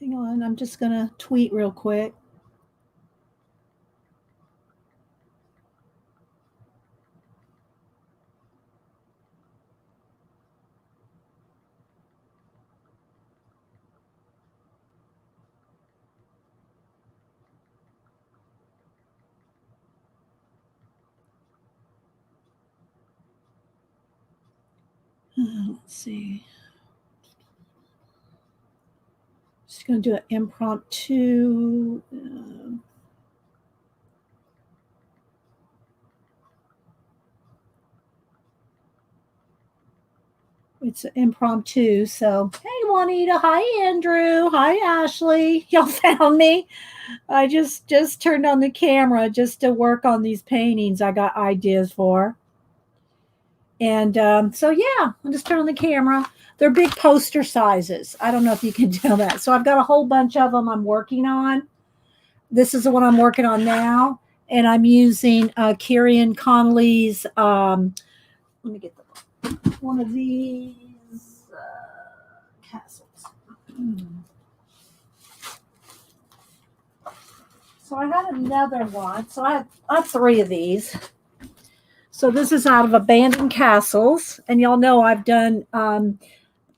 Hang on, I'm just going to tweet real quick. Let's see. Just going to do an impromptu. It's an impromptu. So, hey, Juanita. Hi, Andrew. Hi, Ashley. Y'all found me. I just turned on the camera just to work on these paintings I got ideas for. And so, yeah, I'll just turn on the camera. They're big poster sizes. I don't know if you can tell that. So I've got a whole bunch of them I'm working on. This is the one I'm working on now. And I'm using Kieron Connolly's, let me get one of these castles. So I had another one. So I have 3 of these. So this is out of Abandoned Castles. And y'all know I've done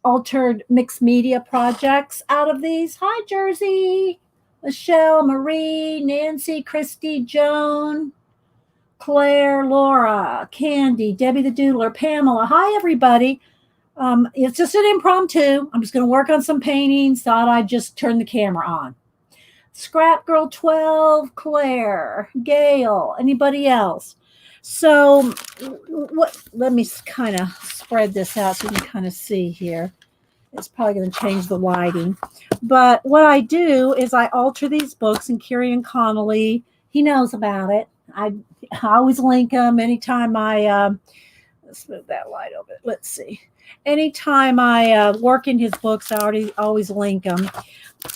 altered mixed media projects out of these. Hi, Jersey. Michelle, Marie, Nancy, Christy, Joan, Claire, Laura, Candy, Debbie the Doodler, Pamela. Hi, everybody. It's just an impromptu. I'm just going to work on some paintings. Thought I'd just turn the camera on. Scrap Girl 12, Claire, Gail, anybody else? So let me kind of spread this out so you can kind of see here. It's probably going to change the lighting. But what I do is I alter these books, and Kieron Connolly, he knows about it. I always link them anytime let's move that light over. Let's see. Anytime I work in his books, I always link him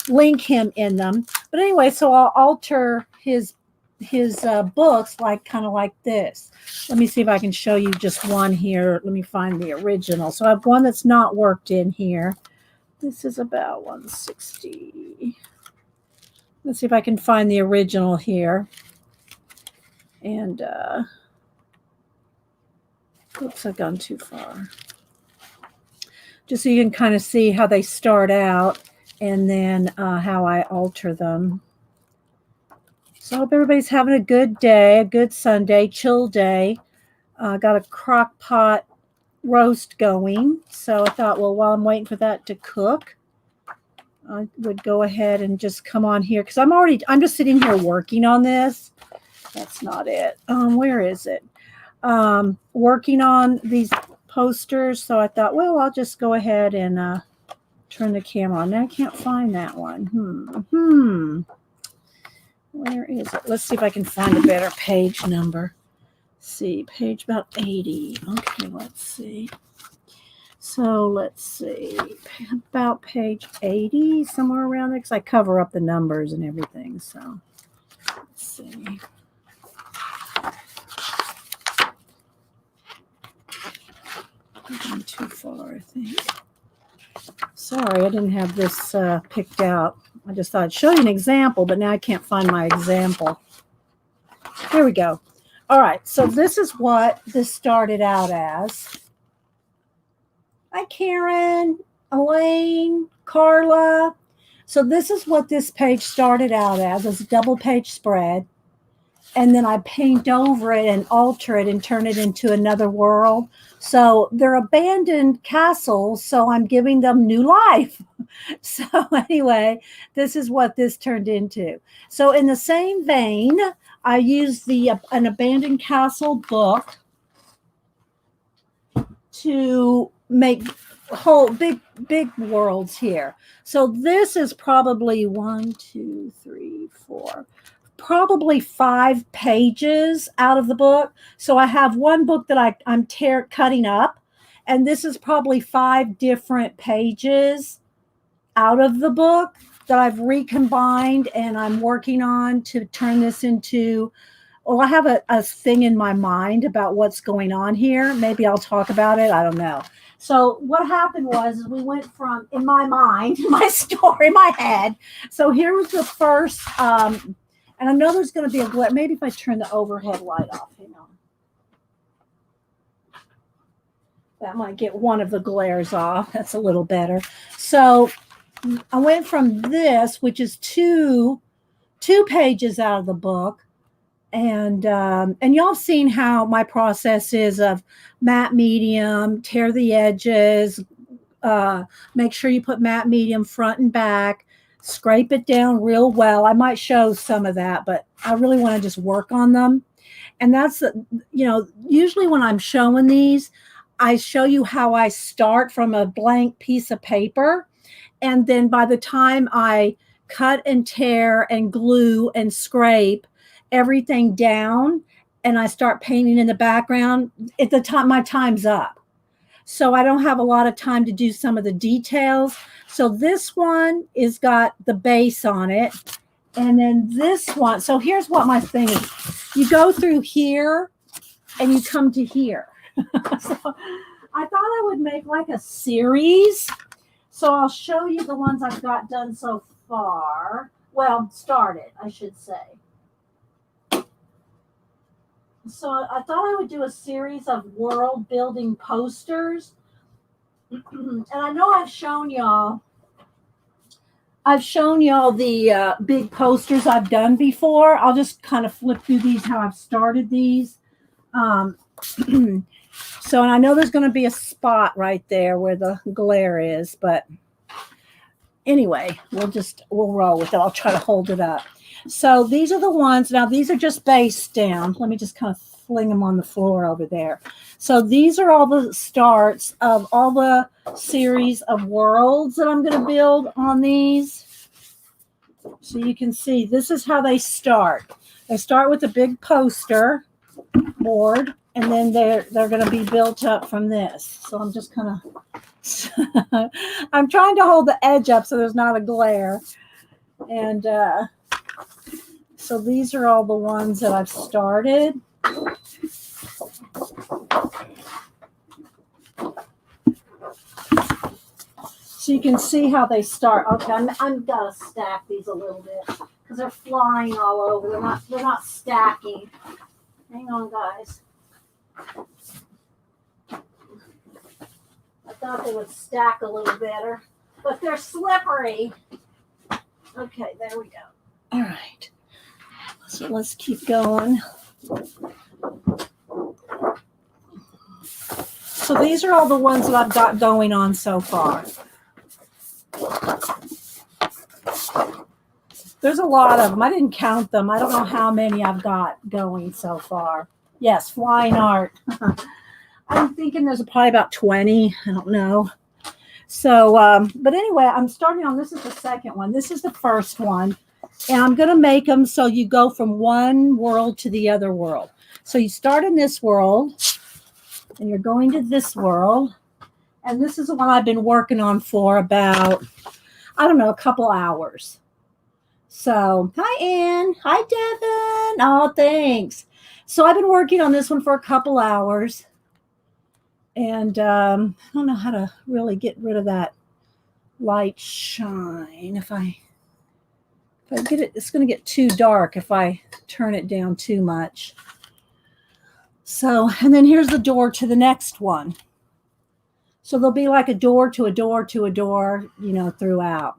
in them. But anyway, so I'll alter his books like kind of like this. Let me see if I can show you just one here. Let me find the original. So I have one that's not worked in here. This is about 160. Let's see if I can find the original here. And oops, I've gone too far. Just so you can kind of see how they start out and then how I alter them. So I hope everybody's having a good day, a good Sunday, chill day. Got a crock pot roast going. So I thought, well, while I'm waiting for that to cook, I would go ahead and just come on here because I'm just sitting here working on this. That's not it. Where is it? Working on these posters. So I thought, well, I'll just go ahead and turn the camera on. Now I can't find that one. Where is it? Let's see if I can find a better page number. Let's see, page about 80. Okay, let's see. So let's see, about page 80, somewhere around there, because I cover up the numbers and everything. So let's see. I'm going too far, I think. Sorry, I didn't have this picked out. I just thought I'd show you an example, but now I can't find my example. Here we go. All right, so this is what this started out as. Hi, Karen, Elaine, Carla. So this is what this page started out as a double page spread. And then I paint over it and alter it and turn it into another world. So they're abandoned castles, so I'm giving them new life. So anyway, this is what this turned into. So in the same vein, I used an abandoned castle book to make whole big worlds here. So this is probably 1, 2, 3, 4. Probably 5 pages out of the book. So I have one book that I'm cutting up, and this is probably 5 different pages out of the book that I've recombined, and I'm working on to turn this into, well, I have a thing in my mind about what's going on here. Maybe I'll talk about it. I don't know. So what happened was we went from, in my mind, my story, my head. So here was the first, and I know there's going to be a glare. Maybe if I turn the overhead light off, hang on. That might get one of the glares off. That's a little better. So I went from this, which is two pages out of the book, and y'all seen how my process is of matte medium, tear the edges, make sure you put matte medium front and back, scrape it down real well. I might show some of that, but I really want to just work on them. And that's, usually when I'm showing these, I show you how I start from a blank piece of paper. And then by the time I cut and tear and glue and scrape everything down and I start painting in the background, at the time, my time's up. So I don't have a lot of time to do some of the details. So this one is got the base on it. And then this one, so here's what my thing is. You go through here and you come to here. So I thought I would make like a series. So I'll show you the ones I've got done so far. Well, started, I should say. So I thought I would do a series of world building posters. And I know I've shown y'all the big posters I've done before. I'll just kind of flip through these, how I've started these. So, and I know there's going to be a spot right there where the glare is, but anyway, we'll roll with it. I'll try to hold it up. So these are the ones. Now these are just based down. Let me just kind of fling them on the floor over there. So these are all the starts of all the series of worlds that I'm going to build on these. So you can see this is how they start. They start with a big poster board, and then they're going to be built up from this. So I'm just kind of, I'm trying to hold the edge up so there's not a glare. And so these are all the ones that I've started. So you can see how they start. Okay, I'm gotta stack these a little bit because they're flying all over. They're not stacking. Hang on, guys. I thought they would stack a little better, but they're slippery. Okay, there we go. All right. So let's keep going. So these are all the ones that I've got going on so far. There's a lot of them. I didn't count them. I don't know how many I've got going so far. Yes, flying art. I'm thinking there's probably about 20. I don't know. So, but anyway, I'm starting on, this is the second one. This is the first one. And I'm going to make them so you go from one world to the other world. So you start in this world, and you're going to this world. And this is the one I've been working on for about, I don't know, a couple hours. So, hi, Ann. Hi, Devin. Oh, thanks. So I've been working on this one for a couple hours. And I don't know how to really get rid of that light shine. If I get it, it's going to get too dark if I turn it down too much. So, and then here's the door to the next one. So there'll be like a door to a door to a door, throughout.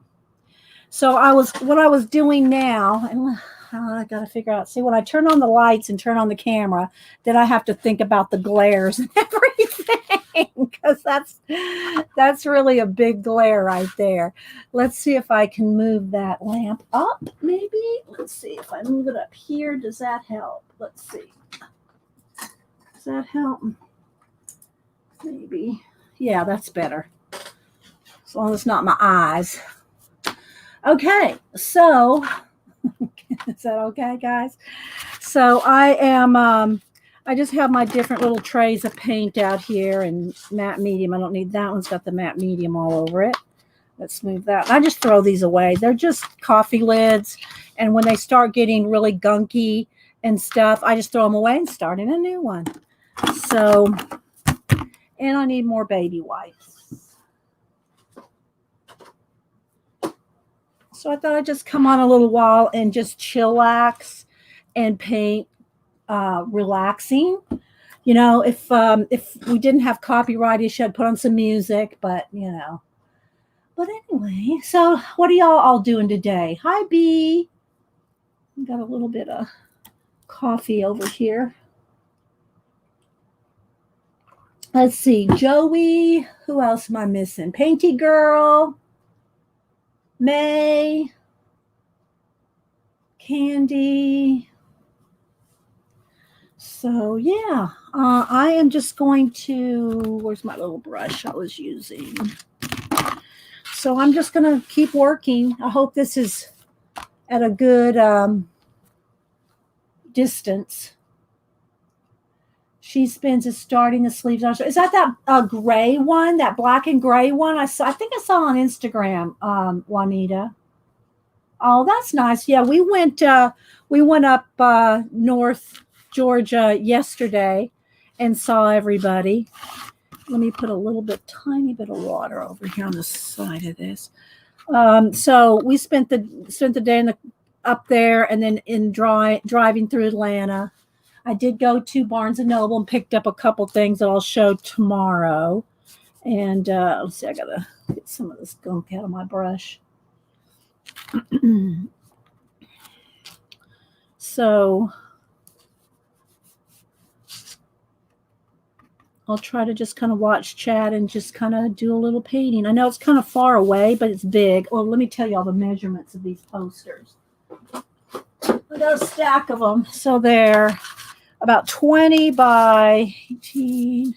So what I was doing now, and I got to figure out, see, when I turn on the lights and turn on the camera, then I have to think about the glares and everything, because that's really a big glare right there. Let's see if I can move that lamp up, maybe. Let's see if I move it up here. Does that help? Let's see. Does that help? Maybe. Yeah, that's better. As long as it's not my eyes. Okay, so is that okay, guys? So I am, I just have my different little trays of paint out here and matte medium. I don't need that one's got the matte medium all over it. Let's move that. I just throw these away. They're just coffee lids. And when they start getting really gunky and stuff, I just throw them away and start in a new one. So, And I need more baby wipes. So I thought I'd just come on a little while and just chillax and paint relaxing. You know, if we didn't have copyright issue, I'd put on some music, but you know. But anyway, so what are y'all all doing today? Hi, B. Got a little bit of coffee over here. Let's see, Joey. Who else am I missing? Painty Girl, May, Candy. So yeah, I am just going to. Where's my little brush I was using? So I'm just going to keep working. I hope this is at a good distance. She spins is starting the sleeves. Is that gray one, that black and gray one? I think I saw on Instagram, Juanita. Oh, that's nice. Yeah, we went up North Georgia yesterday and saw everybody. Let me put tiny bit of water over here on the side of this. So we spent the day up there and then driving through Atlanta. I did go to Barnes and Noble and picked up a couple things that I'll show tomorrow. And let's see, I gotta get some of this gunk out of my brush. So I'll try to just kind of watch chat and just kind of do a little painting. I know it's kind of far away, but it's big. Well, let me tell you all the measurements of these posters. I got a stack of them. So they're about 20 by 18,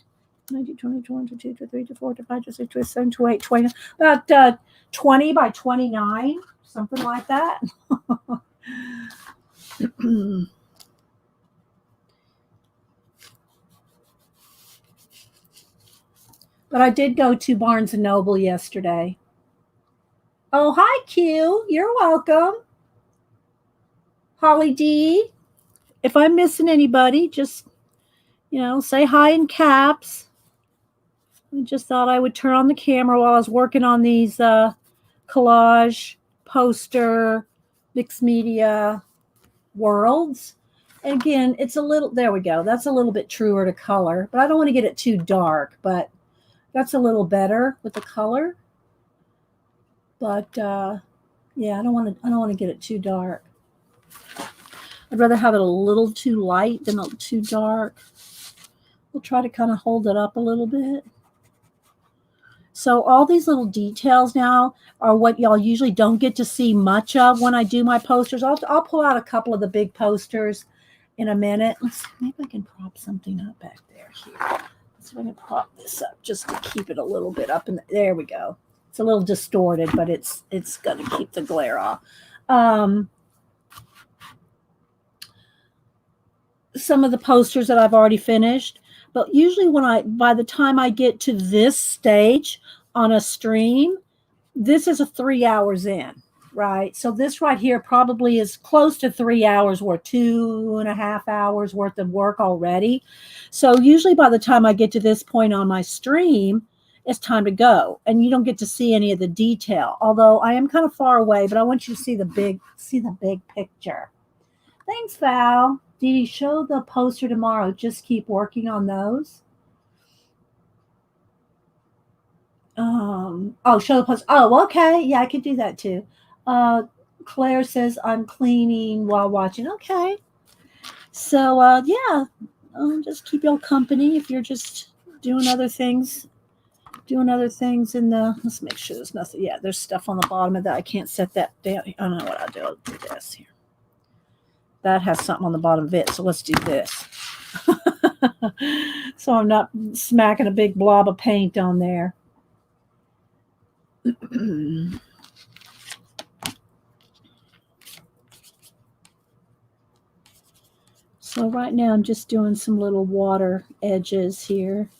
19, 20, 21, 22, 23, 24, 25, 26, 27, 28, 20. About 20 by 29, something like that. But I did go to Barnes & Noble yesterday. Oh, hi, Q. You're welcome. Holly D. If I'm missing anybody, just, say hi in caps. I just thought I would turn on the camera while I was working on these collage, poster, mixed media worlds. And again, it's a little, there we go. That's a little bit truer to color, but I don't want to get it too dark, but that's a little better with the color. But yeah, I don't want to get it too dark. I'd rather have it a little too light than too dark. We'll try to kind of hold it up a little bit. So all these little details now are what y'all usually don't get to see much of when I do my posters. I'll pull out a couple of the big posters in a minute. Let's see, maybe I can prop something up back there here. Let's see if I can prop this up just to keep it a little bit up. There we go. It's a little distorted, but it's going to keep the glare off. Some of the posters that I've already finished, but usually by the time I get to this stage on a stream, this is 3 hours in, right? So this right here probably is close to 3 hours worth, 2.5 hours worth of work already. So usually by the time I get to this point on my stream, it's time to go, and you don't get to see any of the detail. Although I am kind of far away, but I want you to see the big picture. Thanks, Val. Dee Dee, show the poster tomorrow. Just keep working on those. Show the poster. Oh, okay. Yeah, I could do that too. Claire says I'm cleaning while watching. Okay. So yeah, just keep y'all company if you're just doing other things. In the, let's make sure there's nothing. Yeah, there's stuff on the bottom of that. I can't set that down. I don't know what I'll do. I'll do this here. That has something on the bottom of it, so let's do this. So I'm not smacking a big blob of paint on there. So right now I'm just doing some little water edges here,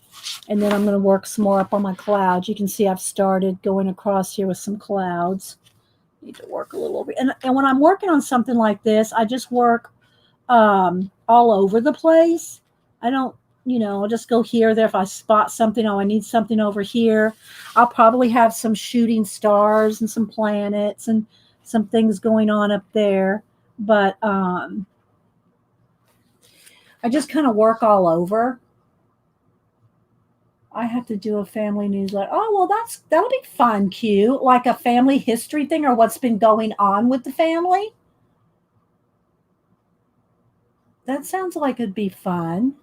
and then I'm going to work some more up on my clouds. You can see I've started going across here with some clouds. Need to work a little over, and when I'm working on something like this, I just work all over the place. I don't I'll just go here or there. If I spot something, oh, I need something over here, I'll probably have some shooting stars and some planets and some things going on up there. But I just kind of work all over. I have to do a family newsletter. Oh, well, that'll be fun, cute. Like a family history thing or what's been going on with the family. That sounds like it'd be fun.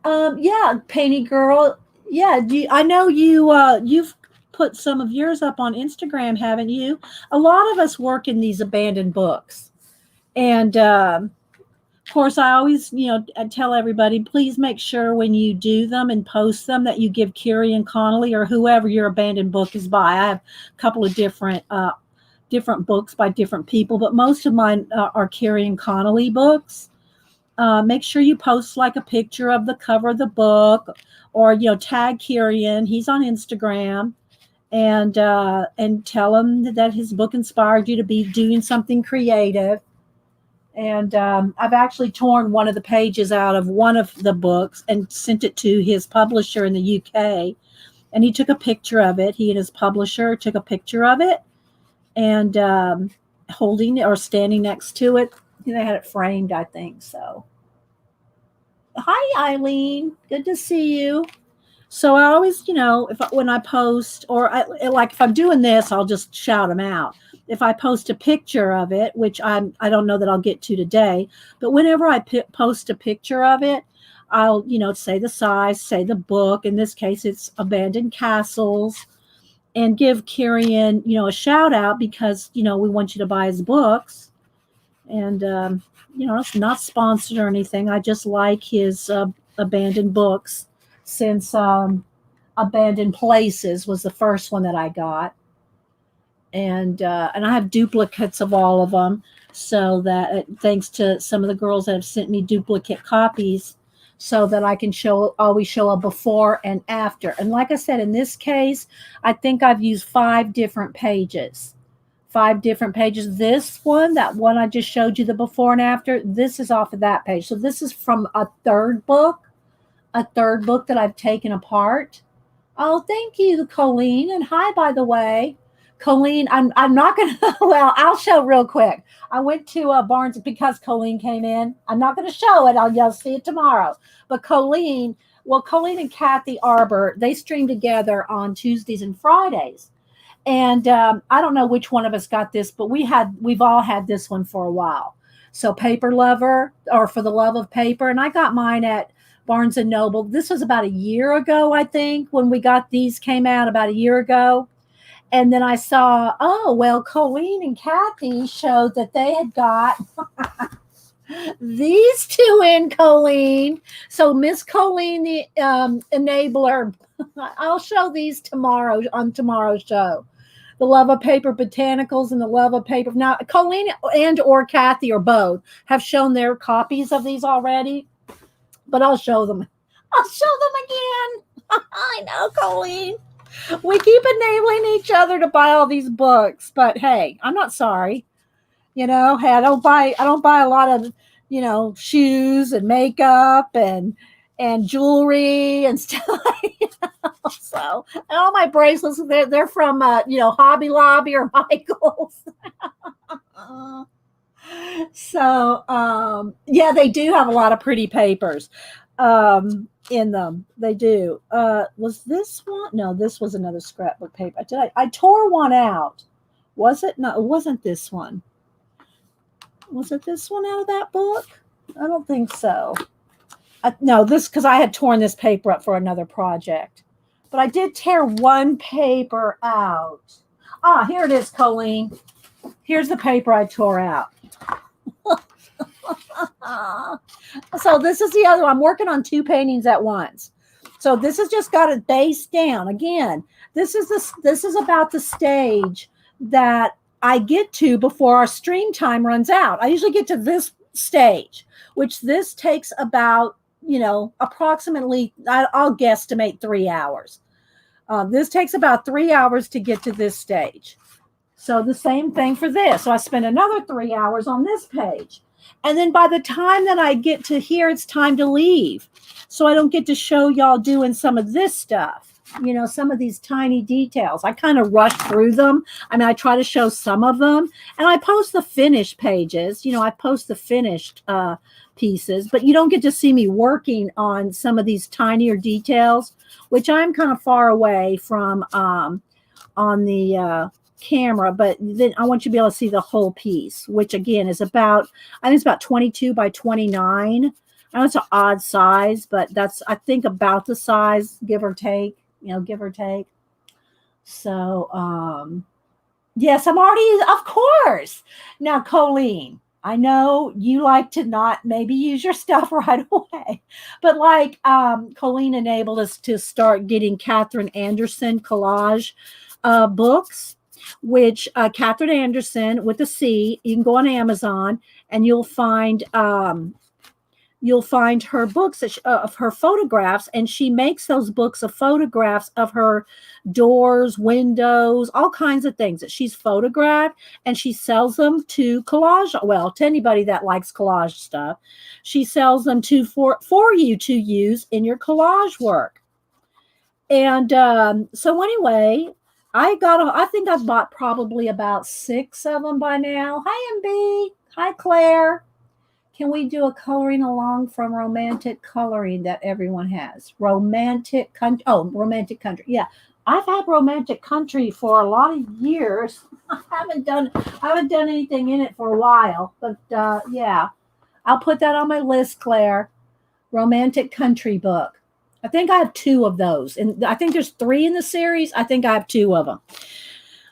Yeah, Painty Girl. Yeah, I know you've put some of yours up on Instagram, haven't you? A lot of us work in these abandoned books. And of course, I always, I tell everybody, please make sure when you do them and post them that you give Kieron Connolly or whoever your abandoned book is by. I have a couple of different books by different people, but most of mine are Kieron Connolly books. Make sure you post like a picture of the cover of the book, or tag Kieron. He's on Instagram, and tell him that his book inspired you to be doing something creative. And I've actually torn one of the pages out of one of the books and sent it to his publisher in the UK. And he took a picture of it. He and his publisher took a picture of it and holding it or standing next to it. They had it framed, I think. So, hi, Eileen. Good to see you. So I always, when I post or like if I'm doing this, I'll just shout them out. If I post a picture of it, which I don't know that I'll get to today, but whenever I post a picture of it, I'll, say the size, say the book. In this case, it's Abandoned Castles, and give Kieron, a shout out because, we want you to buy his books. And, it's not sponsored or anything. I just like his abandoned books since Abandoned Places was the first one that I got. And I have duplicates of all of them, so that thanks to some of the girls that have sent me duplicate copies, so that I can always show a before and after. And like I said, in this case, I think I've used 5 different pages. 5 different pages. That one I just showed you the before and after, this is off of that page. So this is from a third book that I've taken apart. Oh, thank you, Colleen. And hi, by the way. Colleen, I'm not going to, well, I'll show real quick. I went to Barnes because Colleen came in. I'm not going to show it. You'll see it tomorrow. But Colleen and Kathy Arbor, they stream together on Tuesdays and Fridays. And I don't know which one of us got this, but we've all had this one for a while. So Paper Lover, or For the Love of Paper. And I got mine at Barnes & Noble. This was about a year ago, I think, when we got these came out about a year ago. And then I saw, Colleen and Kathy showed that they had got these 2 in, Colleen. So Miss Colleen, the enabler, I'll show these tomorrow on tomorrow's show. The Love of Paper Botanicals and the Love of Paper. Now, Colleen or Kathy or both have shown their copies of these already, but I'll show them. I'll show them again. I know, Colleen. We keep enabling each other to buy all these books, but hey, I'm not sorry. Hey, I don't buy a lot of, shoes and makeup and jewelry and stuff. So, and all my bracelets, they're from Hobby Lobby or Michael's. So, yeah, they do have a lot of pretty papers. In them. They do. Was this one? No, this was another scrapbook paper. I tore one out. Was it? No, it wasn't this one. Was it this one out of that book? I don't think so. No, this, because I had torn this paper up for another project. But I did tear one paper out. Ah, here it is, Colleen. Here's the paper I tore out. So this is the other one. I'm working on 2 paintings at once. So this has just got it base down. Again, this is about the stage that I get to before our stream time runs out. I usually get to this stage, which this takes about, approximately, I'll guesstimate 3 hours. This takes about 3 hours to get to this stage. So the same thing for this. So I spent another 3 hours on this page. And then by the time that I get to here, it's time to leave. So I don't get to show y'all doing some of this stuff. Some of these tiny details. I kind of rush through them. I mean, I try to show some of them, and I post the finished pages. I post the finished pieces, but you don't get to see me working on some of these tinier details, which I'm kind of far away from on the camera. But then I want you to be able to see the whole piece, which again is I think it's about 22 by 29. I know it's an odd size, but that's, I think, about the size, give or take. Give or take. So, yes, I'm already, of course. Now, Colleen, I know you like to not maybe use your stuff right away, but Colleen enabled us to start getting Catherine Anderson collage books, which Catherine Anderson with a C, you can go on Amazon and you'll find her books of her photographs, and she makes those books of photographs of her doors, windows, all kinds of things that she's photographed, and she sells them to to anybody that likes collage stuff. She sells them for you to use in your collage work. And so anyway, I think I've bought probably about 6 of them by now. Hi, MB. Hi, Claire. Can we do a coloring along from romantic coloring that everyone has? Romantic country. Oh, romantic country. Yeah. I've had romantic country for a lot of years. I haven't done anything in it for a while, but yeah, I'll put that on my list, Claire. Romantic country book. I think I have 2 of those, and I think there's 3 in the series. I think I have 2 of them.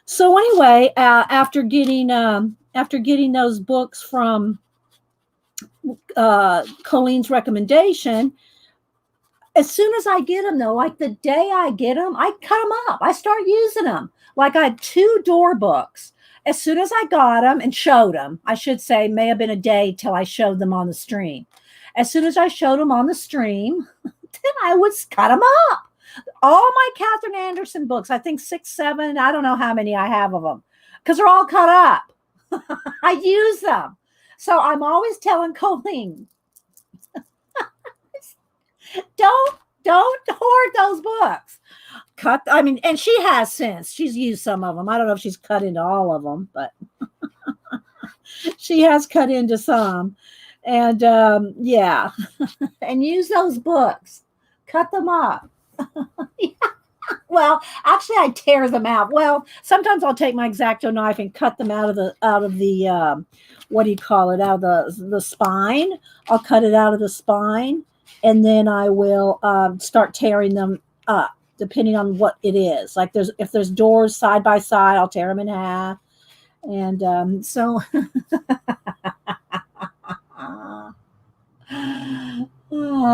So anyway, after getting those books from Colleen's recommendation, as soon as I get them, though, like the day I get them, I cut them up. I start using them. Like I had 2 door books. As soon as I got them and showed them, I should say, may have been a day till I showed them on the stream. As soon as I showed them on the stream, then I would cut them up. All my Catherine Anderson books, I think 6, 7, I don't know how many I have of them, because they're all cut up. I use them. So I'm always telling Colleen, don't hoard those books. And she has since. She's used some of them. I don't know if she's cut into all of them, but she has cut into some. And yeah, and use those books. Cut them up. Yeah. Well, actually, I tear them out. Well, sometimes I'll take my X-Acto knife and cut them out of the what do you call it? Out of the spine. I'll cut it out of the spine, and then I will start tearing them up, depending on what it is. Like if there's doors side by side, I'll tear them in half, and so.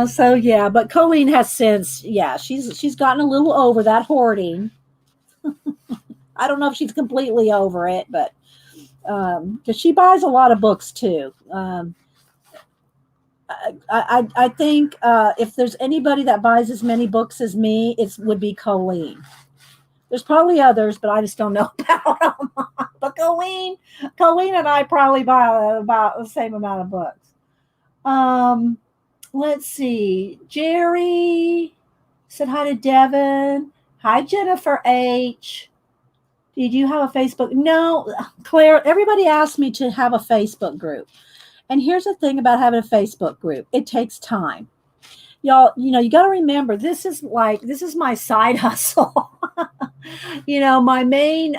So yeah, but Colleen has since, yeah, she's gotten a little over that hoarding. I don't know if she's completely over it, but because she buys a lot of books too. I think if there's anybody that buys as many books as me, it would be Colleen. There's probably others, but I just don't know about them. But Colleen and I probably buy about the same amount of books. Let's see. Jerry said hi to Devin. Hi, Jennifer H. Did you have a Facebook? No, Claire, everybody asked me to have a Facebook group. And here's the thing about having a Facebook group. It takes time. Y'all, you got to remember, this is my side hustle. My main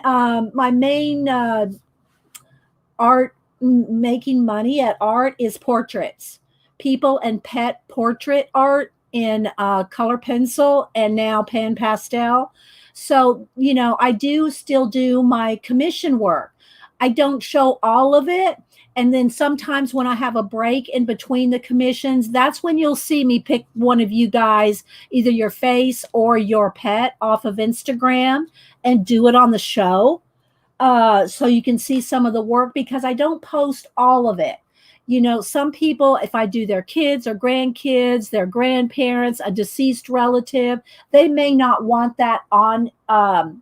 art, making money at art is portraits. People and pet portrait art in color pencil and now pan pastel. So, I do still do my commission work. I don't show all of it. And then sometimes when I have a break in between the commissions, that's when you'll see me pick one of you guys, either your face or your pet, off of Instagram and do it on the show. So you can see some of the work, because I don't post all of it. Some people, if I do their kids or grandkids, their grandparents, a deceased relative, they may not want that on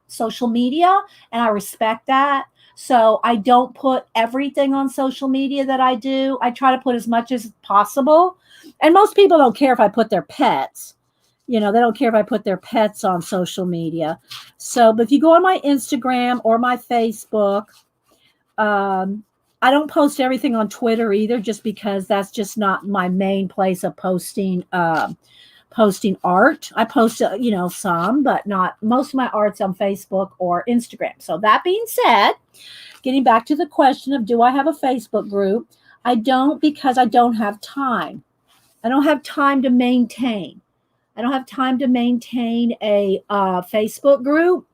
social media, and I respect that. So I don't put everything on social media that I do. I try to put as much as possible. And most people don't care if I put their pets. They don't care if I put their pets on social media. So, but if you go on my Instagram or my Facebook, I don't post everything on Twitter either, just because that's just not my main place of posting art. I post, some, but not most of my art's on Facebook or Instagram. So that being said, getting back to the question of do I have a Facebook group? I don't, because I don't have time. I don't have time to maintain. I don't have time to maintain a Facebook group.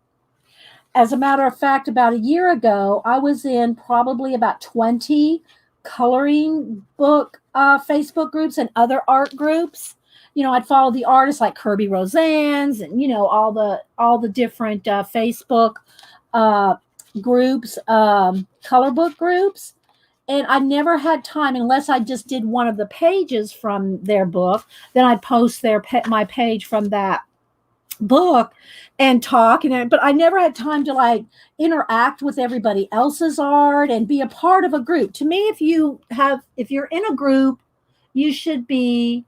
As a matter of fact, about a year ago, I was in probably about 20 coloring book Facebook groups and other art groups. I'd follow the artists like Kirby Roseanne's and all the different Facebook groups, color book groups. And I never had time, unless I just did one of the pages from their book. Then I'd post my page from that book and talk, but I never had time to like interact with everybody else's art and be a part of a group. To me, if you're in a group, you should be,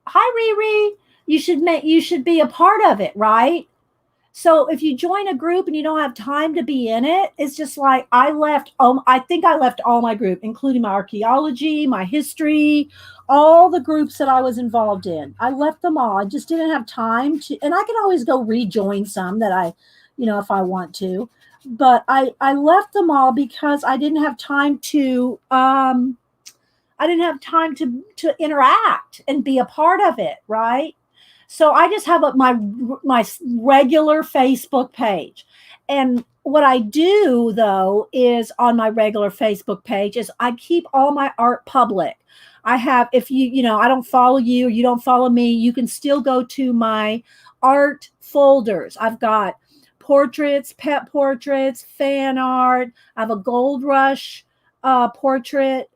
hi Riri, you should be a part of it, right? So if you join a group and you don't have time to be in it, it's just like I think I left all my group, including my archaeology, my history, all the groups that I was involved in. I left them all. I just didn't have time to, and I can always go rejoin some that if I want to, but I left them all because I didn't have time to interact and be a part of it, right? So I just have my regular Facebook page. And what I do, though, is on my regular Facebook page is I keep all my art public. I have, if I don't follow you or you don't follow me, you can still go to my art folders. I've got portraits, pet portraits, fan art. I have a Gold Rush portrait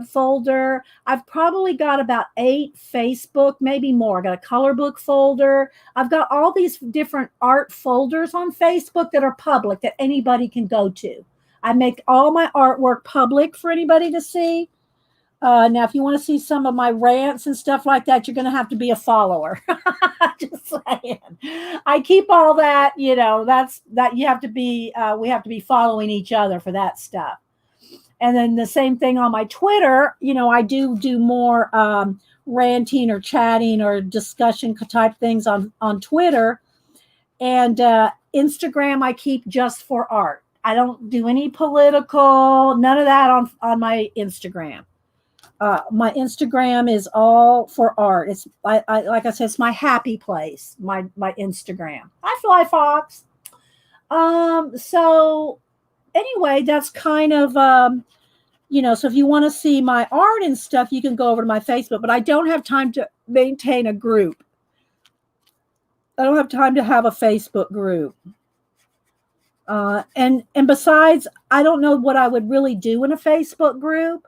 folder. I've probably got about 8 Facebook, maybe more. I got a color book folder. I've got all these different art folders on Facebook that are public that anybody can go to. I make all my artwork public for anybody to see. Now, if you want to see some of my rants and stuff like that, you're going to have to be a follower. Just saying. I keep all that, that's that you have to be, we have to be following each other for that stuff. And then the same thing on my Twitter, I do more ranting or chatting or discussion type things on Twitter. And Instagram, I keep just for art. I don't do any political, none of that on my Instagram. My Instagram is all for art. It's like I said, it's my happy place, my Instagram. Hi, Fly Fox. So anyway, that's kind of, so if you want to see my art and stuff, you can go over to my Facebook, but I don't have time to maintain a group. I don't have time to have a Facebook group. And besides, I don't know what I would really do in a Facebook group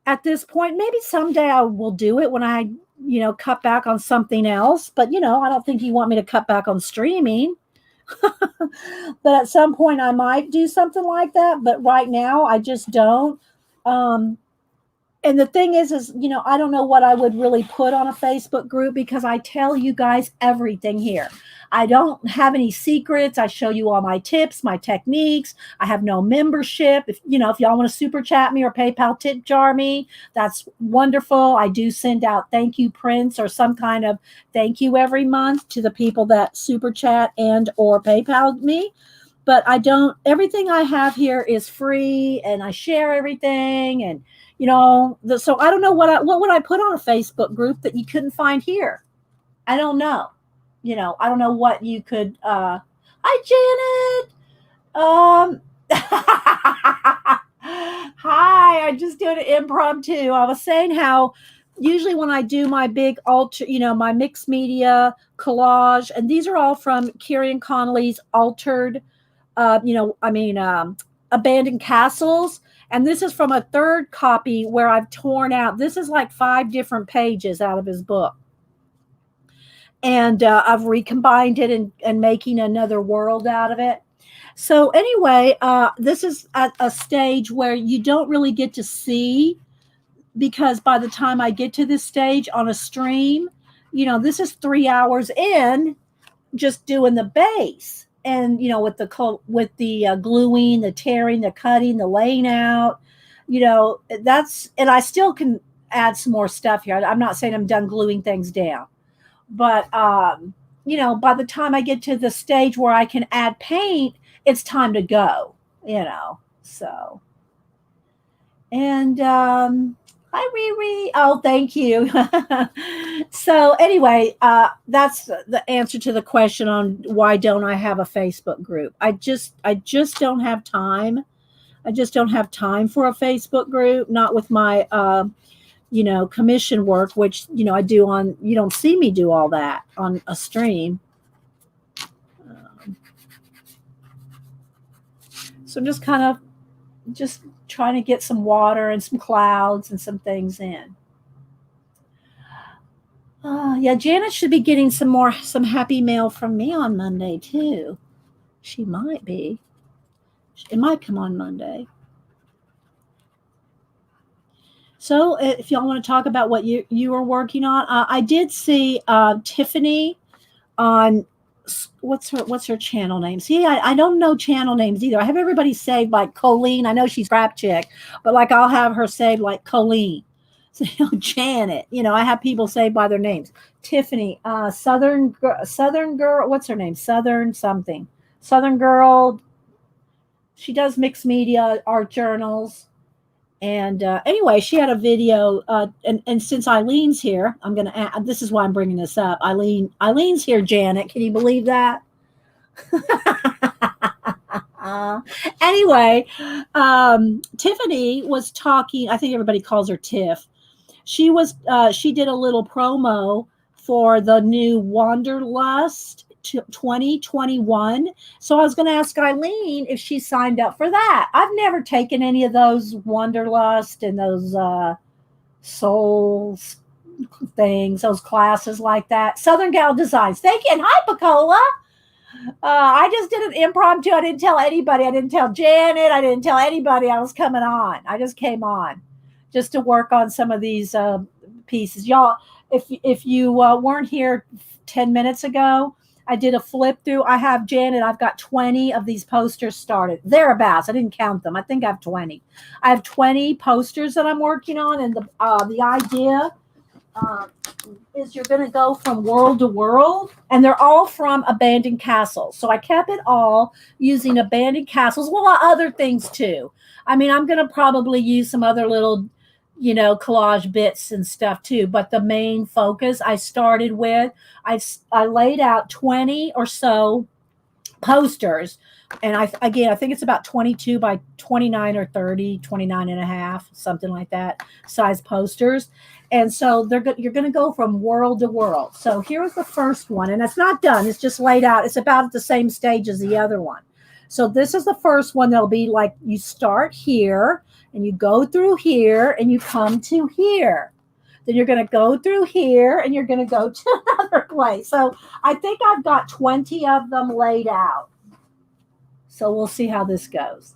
at this point. Maybe someday I will do it when I, cut back on something else, but I don't think you want me to cut back on streaming. But at some point I might do something like that. But right now I just don't. And the thing is, I don't know what I would really put on a Facebook group because I tell you guys everything here. I don't have any secrets. I show you all my tips, my techniques. I have no membership. If y'all want to super chat me or PayPal tip jar me, that's wonderful. I do send out thank you prints or some kind of thank you every month to the people that super chat and or PayPal me. But everything I have here is free and I share everything. And, so I don't know what would I put on a Facebook group that you couldn't find here? I don't know. I don't know what you could, hi, Janet. Hi, I just did an impromptu. I was saying how usually when I do my big my mixed media collage, and these are all from Kieron Connolly's altered, abandoned castles. And this is from a third copy where I've torn out. This is like 5 different pages out of his book. And I've recombined it and making another world out of it. So anyway, this is at a stage where you don't really get to see, because by the time I get to this stage on a stream, this is 3 hours in just doing the base, and with the gluing, the tearing, the cutting, the laying out. That's, and I still can add some more stuff here. I'm not saying I'm done gluing things down, but by the time I get to the stage where I can add paint, it's time to go. So. And hi, Riri. Oh, thank you. So anyway, that's the answer to the question on why don't I have a Facebook group. I just don't have time. I just don't have time for a Facebook group. Not with my commission work, which I do on. You don't see me do all that on a stream. So I'm just trying to get some water and some clouds and some things in. Yeah, Janet should be getting some happy mail from me on Monday too. She might be. It might come on Monday. So if y'all want to talk about what you are working on, I did see Tiffany on what's her channel name. See, I don't know channel names either. I have everybody saved like Colleen. I know she's Crap Chick, but like I'll have her saved like Colleen. So, Janet. I have people saved by their names. Tiffany, Southern girl. What's her name? Southern something. Southern girl. She does mixed media art journals. And anyway, she had a video, and since Eileen's here, I'm going to add, this is why I'm bringing this up. Eileen's here, Janet. Can you believe that? Anyway, Tiffany was talking, I think everybody calls her Tiff. She did a little promo for the new Wanderlust 2021. So I was going to ask Eileen if she signed up for that. I've never taken any of those Wanderlust and those soul things, those classes like that. Southern Gal Designs. Thank you. And hi, Pacola. I just did an impromptu. I didn't tell anybody. I didn't tell Janet. I didn't tell anybody I was coming on. I just came on just to work on some of these pieces. Y'all, if you weren't here 10 minutes ago, I did a flip through. I have Janet. I've got 20 of these posters started. Thereabouts. I didn't count them. I think I have 20. I have 20 posters that I'm working on, and the idea is you're going to go from world to world, and they're all from abandoned castles. So I kept it all using abandoned castles. Well, other things too. I mean, I'm going to probably use some other little collage bits and stuff too. But the main focus I started with, I laid out 20 or so posters. And I think it's about 22 by 29 or 30, 29 and a half, something like that, size posters. And so you're going to go from world to world. So here's the first one. And it's not done. It's just laid out. It's about at the same stage as the other one. So this is the first one. That'll be like you start here and you go through here and you come to here. Then you're going to go through here and you're going to go to another place. So I think I've got 20 of them laid out. So we'll see how this goes.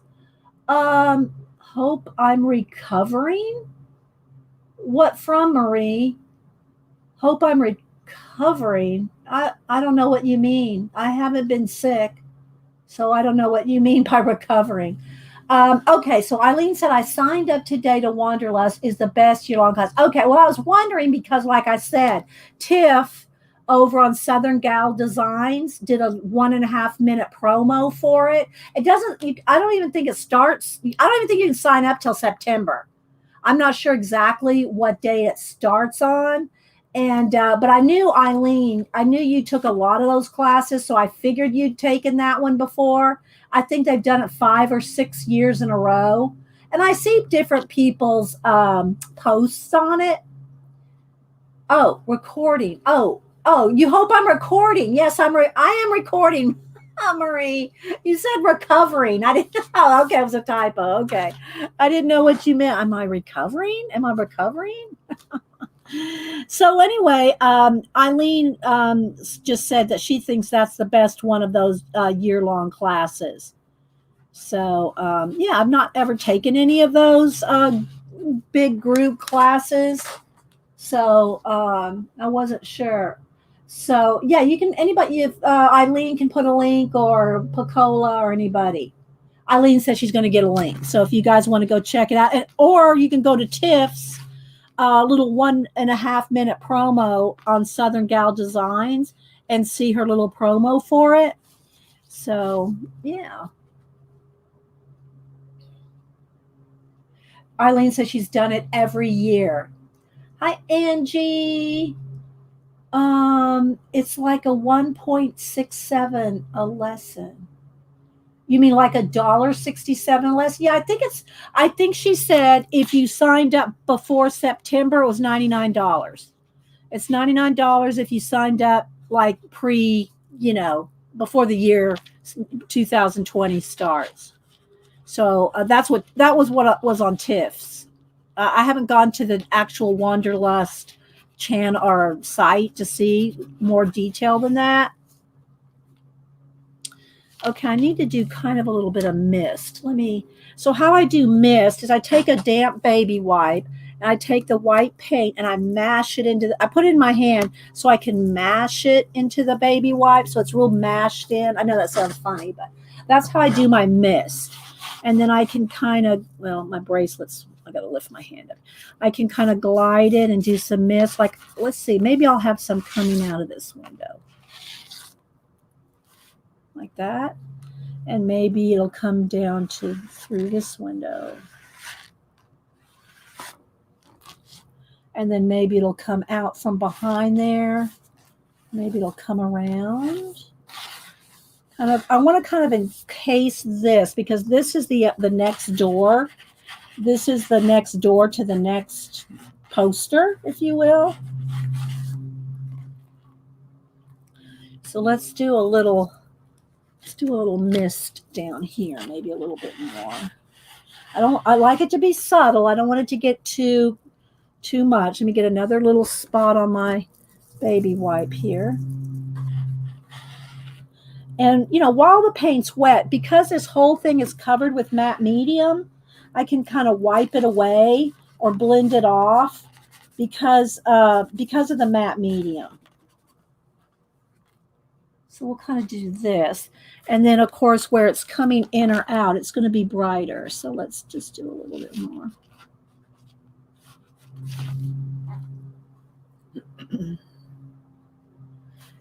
Hope I'm recovering. What from, Marie? Hope I'm recovering. I don't know what you mean. I haven't been sick, so I don't know what you mean by recovering. Okay, so Eileen said, I signed up today to Wanderlust is the best year-long class. Okay, well, I was wondering because, like I said, Tiff over on Southern Gal Designs did a 1.5 minute promo for it. It doesn't, I don't even think it starts, I don't even think you can sign up till September. I'm not sure exactly what day it starts on. And, but I knew Eileen, I knew you took a lot of those classes. So I figured you'd taken that one before. I think they've done it 5 or 6 years in a row. And I see different people's posts on it. Oh, recording. Oh, you hope I'm recording. Yes, I am recording. Marie, you said recovering. I didn't know. Okay, it was a typo. Okay. I didn't know what you meant. Am I recovering? Am I recovering? So anyway, Eileen just said that she thinks that's the best one of those year-long classes. So yeah, I've not ever taken any of those big group classes. So I wasn't sure. So yeah, you can anybody if Eileen can put a link or Pacola or anybody. Eileen says she's going to get a link. So if you guys want to go check it out, or you can go to Tiff's little 1.5 minute promo on Southern Gal Designs and see her little promo for it. So yeah, Eileen says she's done it every year. Hi Angie. It's like a 1.67 a lesson. You mean like $1.67 a lesson? Yeah, I think she said if you signed up before September, it was $99. It's $99 if you signed up like before the year 2020 starts. So that was what was on Tiff's. I haven't gone to the actual Wanderlust channel or site to see more detail than that. Okay, I need to do kind of a little bit of mist. So how I do mist is I take a damp baby wipe and I take the white paint and I mash it I put it in my hand so I can mash it into the baby wipe so it's real mashed in. I know that sounds funny, but that's how I do my mist. And then I can my bracelets, I got to lift my hand up. I can kind of glide it and do some mist. Like, let's see, maybe I'll have some coming out of this window. Like that. And maybe it'll come down through this window. And then maybe it'll come out from behind there. Maybe it'll come around. I want to kind of encase this because this is the next door. This is the next door to the next poster, if you will. So let's do a little mist down here, maybe a little bit more. I like it to be subtle. I don't want it to get too much. Let me get another little spot on my baby wipe here. And while the paint's wet, because this whole thing is covered with matte medium, I can kind of wipe it away or blend it off because of the matte medium. So we'll kind of do this. And then, of course, where it's coming in or out, it's going to be brighter. So let's just do a little bit more.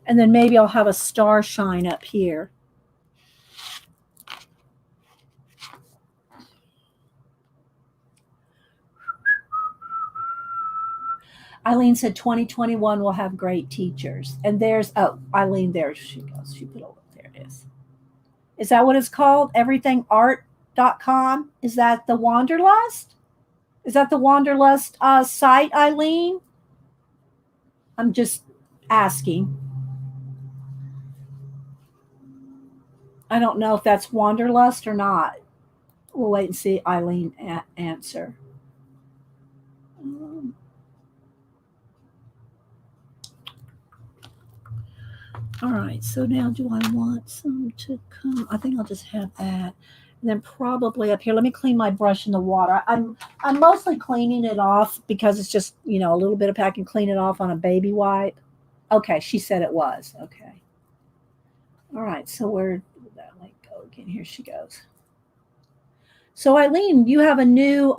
And then maybe I'll have a star shine up here. Eileen said 2021 will have great teachers. And Eileen, there she goes. She put there it is. Is that what it's called? Everythingart.com? Is that the Wanderlust? Is that the Wanderlust site, Eileen? I'm just asking. I don't know if that's Wanderlust or not. We'll wait and see Eileen answer. All right, so now do I want some to come? I think I'll just have that. And then probably up here, let me clean my brush in the water. I'm mostly cleaning it off because it's just, a little bit of I can clean it off on a baby wipe. Okay, she said it was. Okay. All right, so where did that link go again? Here she goes. So Eileen, you have a new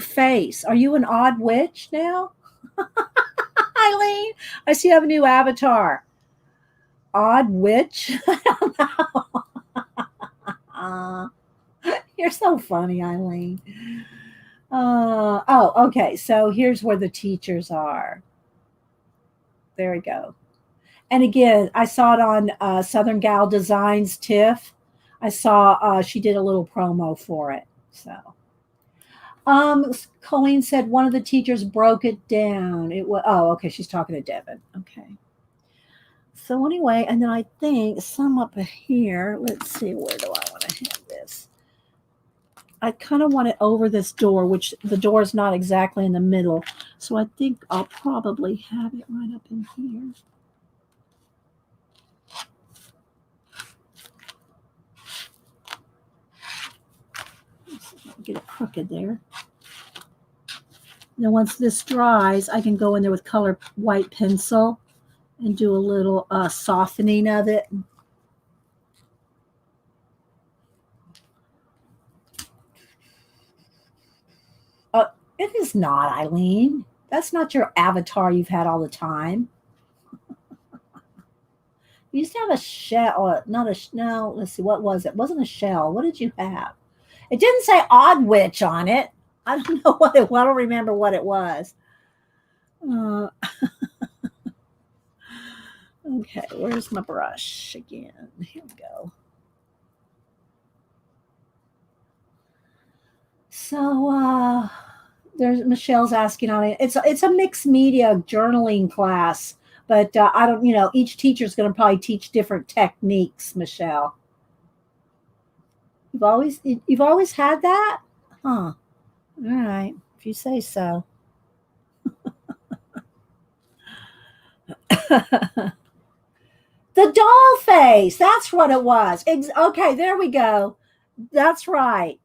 face. Are you an odd witch now? Eileen, I see you have a new avatar. Odd witch? I don't know. You're so funny, Eileen. Okay. So here's where the teachers are. There we go. And again, I saw it on Southern Gal Designs Tiff. I saw she did a little promo for it. So, Colleen said one of the teachers broke it down. It was okay. She's talking to Devin. Okay. So anyway, and then I think some up here. Let's see, where do I want to have this? I kind of want it over this door, which the door is not exactly in the middle. So I think I'll probably have it right up in here. get it crooked there. Then once this dries, I can go in there with color white pencil and do a little softening of it. It is not, Eileen. That's not your avatar you've had all the time. You used to have a shell, not a, no, let's see, what was it? It wasn't a shell. What did you have? It didn't say Odd Witch on it. I don't know what it was. I don't remember what it was. Okay, where's my brush again? Here we go. So there's Michelle's asking on it. It's a mixed media journaling class, but I don't, each teacher's going to probably teach different techniques. Michelle, you've always had that, huh? All right, if you say so. The doll face. That's what it was. Okay, there we go. That's right.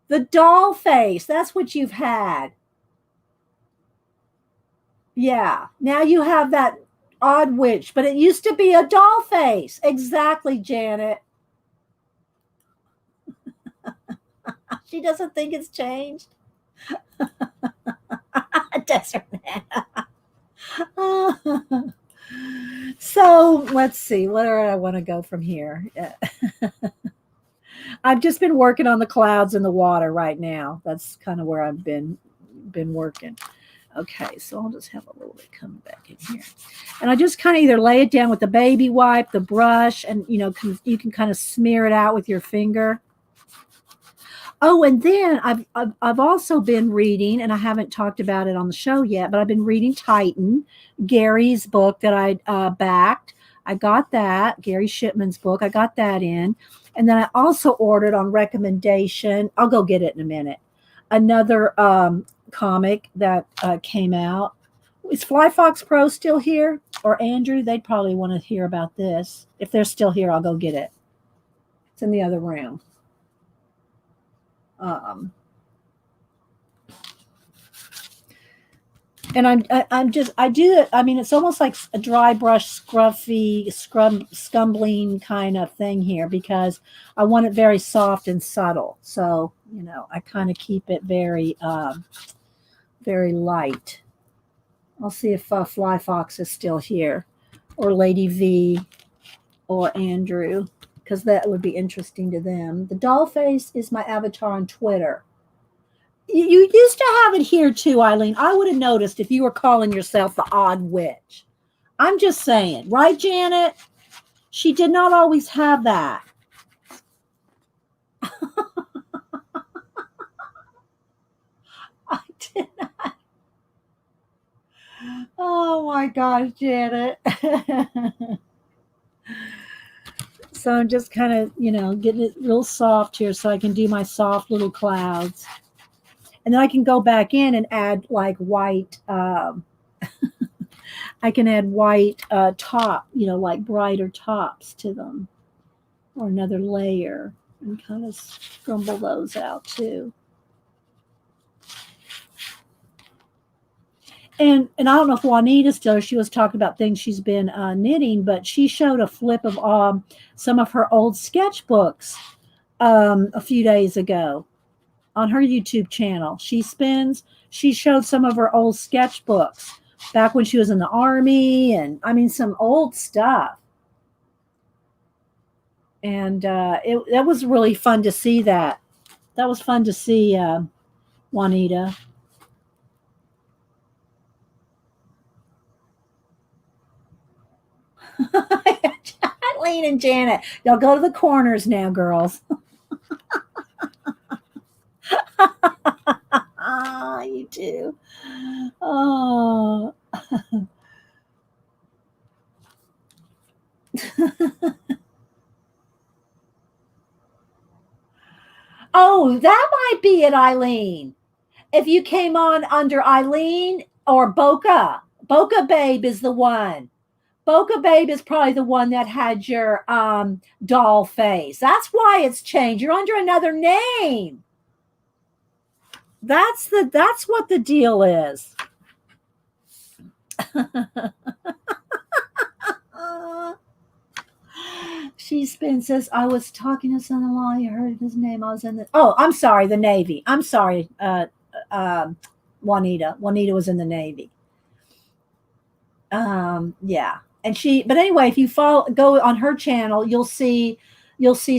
The doll face. That's what you've had. Yeah. Now you have that odd witch, but it used to be a doll face. Exactly, Janet. She doesn't think it's changed. Desert man. So let's see. Where do I want to go from here? I've just been working on the clouds and the water right now. That's kind of where I've been working. Okay, so I'll just have a little bit coming back in here. And I just kind of either lay it down with the baby wipe, the brush, and you can kind of smear it out with your finger. Oh, and then I've also been reading, and I haven't talked about it on the show yet, but I've been reading Titan, Gary's book that I backed. I got that, Gary Shipman's book. I got that in. And then I also ordered on recommendation, I'll go get it in a minute, another comic that came out. Is Fly Fox Pro still here? Or Andrew? They'd probably want to hear about this. If they're still here, I'll go get it. It's in the other room. And I do it. I mean, it's almost like a dry brush, scumbling kind of thing here because I want it very soft and subtle. So, I kind of keep it very, very light. I'll see if Fly Fox is still here or Lady V or Andrew, because that would be interesting to them. The doll face is my avatar on Twitter. You used to have it here too, Eileen. I would have noticed if you were calling yourself the Odd Witch. I'm just saying, right, Janet? She did not always have that. I did not. Oh my gosh, Janet. So I'm just kind of, getting it real soft here so I can do my soft little clouds. And then I can go back in and add like white. I can add white top, like brighter tops to them, or another layer, and kind of scrumble those out too. And I don't know if Juanita's still. She was talking about things she's been knitting, but she showed a flip of some of her old sketchbooks a few days ago. On her YouTube channel. She showed some of her old sketchbooks back when she was in the Army, and I mean some old stuff. And that was really fun to see that. That was fun to see, Juanita. Eileen and Janet, y'all go to the corners now, girls. You too. Oh. Oh, that might be it, Eileen. If you came on under Eileen or Boca Babe is the one. Boca Babe is probably the one that had your doll face. That's why it's changed. You're under another name. That's what the deal is. She spins says, I was talking to son-in-law. You heard his name. I was in the. Oh, I'm sorry, the Navy. I'm sorry, Juanita. Juanita was in the Navy. Yeah, and but anyway, if you go on her channel, you'll see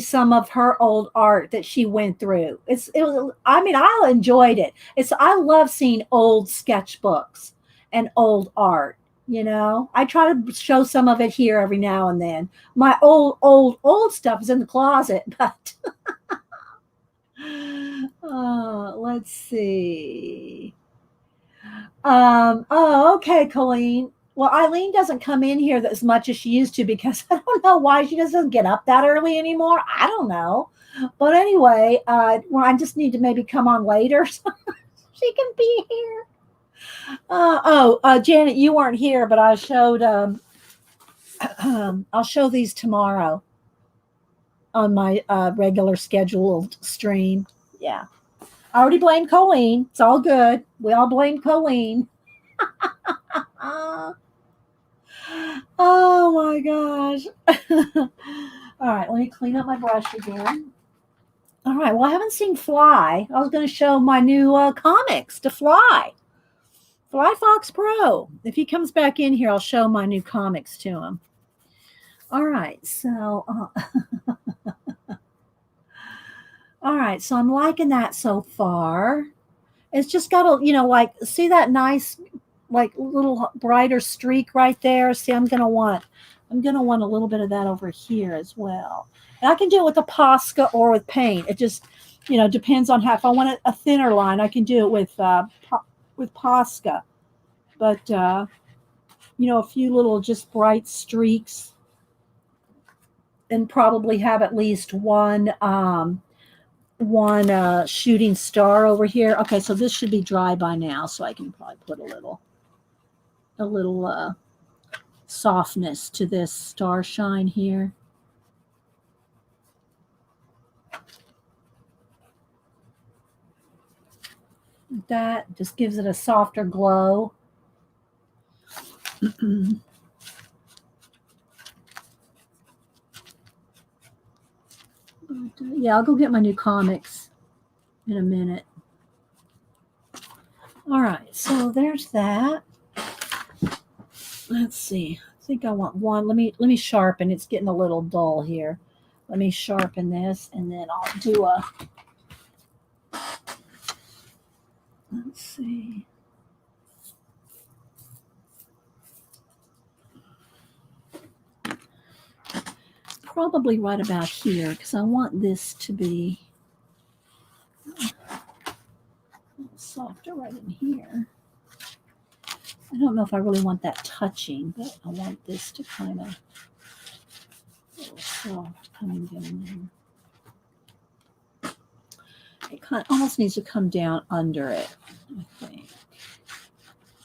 some of her old art that she went through. I mean, I enjoyed it. I love seeing old sketchbooks and old art. I try to show some of it here every now and then. My old stuff is in the closet, but let's see. Oh, okay, Colleen. Well, Eileen doesn't come in here as much as she used to because I don't know why she just doesn't get up that early anymore. I don't know. But anyway, well, I just need to maybe come on later so she can be here. Janet, you weren't here, but I showed. I'll show these tomorrow on my regular scheduled stream. Yeah. I already blamed Colleen. It's all good. We all blame Colleen. Oh my gosh. All right, let me clean up my brush again. All right, well, I haven't seen Fly. I was going to show my new comics to Fly. Fly Fox Pro. If he comes back in here, I'll show my new comics to him. All right, so all right, so I'm liking that so far. It's just got a, like, see that nice, like, little brighter streak right there? See, I'm gonna want a little bit of that over here as well. And I can do it with a Posca or with paint. It just, depends on how. If I want a thinner line, I can do it with Posca. But a few little just bright streaks, and probably have at least one shooting star over here. Okay, so this should be dry by now, so I can probably put a little softness to this star shine here. That just gives it a softer glow. Yeah, I'll go get my new comics in a minute. All right, so there's that. Let's see. I think I want one. Let me sharpen. It's getting a little dull here. Let me sharpen this, and then I'll do a. Let's see. Probably right about here, because I want this to be a little softer right in here. I don't know if I really want that touching, but I want this to kind of soft coming down there. It kind of almost needs to come down under it, I think.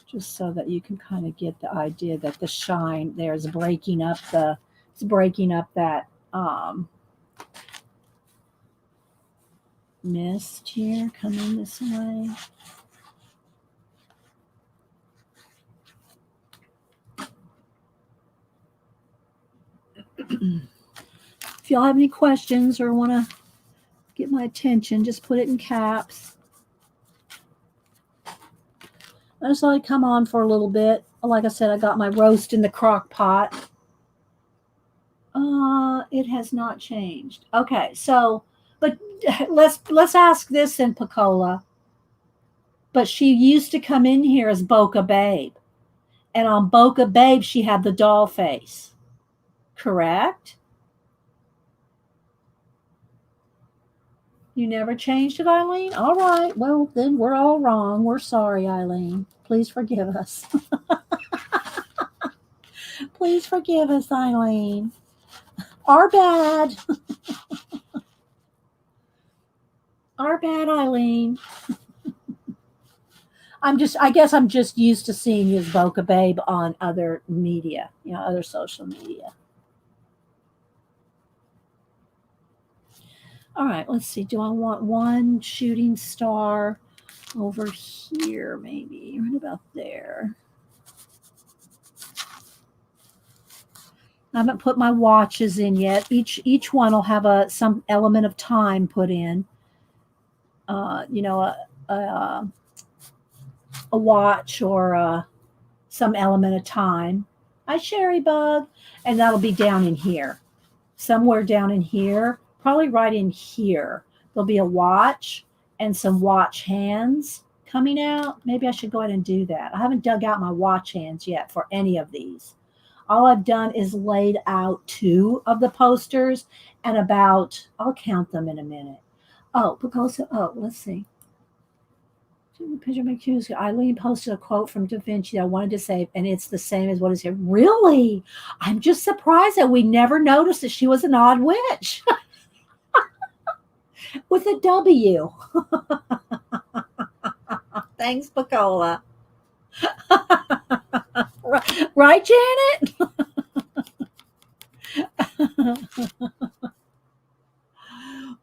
Just so that you can kind of get the idea that the shine there is breaking up that mist here coming this way. If y'all have any questions or want to get my attention, just put it in caps. I just let it come on for a little bit. Like I said, I got my roast in the crock pot. It has not changed. Okay, so, but let's ask this in Picola. But she used to come in here as Boca Babe. And on Boca Babe, she had the doll face. Correct? You never changed it, Eileen? All right. Well, then we're all wrong. We're sorry, Eileen. Please forgive us. Please forgive us, Eileen. Our bad. Our bad, Eileen. I guess I'm just used to seeing you as Boca Babe on other media, other social media. All right, let's see. Do I want one shooting star over here, maybe right about there. I haven't put my watches in yet. Each one will have some element of time put in. You know, a watch or some element of time. Hi, Sherry Bug, and that'll be down in here, somewhere down in here, probably right in here. There'll be a watch and some watch hands coming out. Maybe I should go ahead and do that. I haven't dug out my watch hands yet for any of these. All I've done is laid out 2 of the posters and about, I'll count them in a minute. Oh, because, let's see. Picture of my cues. Eileen posted a quote from Da Vinci that I wanted to save, and it's the same as what is here. Really? I'm just surprised that we never noticed that she was an odd witch. With a W. Thanks, Bacola. Right, Janet?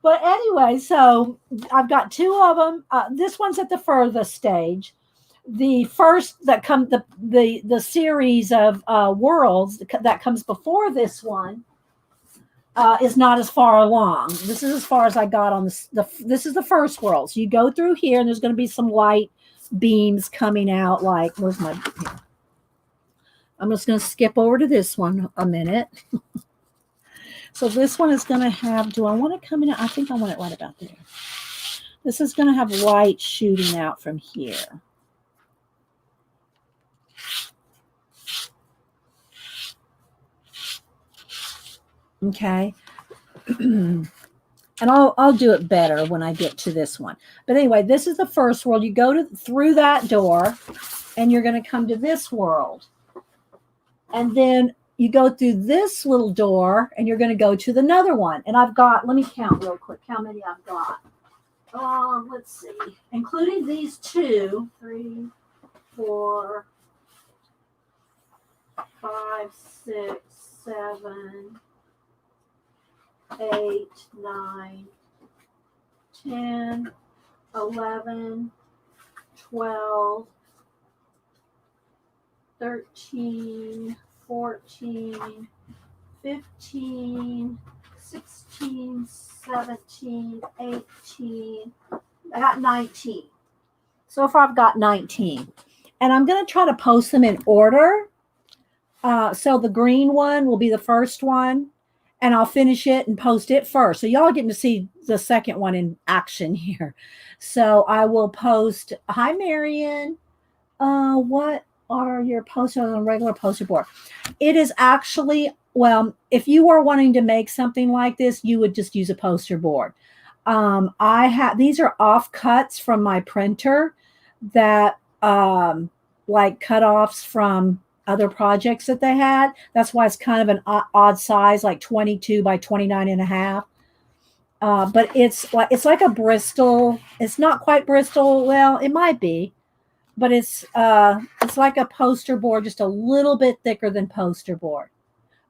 But anyway, so I've got 2 of them. This one's at the furthest stage. The first that come the series of worlds that comes before this one is not as far along. This is as far as I got on this is the first world. So you go through here, and there's going to be some light beams coming out. Like, where's my? Here. I'm just going to skip over to this one a minute. So this one is going to have, do I want to come in? I think I want it right about there. This is going to have light shooting out from here. Okay. And I'll do it better when I get to this one. But anyway, this is the first world. You go through that door, and you're going to come to this world. And then you go through this little door, and you're going to go to another one. And I've got, let me count real quick how many I've got. Let's see. Including these 2, 3, 4, 5, 6, 7, 8, 9, 10, 11, 12, 13, 14, 15, 16, 17, 18. I got 19. So far I've got 19. And I'm going to try to post them in order. So the green one will be the first one. And I'll finish it and post it first. So y'all are getting to see the second one in action here. So I will post, hi, Marion. What are your posters on a regular poster board? It is actually, well, if you were wanting to make something like this, you would just use a poster board. These are offcuts from my printer that like cutoffs from other projects that they had. That's why it's kind of an odd size, like 22 by 29 and a half. But it's like a Bristol. It's not quite Bristol. Well, it might be. But it's like a poster board, just a little bit thicker than poster board.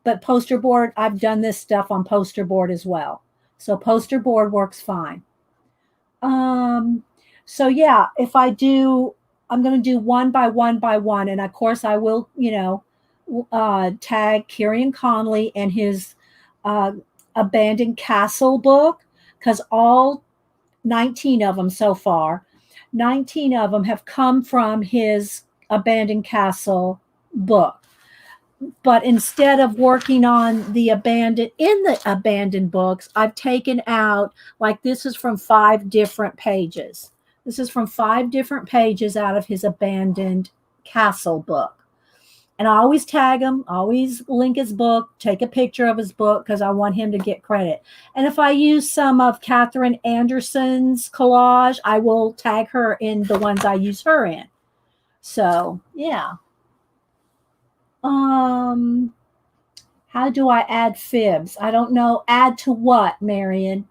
But poster board, I've done this stuff on poster board as well. So poster board works fine. So yeah, if I do, I'm going to do 1 by 1 by 1. And of course I will, tag Kieron Connolly and his Abandoned Castle book, because all 19 of them so far, 19 of them have come from his Abandoned Castle book. But instead of working on the abandoned books, I've taken out, like this is from 5 different pages. This is from 5 different pages out of his Abandoned Castle book. And I always tag him, always link his book, take a picture of his book, because I want him to get credit. And if I use some of Catherine Anderson's collage, I will tag her in the ones I use her in. So, yeah. How do I add fibs? I don't know. Add to what, Marion?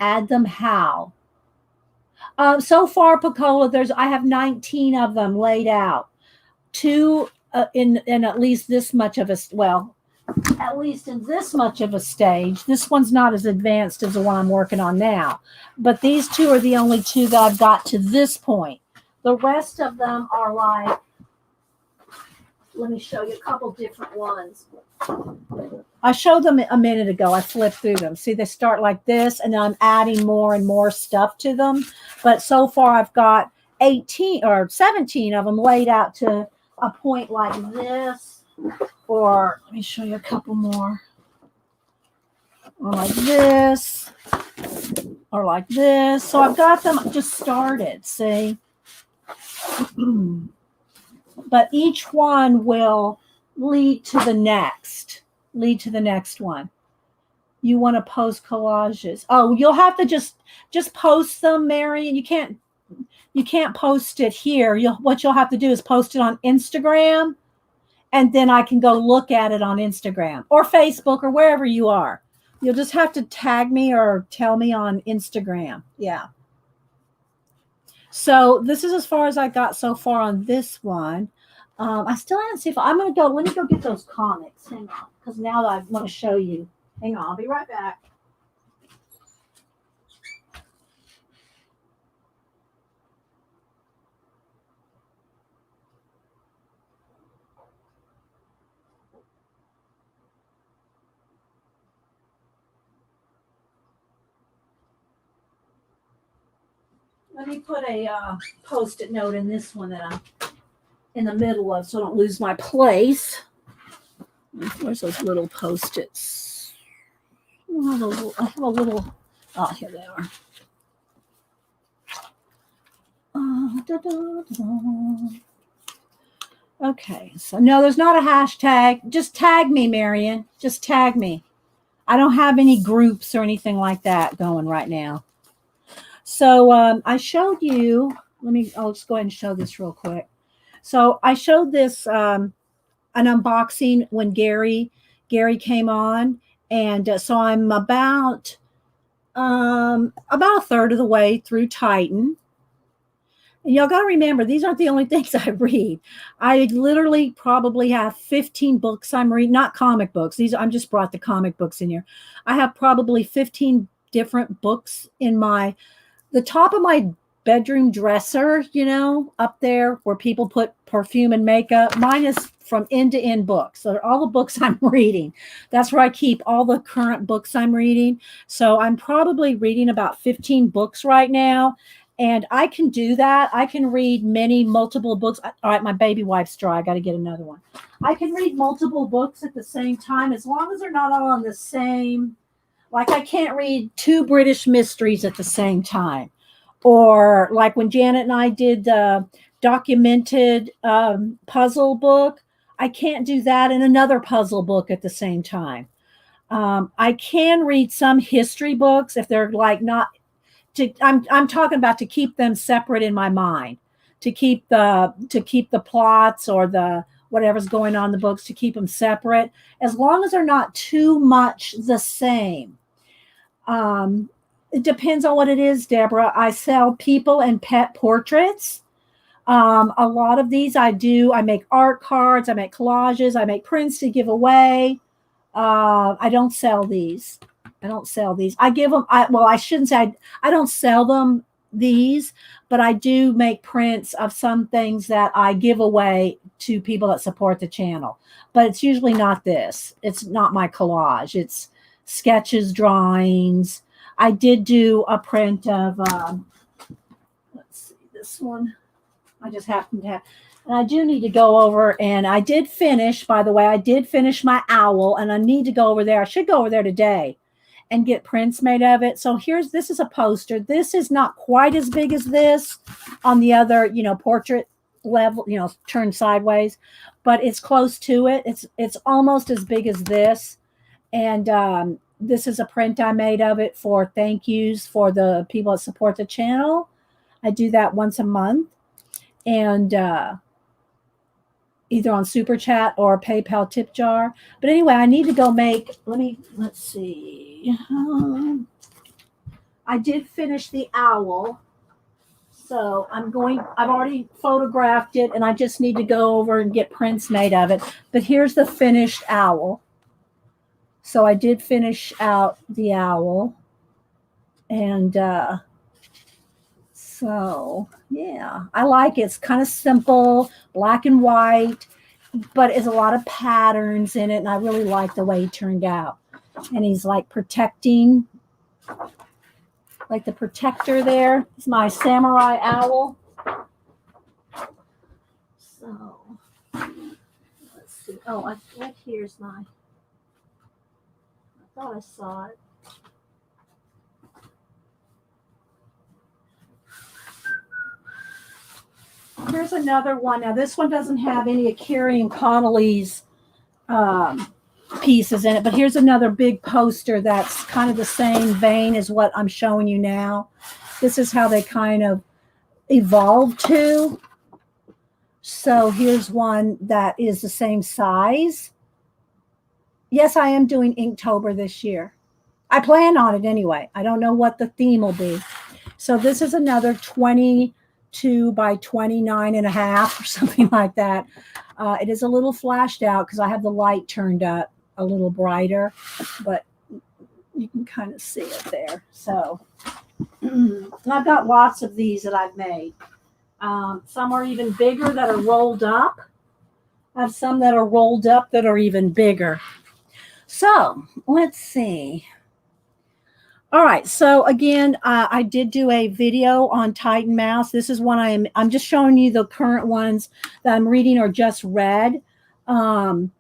Add them how? So far, Pacola, I have 19 of them laid out. 2 in at least this much of a, well, at least in this much of a stage. This one's not as advanced as the one I'm working on now. But these two are the only two that I've got to this point. The rest of them are like, let me show you a couple different ones. I showed them a minute ago. I flipped through them. See, they start like this, and then I'm adding more and more stuff to them. But so far, I've got 18 or 17 of them laid out to a point like this. Or let me show you a couple more. Or like this. Or like this. So I've got them just started, see? But each one will lead to the next one. You want to post collages. Oh, you'll have to just post them, Marion. You can't post it here. What you'll have to do is post it on Instagram, and then I can go look at it on Instagram or Facebook or wherever you are. You'll just have to tag me or tell me on Instagram. Yeah. So this is as far as I got so far on this one. I still haven't seen if I'm going to go. Let me go get those comics. Hang on, because now that I want to show you. Hang on, I'll be right back. Let me put a Post-it note in this one that I'm in the middle of so I don't lose my place. Where's those little Post-its? I have a little, oh, here they are. Okay, so no, there's not a hashtag. Just tag me, Marion. Just tag me. I don't have any groups or anything like that going right now. So I showed you, I'll just go ahead and show this real quick. So I showed this, an unboxing when Gary came on. And so I'm about a third of the way through Titan. And y'all got to remember, these aren't the only things I read. I literally probably have 15 books I'm reading, not comic books. I'm just brought the comic books in here. I have probably 15 different books in the top of my bedroom dresser, up there where people put perfume and makeup. Mine is from end to end books. So all the books I'm reading. That's where I keep all the current books I'm reading. So I'm probably reading about 15 books right now. And I can do that. I can read multiple books. All right, my baby wife's dry. I got to get another one. I can read multiple books at the same time as long as they're not all on the same. Like I can't read 2 British mysteries at the same time. Or like when Janet and I did the documented puzzle book, I can't do that in another puzzle book at the same time. I can read some history books if they're like not. I'm talking about to keep them separate in my mind, to keep the plots or the whatever's going on in the books, to keep them separate, as long as they're not too much the same. It depends on what it is, Deborah. I sell people and pet portraits. A lot of these I do. I make art cards. I make collages. I make prints to give away. I don't sell these. I give them. I shouldn't say I don't sell them these, but I do make prints of some things that I give away to people that support the channel. But it's usually not this. It's not my collage. It's sketches, drawings. I did do a print of, let's see, this one. I just happened to have, and I do need to go over, and I did finish, by the way, I did finish my owl, and I need to go over there. I should go over there today and get prints made of it. So this is a poster. This is not quite as big as this on the other, portrait level, turned sideways, but it's close to it. It's almost as big as this. And this is a print I made of it for thank yous for the people that support the channel. I do that once a month. And either on Super Chat or PayPal tip jar. But anyway, I need to go let's see. I did finish the owl. So I've already photographed it, and I just need to go over and get prints made of it. But here's the finished owl. So I did finish out the owl. And so, yeah, I like it. It's kind of simple, black and white, but it's a lot of patterns in it. And I really like the way he turned out. And he's like protecting, like the protector there. It's my samurai owl. So, let's see. Oh, right here's my, I thought I saw it. Here's another one. Now, this one doesn't have any of Kieron Connolly's pieces in it, but here's another big poster that's kind of the same vein as what I'm showing you now. This is how they kind of evolved to. So here's one that is the same size. Yes, I am doing Inktober this year. I plan on it anyway. I don't know what the theme will be. So this is another 22 by 29 and a half or something like that. It is a little flashed out because I have the light turned up a little brighter, but you can kind of see it there. So I've got lots of these that I've made. Some are even bigger that are rolled up. I have some that are rolled up that are even bigger. So let's see. All right. So again, I did do a video on Titan Mouse. This is one I'm just showing you the current ones that I'm reading or just read. And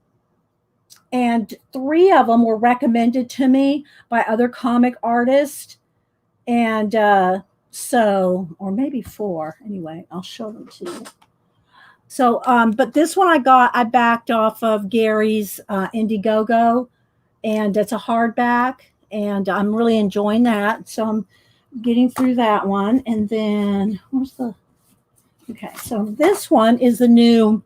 3 of them were recommended to me by other comic artists. And or maybe 4. Anyway, I'll show them to you. So, but this one I backed off of Gary's Indiegogo, and it's a hardback, and I'm really enjoying that. So I'm getting through that one. And then okay, so this one is the new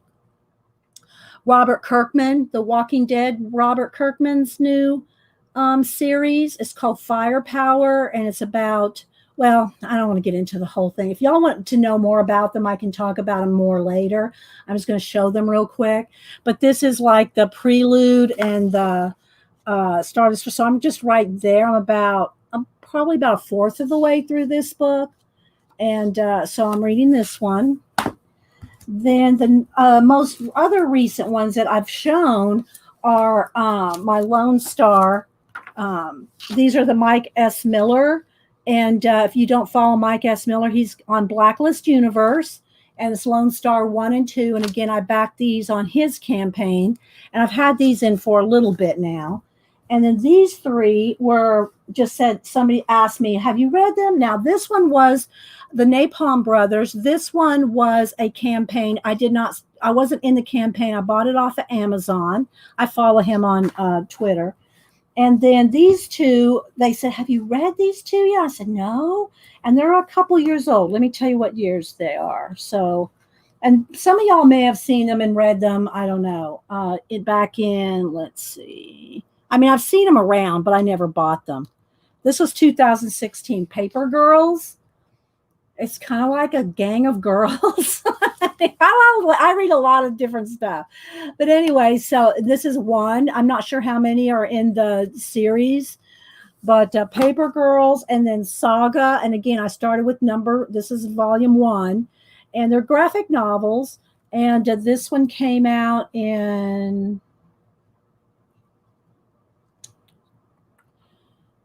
Robert Kirkman, The Walking Dead, Robert Kirkman's new series. It's called Firepower, and it's about, well, I don't want to get into the whole thing. If y'all want to know more about them, I can talk about them more later. I'm just going to show them real quick. But this is like the prelude and the start. So I'm just right there. I'm probably about a fourth of the way through this book. And so I'm reading this one. Then the most other recent ones that I've shown are my Lone Star. These are the Mike S. Miller. And if you don't follow Mike S. Miller, he's on Blacklist Universe. And it's Lone Star 1 and 2. And again, I backed these on his campaign. And I've had these in for a little bit now. And then these 3 were just somebody asked me, have you read them? Now, this one was the Napalm Brothers. This one was a campaign. I wasn't in the campaign. I bought it off of Amazon. I follow him on Twitter. And then these 2, they said, have you read these 2 yet? I said, no. And they're a couple years old. Let me tell you what years they are. So, and some of y'all may have seen them and read them. I don't know. Back in, let's see. I mean, I've seen them around, but I never bought them. This was 2016 Paper Girls. It's kind of like a gang of girls. I read a lot of different stuff. But anyway, so this is one. I'm not sure how many are in the series, but Paper Girls and then Saga. And again, I started with this is volume 1. And they're graphic novels. And this one came out in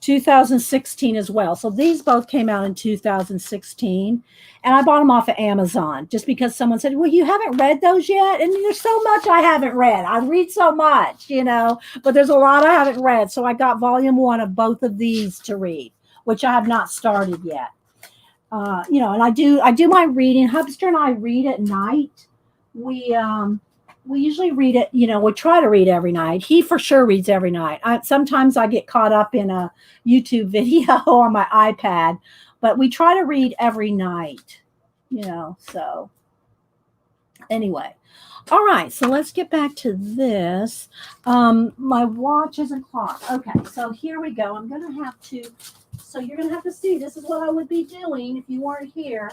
2016 as well. So these both came out in 2016. And I bought them off of Amazon just because someone said, well, you haven't read those yet? And there's so much I haven't read. I read so much, but there's a lot I haven't read. So I got volume 1 of both of these to read, which I have not started yet. And I do my reading. Hubster and I read at night. We usually read it, we try to read every night. He for sure reads every night. Sometimes I get caught up in a YouTube video on my iPad, but we try to read every night, so anyway. All right, so let's get back to this. My watch isn't clocked. Okay, so here we go. You're going to have to see, this is what I would be doing if you weren't here.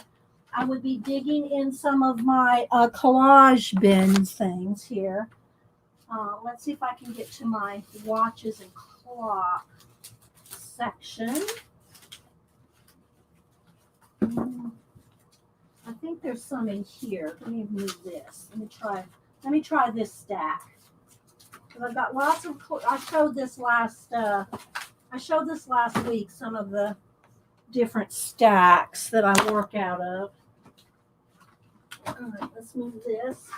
I would be digging in some of my collage bin things here. Let's see if I can get to my watches and clock section. I think there's some in here. Let me move this. Let me try this stack. Because I've got lots of. I showed this last week. Some of the different stacks that I work out of. All right, let's move this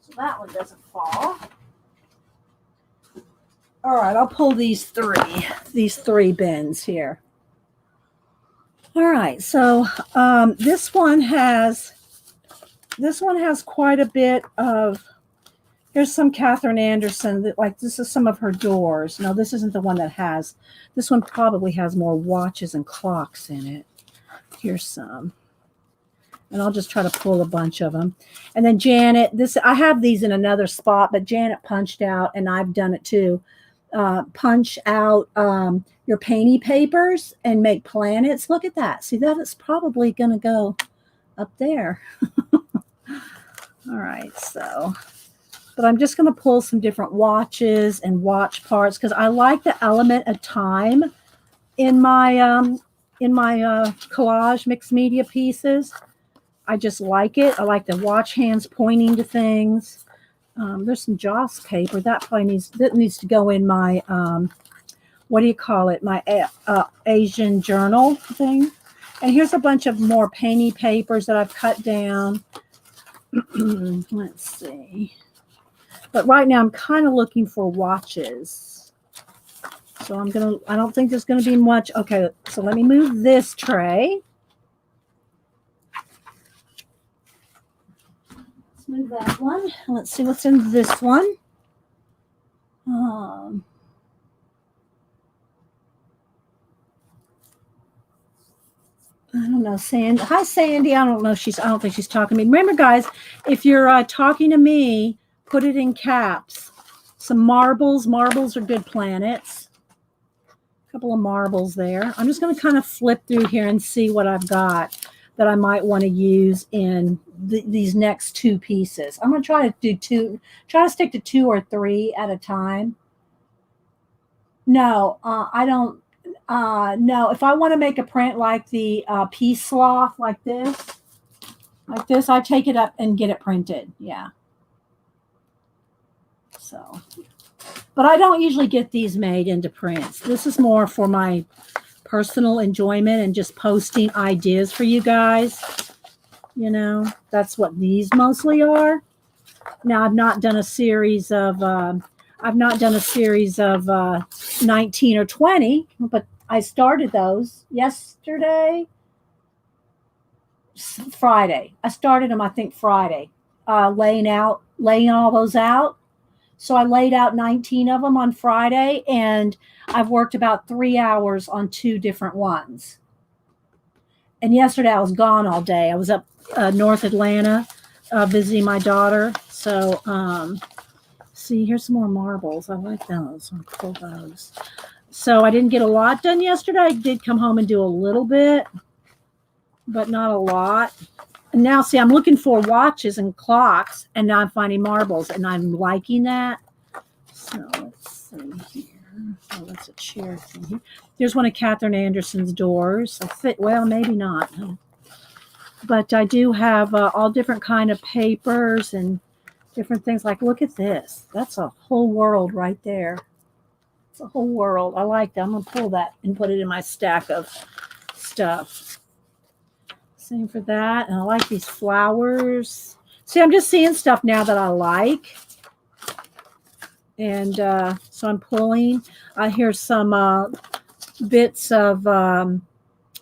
so that one doesn't fall. All right, I'll pull these three bins here. All right, so this one has quite a bit of. Here's some Catherine Anderson. This is some of her doors. No, this isn't the one that has. This one probably has more watches and clocks in it. Here's some, and I'll just try to pull a bunch of them. And then Janet, I have these in another spot, but Janet punched out, and I've done it too. Punch out your painty papers and make planets. Look at that. See, that is probably going to go up there. All right, so, but I'm just going to pull some different watches and watch parts because I like the element of time in my collage mixed media pieces. I just like it. I like the watch hands pointing to things. There's some Joss paper that needs to go in my what do you call it? My Asian journal thing. And here's a bunch of more painty papers that I've cut down. Let's see. But right now I'm kind of looking for watches. So I don't think there's gonna be much. Okay, so let me move this tray. Move that one. Let's see what's in this one. I don't know, Sandy. Hi, Sandy. I don't think she's talking to me. Remember, guys, if you're talking to me, put it in caps. Some marbles. Marbles are good planets. A couple of marbles there. I'm just going to kind of flip through here and see what I've got that I might want to use in these next two pieces. I'm going to try to stick to 2 or 3 at a time. No, I don't. No, if I want to make a print like the peace sloth, like this, I take it up and get it printed. Yeah. So, but I don't usually get these made into prints. This is more for my personal enjoyment and just posting ideas for you guys. You know, that's what these mostly are. Now, I've not done a series of 19 or 20, but I started those yesterday, Friday. I started them, I think, Friday, laying all those out. So I laid out 19 of them on Friday, and I've worked about 3 hours on 2 different ones. And yesterday I was gone all day. I was up North Atlanta visiting my daughter. So, see, here's some more marbles. I like those. I'll pull those. So I didn't get a lot done yesterday. I did come home and do a little bit, but not a lot. And now, see, I'm looking for watches and clocks, and now I'm finding marbles, and I'm liking that. So let's see here. Oh, that's a chair thing here. There's one of Catherine Anderson's doors. Well, maybe not. But I do have all different kind of papers and different things. Like, look at this. That's a whole world right there. It's a whole world. I like that. I'm going to pull that and put it in my stack of stuff. Same for that. And I like these flowers. See, I'm just seeing stuff now that I like. And so I'm pulling. Here's some bits of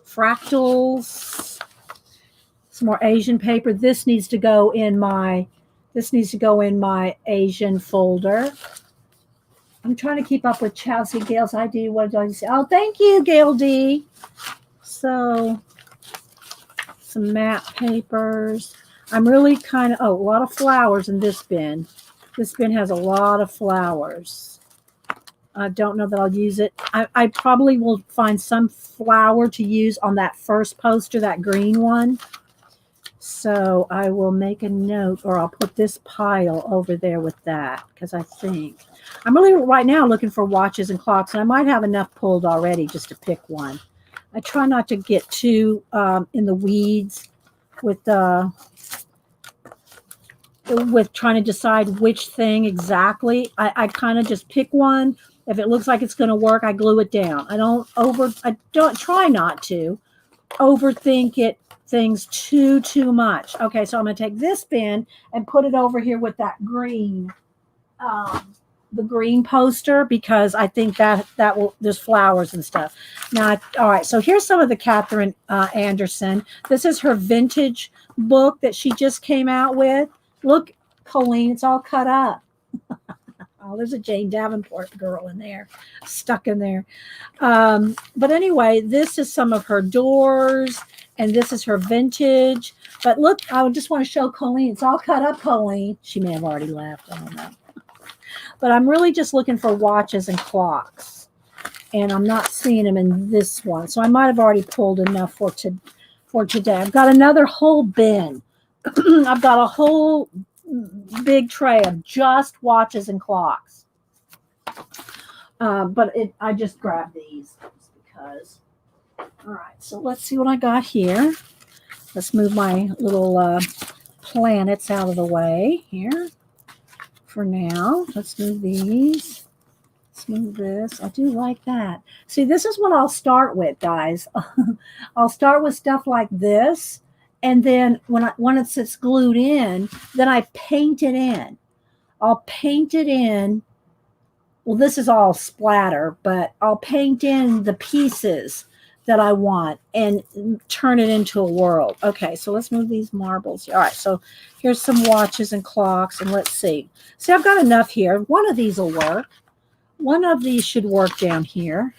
fractals. Some more Asian paper. This needs to go in my Asian folder. I'm trying to keep up with Chelsea Gail's ID. What did I say? Oh, thank you, Gail D. So some matte papers. I'm really kind of, a lot of flowers in this bin. This bin has a lot of flowers. I don't know that I'll use it. I probably will find some flower to use on that first poster, that green one. So I will make a note, or I'll put this pile over there with that, because I think I'm really right now looking for watches and clocks, and I might have enough pulled already just to pick one. I try not to get too in the weeds with trying to decide which thing exactly. I kind of just pick one. If it looks like it's going to work, I glue it down. I don't try not to overthink it things too much. Okay, so I'm going to take this bin and put it over here with that green, the green poster, because I think that will, there's flowers and stuff. Now, all right, so here's some of the Catherine Anderson. This is her vintage book that she just came out with. Look, Colleen, it's all cut up. Oh, there's a Jane Davenport girl in there, stuck in there. But anyway, this is some of her doors, and this is her vintage. But look, I just want to show Colleen. It's all cut up, Colleen. She may have already left. I don't know. But I'm really just looking for watches and clocks, and I'm not seeing them in this one. So I might have already pulled enough for today. I've got another whole bin. I've got a whole big tray of just watches and clocks. But I just grabbed these because. All right, so let's see what I got here. Let's move my little planets out of the way here for now. Let's move these. Let's move this. I do like that. See, this is what I'll start with, guys. I'll start with stuff like this. And then when it's glued in, then I paint it in. I'll paint it in. Well, this is all splatter, but I'll paint in the pieces that I want and turn it into a world. Okay, so let's move these marbles. All right, so here's some watches and clocks, and let's see. See, I've got enough here. One of these will work. One of these should work down here.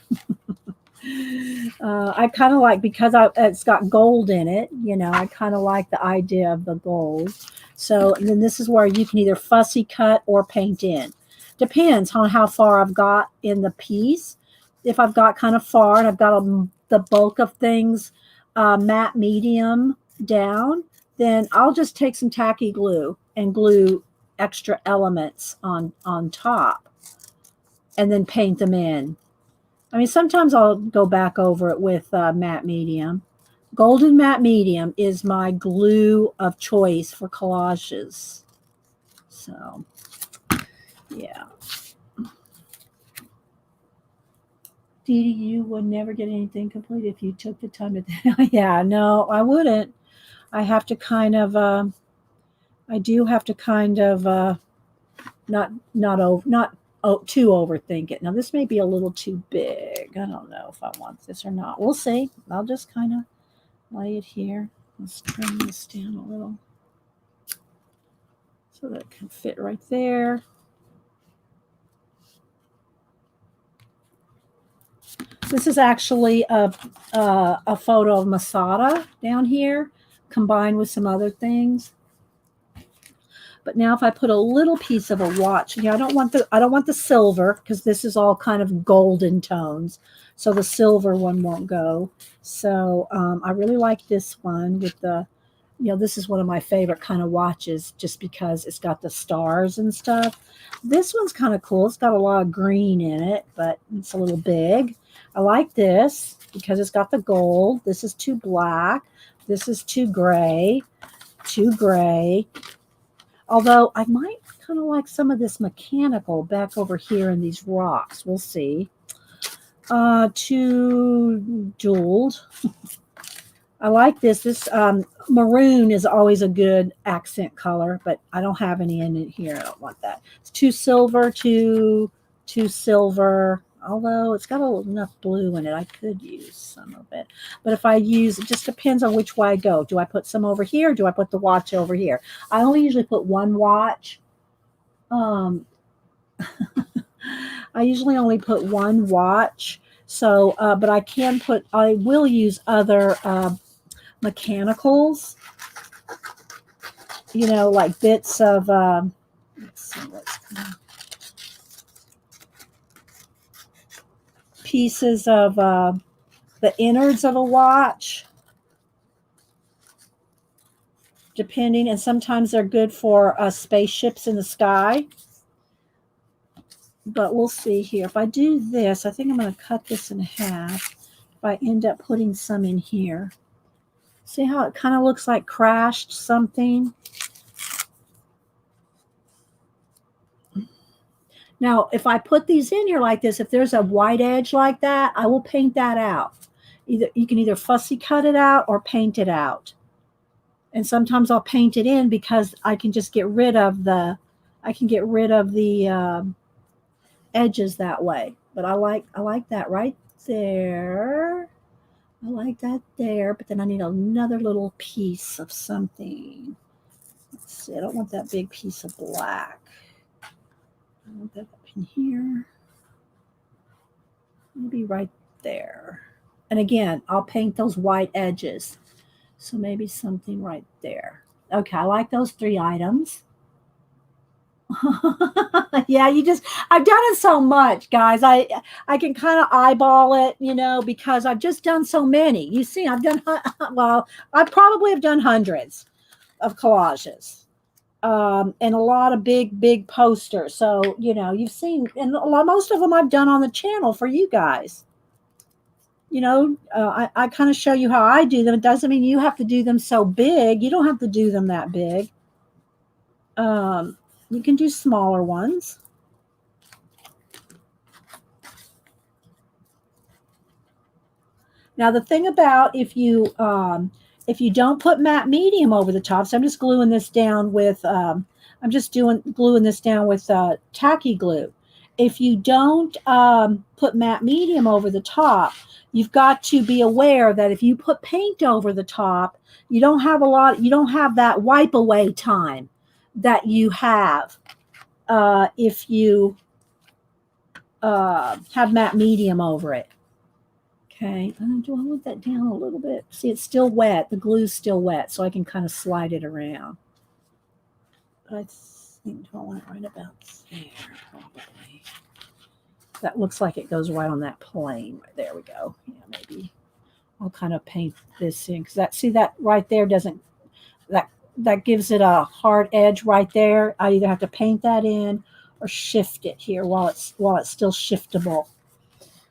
I kind of like, because it's got gold in it, you know, I kind of like the idea of the gold. So and then this is where you can either fussy cut or paint in. Depends on how far I've got in the piece. If I've got kind of far and I've got the bulk of things matte medium down, then I'll just take some tacky glue and glue extra elements on top and then paint them in. I mean, sometimes I'll go back over it with matte medium. Golden matte medium is my glue of choice for collages. So, yeah. Dee Dee, you would never get anything complete if you took the time to. Yeah, no, I wouldn't. I have to kind of. I do have to kind of not too overthink it. Now this may be a little too big. I don't know if I want this or not. We'll see. I'll just kind of lay it here. Let's trim this down a little so that it can fit right there. This is actually a photo of Masada down here, combined with some other things. But now if I put a little piece of a watch, I don't want the silver, because this is all kind of golden tones. So the silver one won't go. So I really like this one with the, this is one of my favorite kind of watches, just because it's got the stars and stuff. This one's kind of cool. It's got a lot of green in it, but it's a little big. I like this because it's got the gold. This is too black. This is too gray. Too gray. Although I might kind of like some of this mechanical back over here in these rocks. We'll see. Too jeweled. I like this. This maroon is always a good accent color, but I don't have any in it here. I don't want that. It's too silver, too silver. Although it's got enough blue in it, I could use some of it. But if I use, it just depends on which way I go. Do I put some over here? Or do I put the watch over here? I only usually put one watch. I usually only put one watch. So, but I will use other mechanicals. Like bits of, let's see, pieces of the innards of a watch. depending, and sometimes they're good for spaceships in the sky. But we'll see here. If I do this, I think I'm going to cut this in half. If I end up putting some in here. See how it kind of looks like crashed something? Now, if I put these in here like this, if there's a white edge like that, I will paint that out. You can either fussy cut it out or paint it out. And sometimes I'll paint it in because I can just get rid of the, edges that way. But I like that right there. I like that there, but then I need another little piece of something. Let's see, I don't want that big piece of black. I want that up in here. Maybe right there. And again, I'll paint those white edges. So maybe something right there. Okay, I like those 3 items. Yeah, I've done it so much, guys. I can kind of eyeball it, because I've just done so many. You see, I've done, well, I probably have done hundreds of collages, and a lot of big posters. So, you've seen, and most of them I've done on the channel for you guys. I kind of show you how I do them. It doesn't mean you have to do them so big. You don't have to do them that big. You can do smaller ones. Now the thing about if you don't put matte medium over the top, so I'm just gluing this down with tacky glue. If you don't put matte medium over the top, you've got to be aware that if you put paint over the top, you don't have that wipe away time that you have if you have matte medium over it. Okay, do I want that down a little bit? See, it's still wet. The glue's still wet, so I can kind of slide it around. But I think, do I want it right about there? Probably. That looks like it goes right on that plane. There we go. Yeah, maybe I'll kind of paint this in, because that right there doesn't, that gives it a hard edge right there. I either have to paint that in or shift it here while it's still shiftable.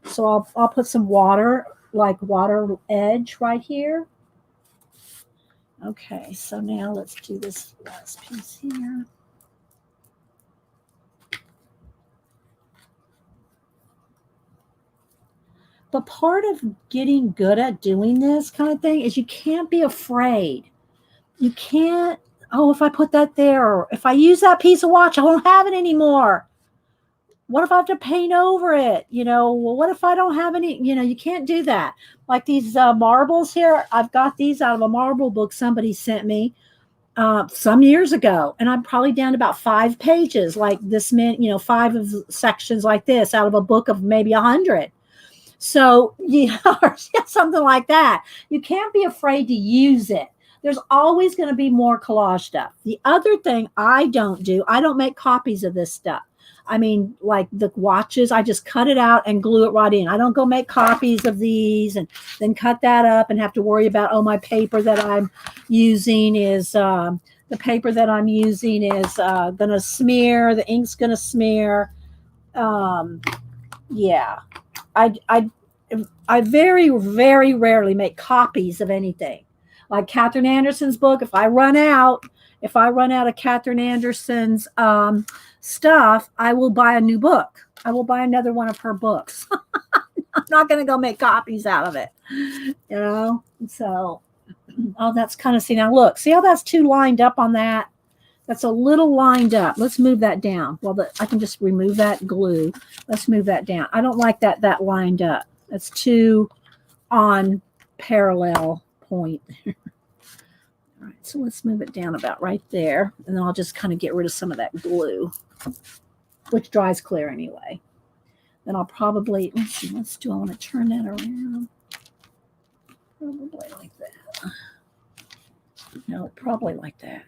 So I'll put some water edge right here. Okay, so now let's do this last piece here. But part of getting good at doing this kind of thing is you can't be afraid. You can't, if I put that there, or if I use that piece of watch, I won't have it anymore. What if I have to paint over it? Well, what if I don't have any, you can't do that. Like these marbles here, I've got these out of a marble book somebody sent me some years ago, and I'm probably down to about 5 pages, like this, 5 of sections like this out of a book of maybe 100. So, something like that. You can't be afraid to use it. There's always going to be more collage stuff. The other thing I don't make copies of this stuff. I mean, like the watches, I just cut it out and glue it right in. I don't go make copies of these and then cut that up and have to worry about, my paper that I'm using is, going to smear, the ink's going to smear. Yeah. I very, very rarely make copies of anything. Like Catherine Anderson's book, if I run out of Catherine Anderson's stuff, I will buy a new book. I will buy another one of her books. I'm not going to go make copies out of it, So, that's kind of, see now, look, see how that's 2 lined up on that? That's a little lined up. Let's move that down. Well, I can just remove that glue. Let's move that down. I don't like that lined up. That's 2 on parallel point. All right, so let's move it down about right there. And then I'll just kind of get rid of some of that glue, which dries clear anyway. Then I'll probably, do I want to turn that around? Probably like that. No, probably like that.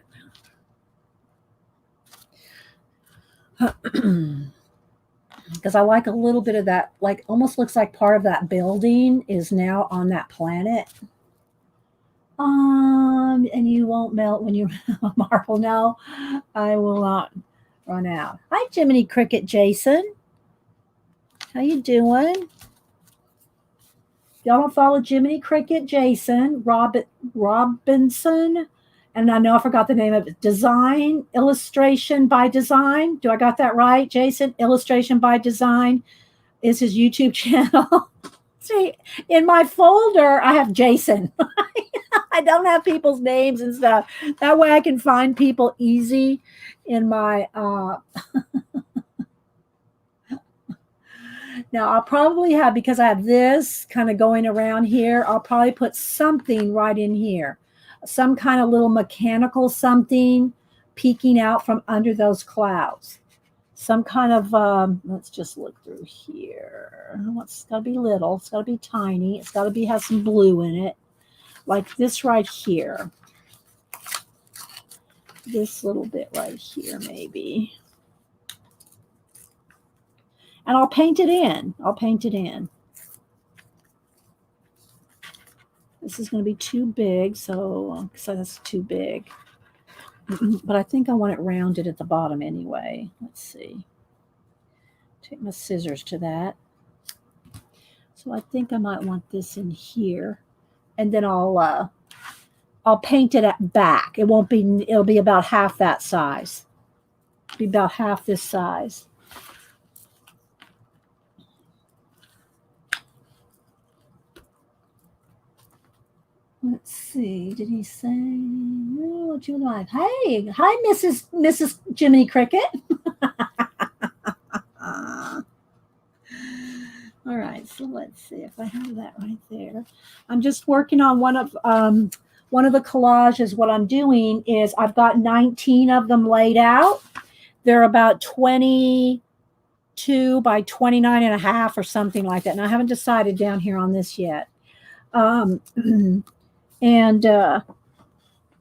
Because I like a little bit of that, like almost looks like part of that building is now on that planet. And you won't melt when you marble. No, I will not run out. Hi, Jiminy Cricket Jason. How you doing? Y'all don't follow Jiminy Cricket Jason Robinson, and I know I forgot the name of it. Design Illustration by Design. Do I got that right, Jason? Illustration by Design is his YouTube channel. See, in my folder, I have Jason. I don't have people's names and stuff. That way I can find people easy in my now I'll probably have, because I have this kind of going around here, I'll probably put something right in here. Some kind of little mechanical something peeking out from under those clouds. Some kind of let's just look through here. It's got to be little. It's got to be tiny. It's got to be have some blue in it, like this right here. This little bit right here, maybe. And I'll paint it in. I'll paint it in. This is going to be too big, so that's too big. But I think I want it rounded at the bottom anyway. Let's see. Take my scissors to that. So I think I might want this in here, and then I'll paint it at back. It won't be. It'll be about half that size. It'll be about half this size. Let's see. Did he say, oh, what you like? Hey, hi, Mrs. Jiminy Cricket. All right, so let's see if I have that right there. I'm just working on one of the collages. What I'm doing is I've got 19 of them laid out. They're about 22 by 29 and a half or something like that. And I haven't decided down here on this yet. And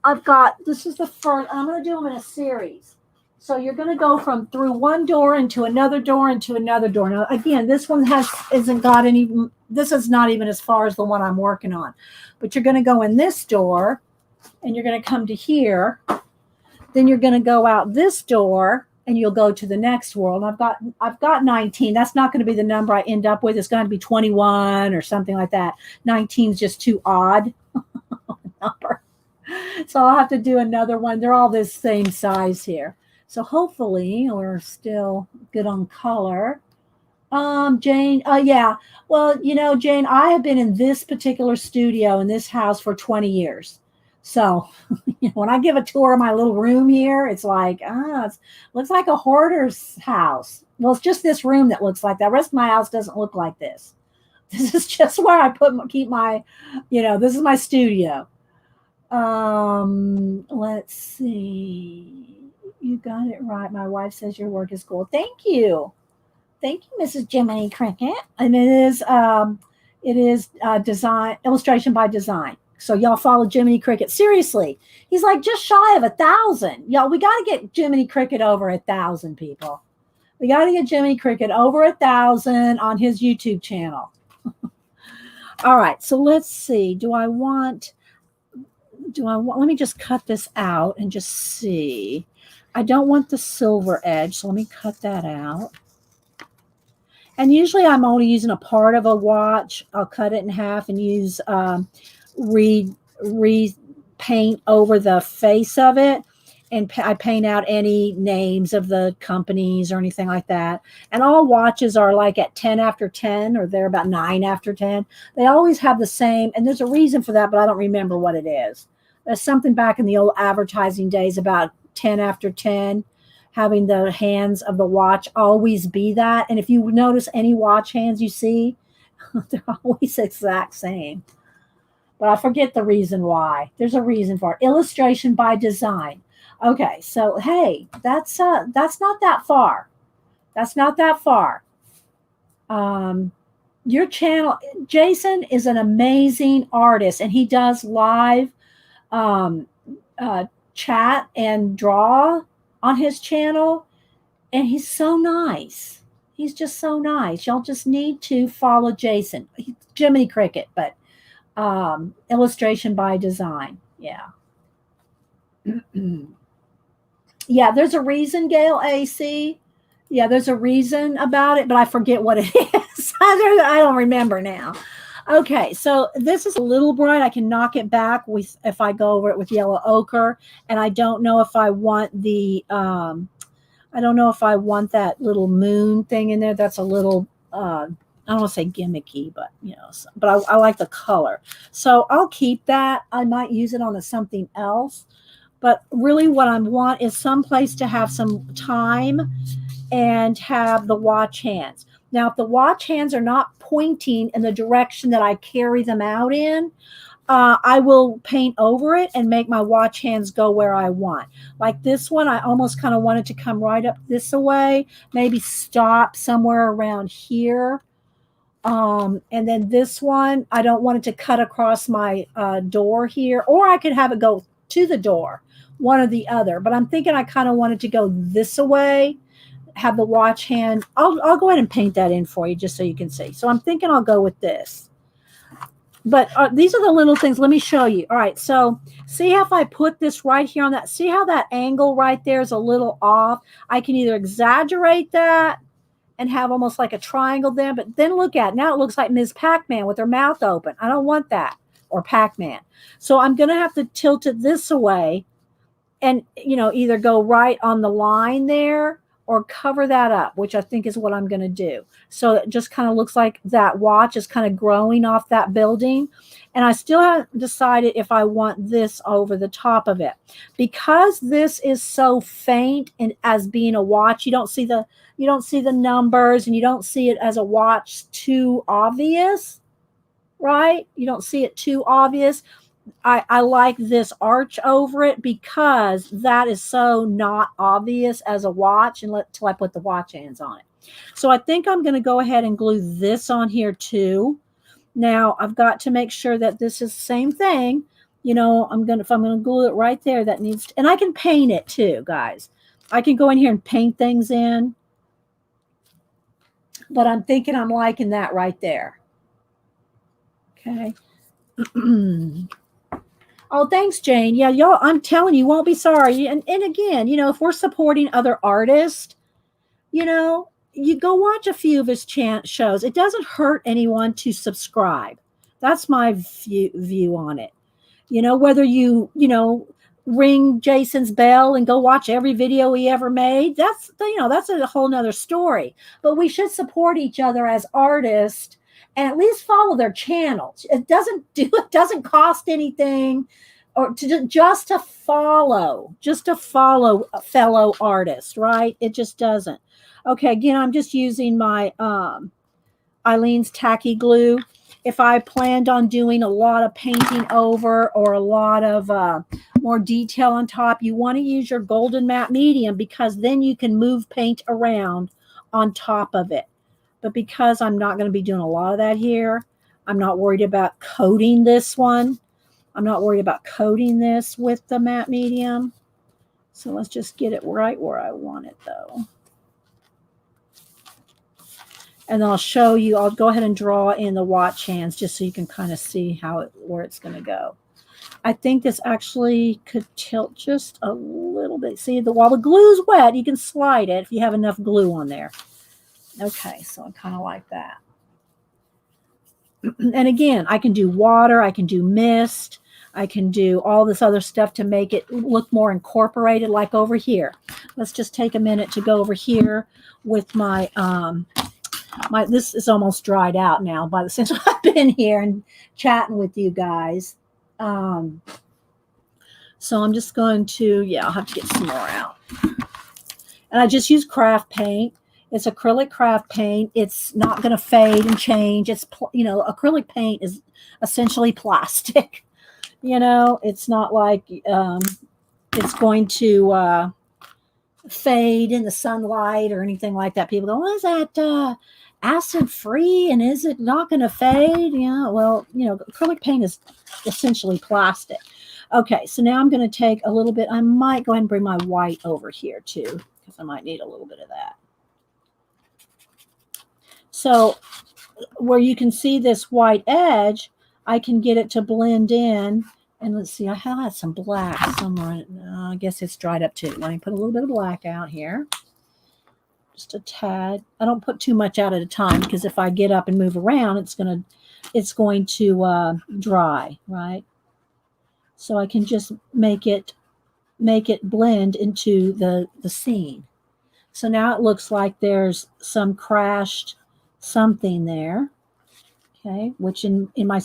I've got, this is the first, I'm going to do them in a series. So you're going to go from through one door into another door into another door. Now, again, this one isn't got any, this is not even as far as the one I'm working on. But you're going to go in this door and you're going to come to here. Then you're going to go out this door and you'll go to the next world. I've got 19. That's not going to be the number I end up with. It's going to be 21 or something like that. 19 is just too odd number. So I'll have to do another one. They're all this same size here. So hopefully we're still good on color. Jane, yeah. Well, Jane, I have been in this particular studio in this house for 20 years. So when I give a tour of my little room here, it's like, it looks like a hoarder's house. Well, it's just this room that looks like that. The rest of my house doesn't look like this. This is just where I keep my, this is my studio. Let's see. You got it right. My wife says your work is cool. Thank you. Thank you, Mrs. Jiminy Cricket. And it is design, illustration by design. So y'all follow Jiminy Cricket. Seriously. He's like just shy of 1,000. Y'all, we got to get Jiminy Cricket over 1,000 people. We got to get Jiminy Cricket over 1,000 on his YouTube channel. All right. So let's see. Let me just cut this out and just see. I don't want the silver edge, so let me cut that out. And usually I'm only using a part of a watch. I'll cut it in half and use repaint over the face of it. And I paint out any names of the companies or anything like that. And all watches are like at 10 after 10, or they're about 9 after 10. They always have the same, and there's a reason for that, but I don't remember what it is. There's something back in the old advertising days about 10 after 10, having the hands of the watch always be that. And if you notice any watch hands you see, they're always the exact same. But I forget the reason why. There's a reason for it. Illustration by design. Okay, so hey, that's not that far. That's not that far. Your channel, Jason is an amazing artist, and he does live chat and draw on his channel, and he's so nice. He's just so nice. Y'all just need to follow Jason. Jiminy Cricket, but illustration by design. Yeah. Yeah, there's a reason, Gail AC. Yeah, there's a reason about it, but I forget what it is. I don't remember now. Okay, so this is a little bright. I can knock it back with if I go over it with yellow ochre, and I don't know if I want the I don't know if I want that little moon thing in there. That's a little I don't want to say gimmicky, but but I like the color, so I'll keep that. I might use it on something else. But really what I want is some place to have some time and have the watch hands. Now, if the watch hands are not pointing in the direction that I carry them out in, I will paint over it and make my watch hands go where I want. Like this one, I almost kind of wanted to come right up this way, maybe stop somewhere around here. And then this one, I don't want it to cut across my door here, or I could have it go to the door, one or the other. But I'm thinking I kind of wanted to go this way, have the watch hand. I'll go ahead and paint that in for you just so you can see. So I'm thinking I'll go with this. But these are the little things. Let me show you. All right, so see how if I put this right here on that, see how that angle right there is a little off? I can either exaggerate that and have almost like a triangle there, but then look at it. Now it looks like Ms. Pac-Man with her mouth open. I don't want that, or Pac-Man. So I'm going to have to tilt it this way and, either go right on the line there or cover that up, which I think is what I'm going to do. So it just kind of looks like that watch is kind of growing off that building. And I still haven't decided if I want this over the top of it. Because this is so faint and as being a watch, you don't see the numbers and you don't see it as a watch too obvious, right? You don't see it too obvious. I like this arch over it because that is so not obvious as a watch until I put the watch hands on it. So I think I'm going to go ahead and glue this on here too. Now I've got to make sure that this is the same thing. If I'm going to glue it right there, that needs to, and I can paint it too, guys. I can go in here and paint things in. But I'm thinking I'm liking that right there. Okay. Oh, thanks, Jane. Yeah, y'all, I'm telling you, won't be sorry. And again, if we're supporting other artists, you go watch a few of his shows. It doesn't hurt anyone to subscribe. That's my view on it. Whether you ring Jason's bell and go watch every video he ever made, that's a whole nother story. But we should support each other as artists and at least follow their channels. It doesn't cost anything, or just to follow a fellow artist, right? It just doesn't. Okay, again, I'm just using my Eileen's tacky glue. If I planned on doing a lot of painting over or a lot of more detail on top, you want to use your golden matte medium because then you can move paint around on top of it. But because I'm not going to be doing a lot of that here, I'm not worried about coating this one. I'm not worried about coating this with the matte medium. So let's just get it right where I want it though. And then I'll show you, I'll go ahead and draw in the watch hands just so you can kind of see where it's going to go. I think this actually could tilt just a little bit. See, while the glue's wet, you can slide it if you have enough glue on there. Okay, so I kind of like that. And again, I can do water, I can do mist, I can do all this other stuff to make it look more incorporated, like over here. Let's just take a minute to go over here with my, this is almost dried out now since I've been here and chatting with you guys. So I'm just going to, I'll have to get some more out. And I just use craft paint. It's acrylic craft paint. It's not going to fade and change. It's, acrylic paint is essentially plastic. It's not like it's going to fade in the sunlight or anything like that. People go, well, is that acid free and is it not going to fade? Yeah, well, acrylic paint is essentially plastic. Okay, so now I'm going to take a little bit. I might go ahead and bring my white over here too, because I might need a little bit of that. So where you can see this white edge, I can get it to blend in. And let's see, I had some black somewhere. I guess it's dried up too. Let me put a little bit of black out here. Just a tad. I don't put too much out at a time because if I get up and move around, it's going to dry, right? So I can just make it blend into the scene. So now it looks like there's some crashed something there. Okay, which in my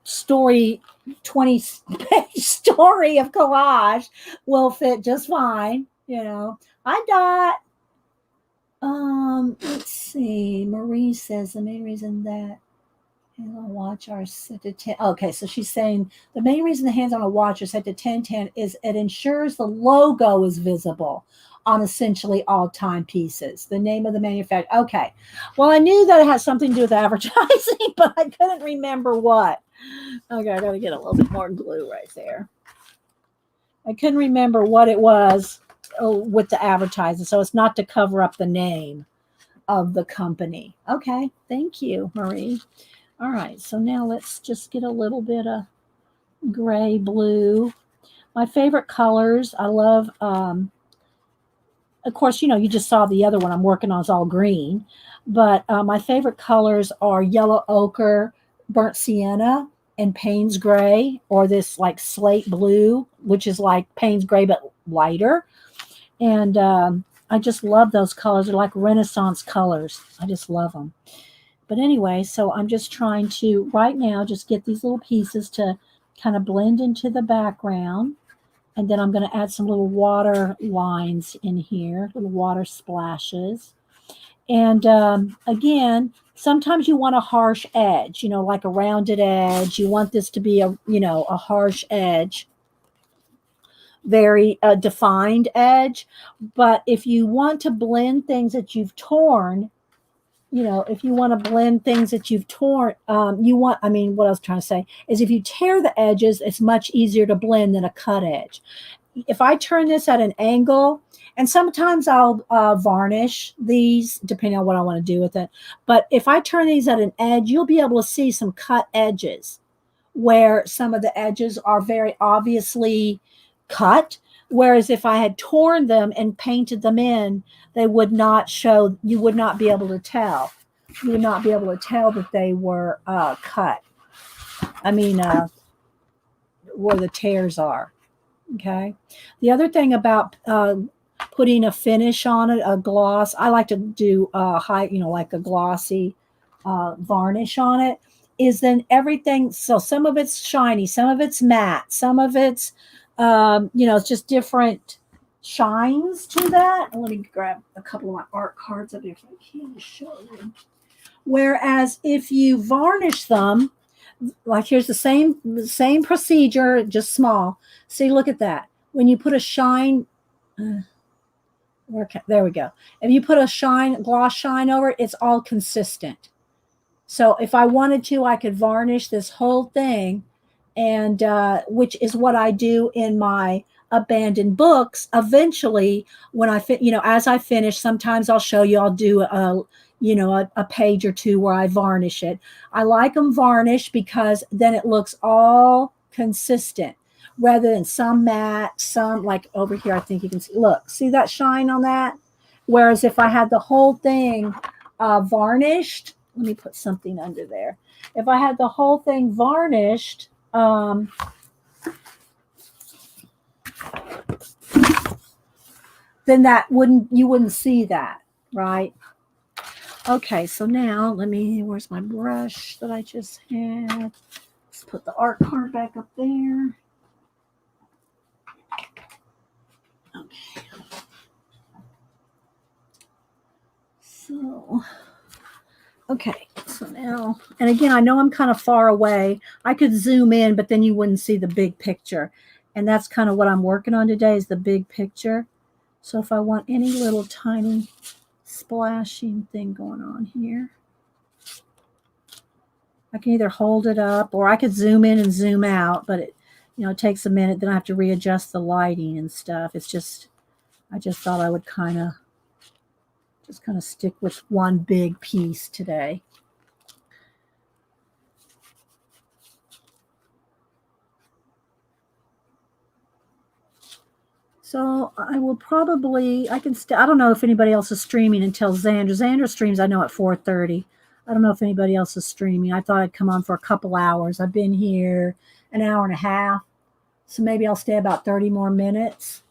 story 20-page story of collage will fit just fine. I got let's see. Marie says the main reason that hands on a watch are set to 10. Okay, so she's saying the main reason the hands on a watch are set to 1010 is it ensures the logo is visible on essentially all timepieces. The name of the manufacturer. Okay, well, I knew that it had something to do with advertising, but I couldn't remember what. Okay, I got to get a little bit more glue right there. I couldn't remember what it was with the advertising, so it's not to cover up the name of the company. Okay, thank you, Marie. All right, so now let's just get a little bit of gray blue. My favorite colors, I love, of course, you just saw the other one I'm working on is all green, but my favorite colors are yellow ochre, burnt sienna, and Payne's gray, or this like slate blue, which is like Payne's gray but lighter. And I just love those colors. They're like Renaissance colors. I just love them. But anyway, so I'm just trying to, right now, just get these little pieces to kind of blend into the background. And then I'm going to add some little water lines in here, little water splashes. And again, sometimes you want a harsh edge, like a rounded edge. You want this to be a harsh edge, very defined edge. But if you want to blend things that you've torn, if you want to blend things that you've torn, what I was trying to say is if you tear the edges, it's much easier to blend than a cut edge. If I turn this at an angle, and sometimes I'll varnish these depending on what I want to do with it. But if I turn these at an edge, you'll be able to see some cut edges where some of the edges are very obviously cut. Whereas if I had torn them and painted them in, they would not show, you would not be able to tell. You would not be able to tell that they were cut. Where the tears are. Okay. The other thing about putting a finish on it, a gloss, I like to do like a glossy varnish on it, is then everything, so some of it's shiny, some of it's matte, some of it's it's just different shines to that. Let me grab a couple of my art cards up here if I can show you. Whereas if you varnish them, like here's the same procedure, just small. See, look at that. When you put a shine, there we go. If you put a gloss shine over it, it's all consistent. So if I wanted to, I could varnish this whole thing, and which is what I do in my abandoned books. Eventually, when as I finish, sometimes I'll show you, I'll do a page or two where I varnish it. I like them varnished because then it looks all consistent rather than some matte, some like over here. I think you can see that shine on that. Whereas if I had the whole thing varnished, let me put something under there. If I had the whole thing varnished, then you wouldn't see that, right? Okay, so now where's my brush that I just had? Let's put the art card back up there. Okay. So now, and again, I know I'm kind of far away. I could zoom in, but then you wouldn't see the big picture. And that's kind of what I'm working on today is the big picture. So if I want any little tiny splashing thing going on here, I can either hold it up or I could zoom in and zoom out, but it takes a minute. Then I have to readjust the lighting and stuff. I just thought I would kind of stick with one big piece today. So I will probably, I can, I don't know if anybody else is streaming until Xandra. Xandra streams, I know, at 4:30. I don't know if anybody else is streaming. I thought I'd come on for a couple hours. I've been here an hour and a half. So maybe I'll stay about 30 more minutes.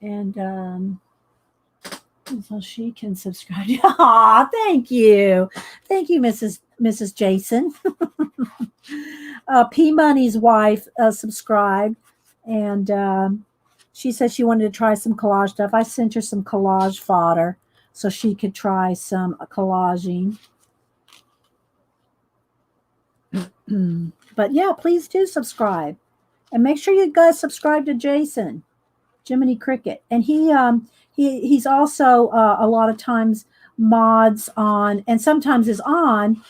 And so she can subscribe. Aw, thank you. Thank you, Mrs. Jason. P Money's wife subscribed. And she said she wanted to try some collage stuff. I sent her some collage fodder so she could try some collaging. But yeah, please do subscribe. And make sure you guys subscribe to Jason, Jiminy Cricket. And he's also a lot of times mods on, and sometimes is on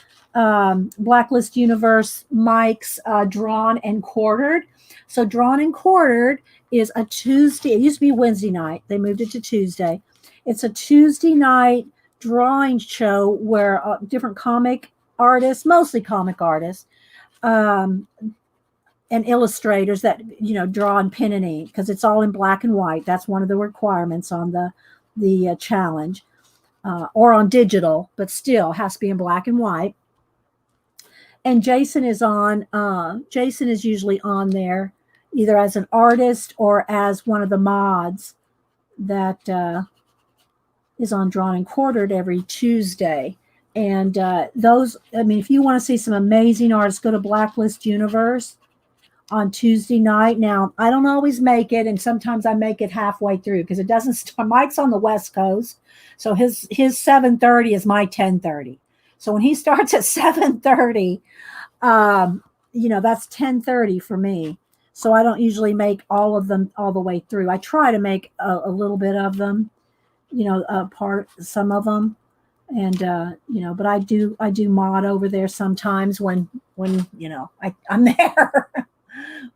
Blacklist Universe Mike's Drawn and Quartered. So Drawn and Quartered is a Tuesday. It used to be Wednesday night. They moved it to Tuesday. It's a Tuesday night drawing show where different comic artists, mostly comic artists, and illustrators that draw in pen and ink, because it's all in black and white. That's one of the requirements on the challenge, or on digital, but still has to be in black and white. And Jason is on. Jason is usually on there, either as an artist or as one of the mods that is on Drawn and Quartered every Tuesday. And those, I mean, if you want to see some amazing artists, go to Blacklist Universe on Tuesday night. Now, I don't always make it, and sometimes I make it halfway through because it doesn't start. Mike's on the West Coast, so his 7:30 is my 10:30. So when he starts at 7:30, that's 10:30 for me. So I don't usually make all of them all the way through. I try to make a little bit of them, some of them. And but I do mod over there sometimes when I'm there.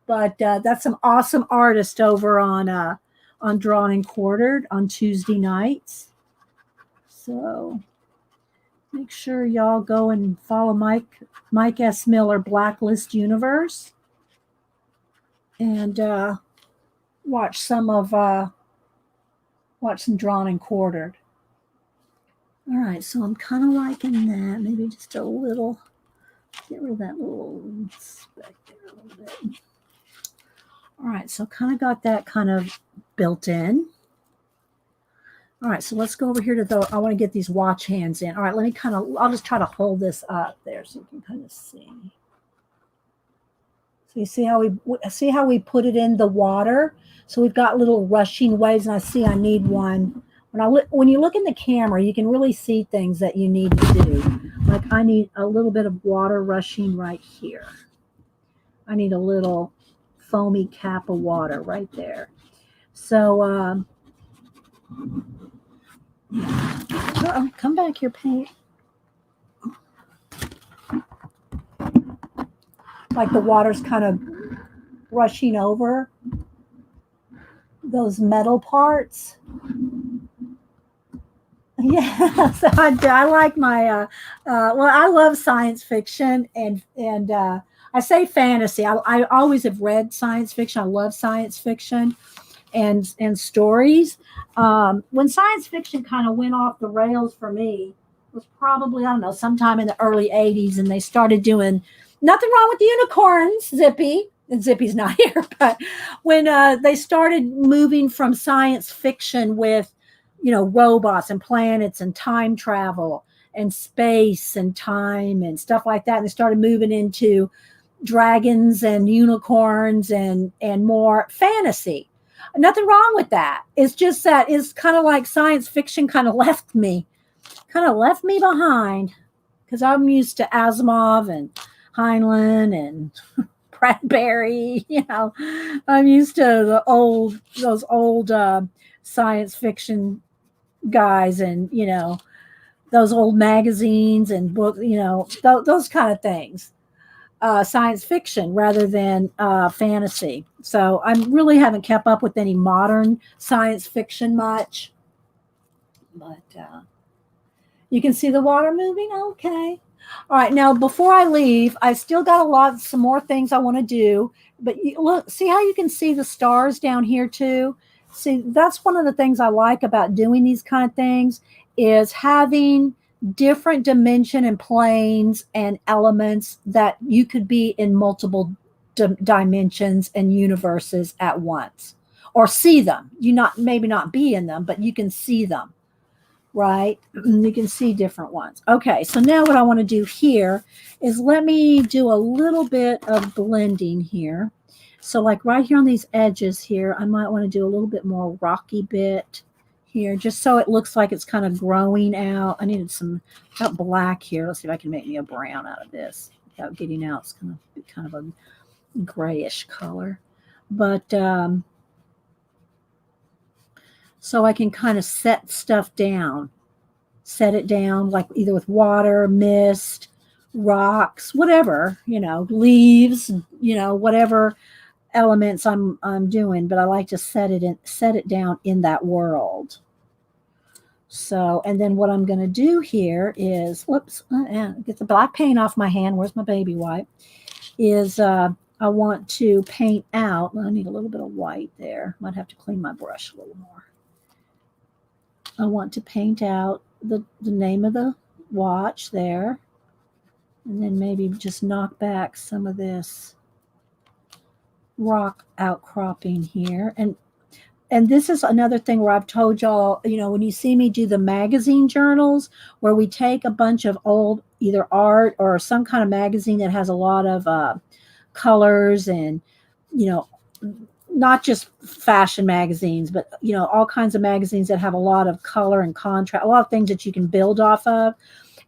But that's some awesome artists over on Drawn and Quartered on Tuesday nights. So make sure y'all go and follow Mike S. Miller Blacklist Universe, and watch some Drawn and Quartered. All right, so I'm kind of liking that. Maybe just a little, get rid of that little speck there a little bit. All right, so kind of got that kind of built in. All right, so let's go over here to I want to get these watch hands in. All right, I'll just try to hold this up there so you can kind of see. So you see how we put it in the water? So we've got little rushing waves, and I need one. When you look in the camera, you can really see things that you need to do. Like I need a little bit of water rushing right here. I need a little foamy cap of water right there. So, come back here, paint. Like the water's kind of rushing over those metal parts. Yes, I like my, I love science fiction and I say fantasy. I always have read science fiction. I love science fiction and stories. When science fiction kind of went off the rails for me was probably, I don't know, sometime in the early 80s, and they started doing nothing wrong with the unicorns, Zippy. And Zippy's not here, but when they started moving from science fiction with robots and planets and time travel and space and time and stuff like that, and they started moving into dragons and unicorns and more fantasy. Nothing wrong with that. It's just that it's kind of like science fiction kind of left me behind, because I'm used to Asimov and Heinlein and Bradbury. I'm used to those old science fiction guys, and those old magazines and books, those kind of things. Science fiction rather than fantasy. So I really haven't kept up with any modern science fiction much. But you can see the water moving? Okay. All right. Now, before I leave, I still got some more things I want to do. But look, see how you can see the stars down here too? See, that's one of the things I like about doing these kind of things is having different dimension and planes and elements that you could be in multiple dimensions and universes at once or see them. You not maybe not be in them, but you can see them, right? You can see different ones. Okay, so now what I want to do here is let me do a little bit of blending here. So like right here on these edges here, I might want to do a little bit more rocky bit here, just so it looks like it's kind of growing out. I needed some black here. Let's see if I can make me a brown out of this without getting out. It's going to be kind of a grayish color. But so I can kind of set stuff down, set it down like either with water, mist, rocks, whatever, leaves, whatever elements I'm doing, but I like to set it down in that world. So, and then what I'm going to do here is, get the black paint off my hand. Where's my baby wipe? Is I want to paint out. I need a little bit of white there. Might have to clean my brush a little more. I want to paint out the name of the watch there, and then maybe just knock back some of this rock outcropping here. And this is another thing where I've told y'all, when you see me do the magazine journals where we take a bunch of old either art or some kind of magazine that has a lot of colors and not just fashion magazines, but all kinds of magazines that have a lot of color and contrast, a lot of things that you can build off of,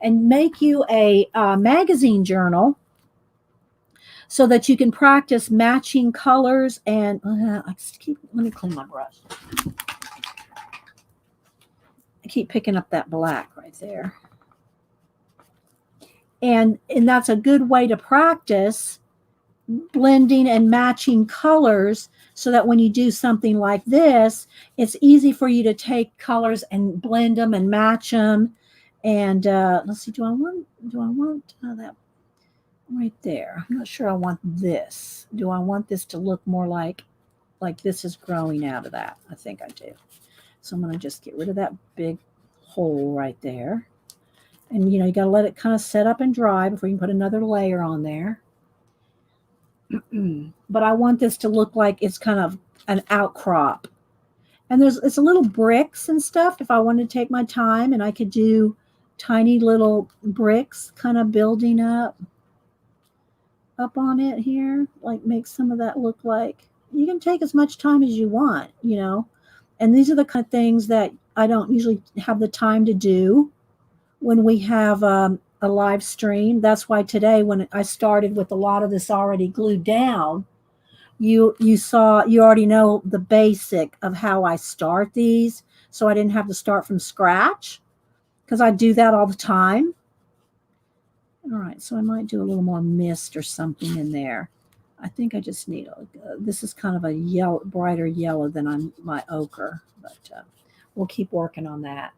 and make you a magazine journal so that you can practice matching colors. And let me clean my brush. I keep picking up that black right there. And that's a good way to practice blending and matching colors so that when you do something like this, it's easy for you to take colors and blend them and match them. And let's see, do I want that right there? I'm not sure I want this. Do I want this to look more like this is growing out of that? I think I do. So I'm going to just get rid of that big hole right there. And, you got to let it kind of set up and dry before you can put another layer on there. But I want this to look like it's kind of an outcrop. And it's a little bricks and stuff. If I wanted to take my time, and I could do tiny little bricks kind of building up on it here, like make some of that look like, you can take as much time as you want, and these are the kind of things that I don't usually have the time to do when we have a live stream. That's why today, when I started with a lot of this already glued down, you already know the basic of how I start these, so I didn't have to start from scratch because I do that all the time. All right, so I might do a little more mist or something in there. I think I just need this is kind of a brighter yellow than my ochre, but we'll keep working on that.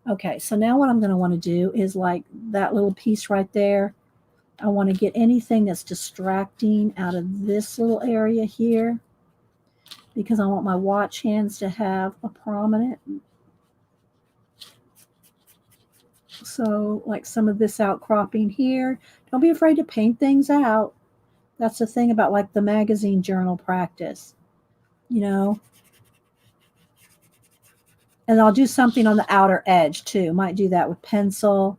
Okay, so now what I'm going to want to do is like that little piece right there. I want to get anything that's distracting out of this little area here because I want my watch hands to have a prominent. So like some of this outcropping here. Don't be afraid to paint things out. That's the thing about like the magazine journal practice, And I'll do something on the outer edge too. Might do that with pencil.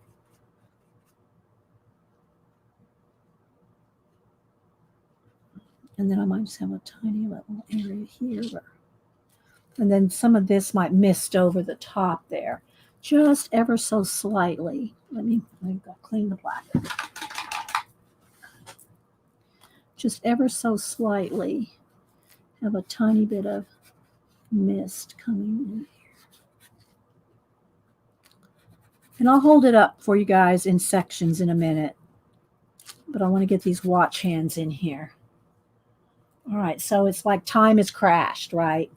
And then I might just have a tiny little area here. And then some of this might mist over the top there. Just ever so slightly. Let me clean the black. Just ever so slightly have a tiny bit of mist coming in here. And I'll hold it up for you guys in sections in a minute. But I want to get these watch hands in here. All right, so it's like time has crashed, right?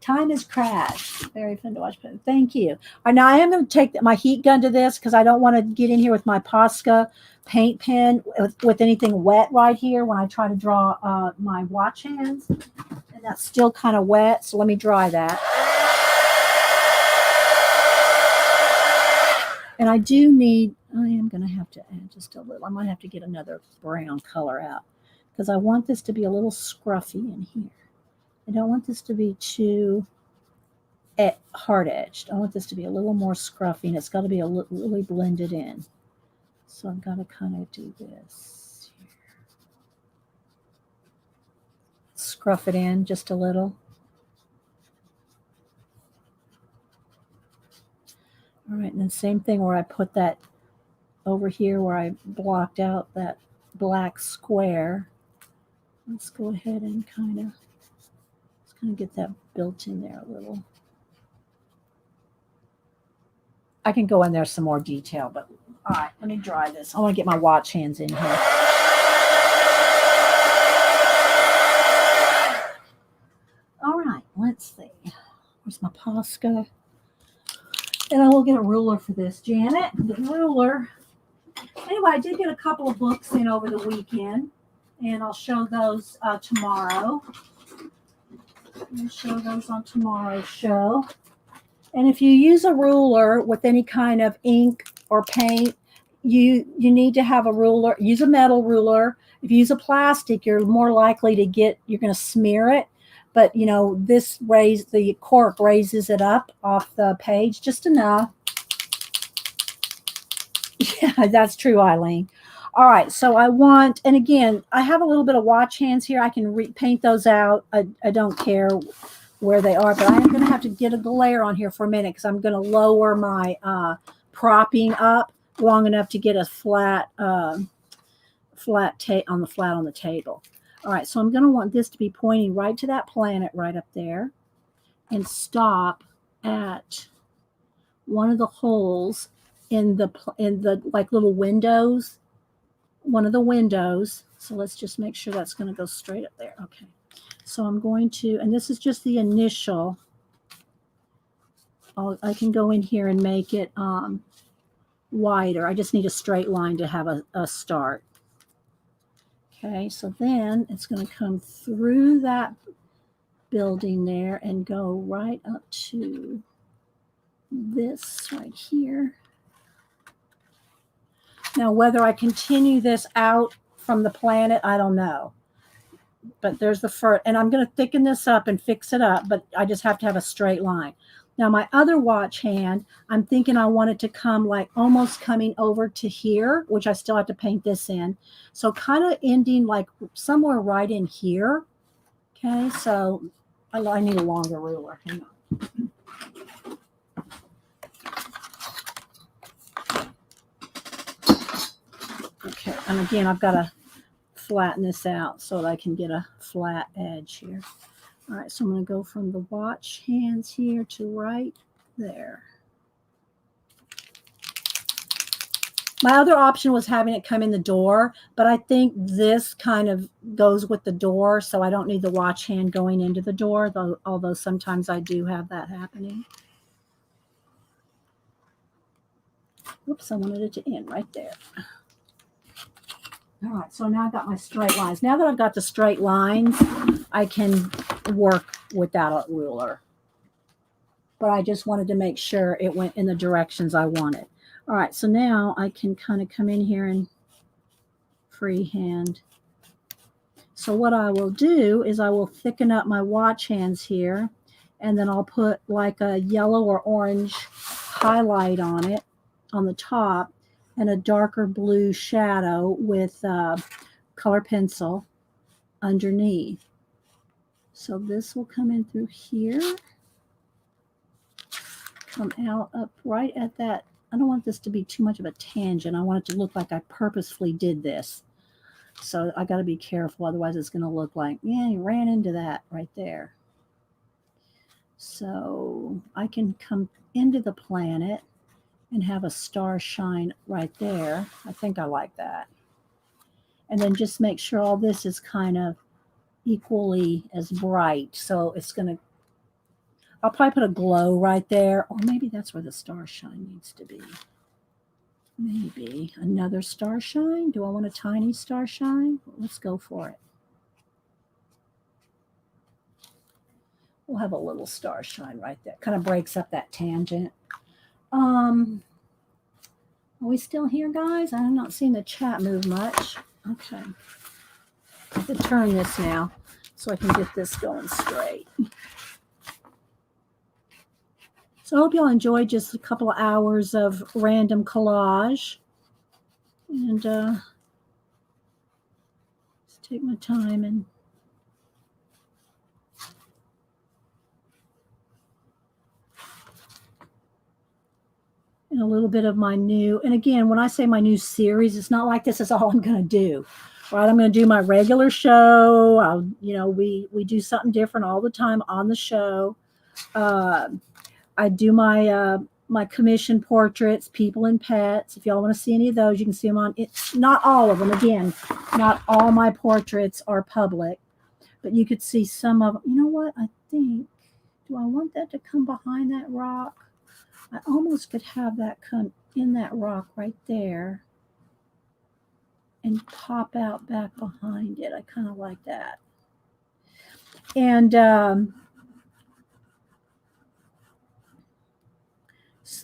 Time has crashed. Very fun to watch. Thank you. All right, now I am going to take my heat gun to this because I don't want to get in here with my Posca paint pen with anything wet right here when I try to draw my watch hands. And And that's still kind of wet, so let me dry that. And I am going to have to add just a little. I might have to get another brown color out because I want this to be a little scruffy in here. I don't want this to be too hard-edged. I want this to be a little more scruffy, and it's got to be really blended in. So I've got to kind of do this here. Scruff it in just a little. All right, and then same thing where I put that over here where I blocked out that black square. Let's go ahead and kind of get that built in there a little. I can go in there some more detail, but all right, let me dry this. I want to get my watch hands in here. All right, let's see. Where's my Posca? And I will get a ruler for this, Janet. The ruler. Anyway, I did get a couple of books in over the weekend, and I'll show those tomorrow. I'll show those on tomorrow's show. And if you use a ruler with any kind of ink or paint, you need to have a ruler. Use a metal ruler. If you use a plastic, you're more likely to you're going to smear it. But, you know, the cork raises it up off the page just enough. Yeah, that's true, Eileen. All right, so and again, I have a little bit of watch hands here. I can paint those out. I don't care where they are, but I am going to have to get a glare on here for a minute because I'm going to lower my propping up long enough to get a flat on the table. All right, so I'm going to want this to be pointing right to that planet right up there and stop at one of the holes in the like little windows, one of the windows. So let's just make sure that's going to go straight up there. Okay. So I'm going to, and this is just the initial. I can go in here and make it wider. I just need a straight line to have a start. Okay, so then it's going to come through that building there and go right up to this right here. Now, whether I continue this out from the planet, I don't know. But there's the first, and I'm going to thicken this up and fix it up, but I just have to have a straight line. Now, my other watch hand, I'm thinking I want it to come like almost coming over to here, which I still have to paint this in. So kind of ending like somewhere right in here. Okay, so I need a longer ruler. Hang on. Okay, and again, I've got to flatten this out so that I can get a flat edge here. All right, so I'm going to go from the watch hands here to right there. My other option was having it come in the door, but I think this kind of goes with the door, so I don't need the watch hand going into the door, although sometimes I do have that happening. Oops, I wanted it to end right there. All right, so now I've got my straight lines. Now that I've got the straight lines, I can work without a ruler. But I just wanted to make sure it went in the directions I wanted. All right, so now I can kind of come in here and freehand. So what I will do is I will thicken up my watch hands here, and then I'll put like a yellow or orange highlight on it on the top, and a darker blue shadow with color pencil underneath. So this will come in through here, come out up right at that. I don't want this to be too much of a tangent. I want it to look like I purposefully did this. So I got to be careful, otherwise it's going to look like, yeah, you ran into that right there. So I can come into the planet and have a star shine right there. I think I like that. And then just make sure all this is kind of equally as bright. So it's going to, I'll probably put a glow right there, or maybe that's where the star shine needs to be. Maybe another star shine. Do I want a tiny star shine? Let's go for it. We'll have a little star shine right there. Kind of breaks up that tangent. Are we still here, guys? I'm not seeing the chat move much. Okay. I have to turn this now so I can get this going straight. So I hope y'all enjoyed just a couple of hours of random collage. And just take my time and a little bit of my new, and again, when I say my new series, it's not like this is all I'm going to do. Right, I'm going to do my regular show. We do something different all the time on the show. I do my commission portraits, people and pets. If y'all want to see any of those, you can see them on. It's not all of them. Again, not all my portraits are public, but you could see some of them. You know what? I think, do I want that to come behind that rock? I almost could have that come in that rock right there and pop out back behind it. I kind of like that. And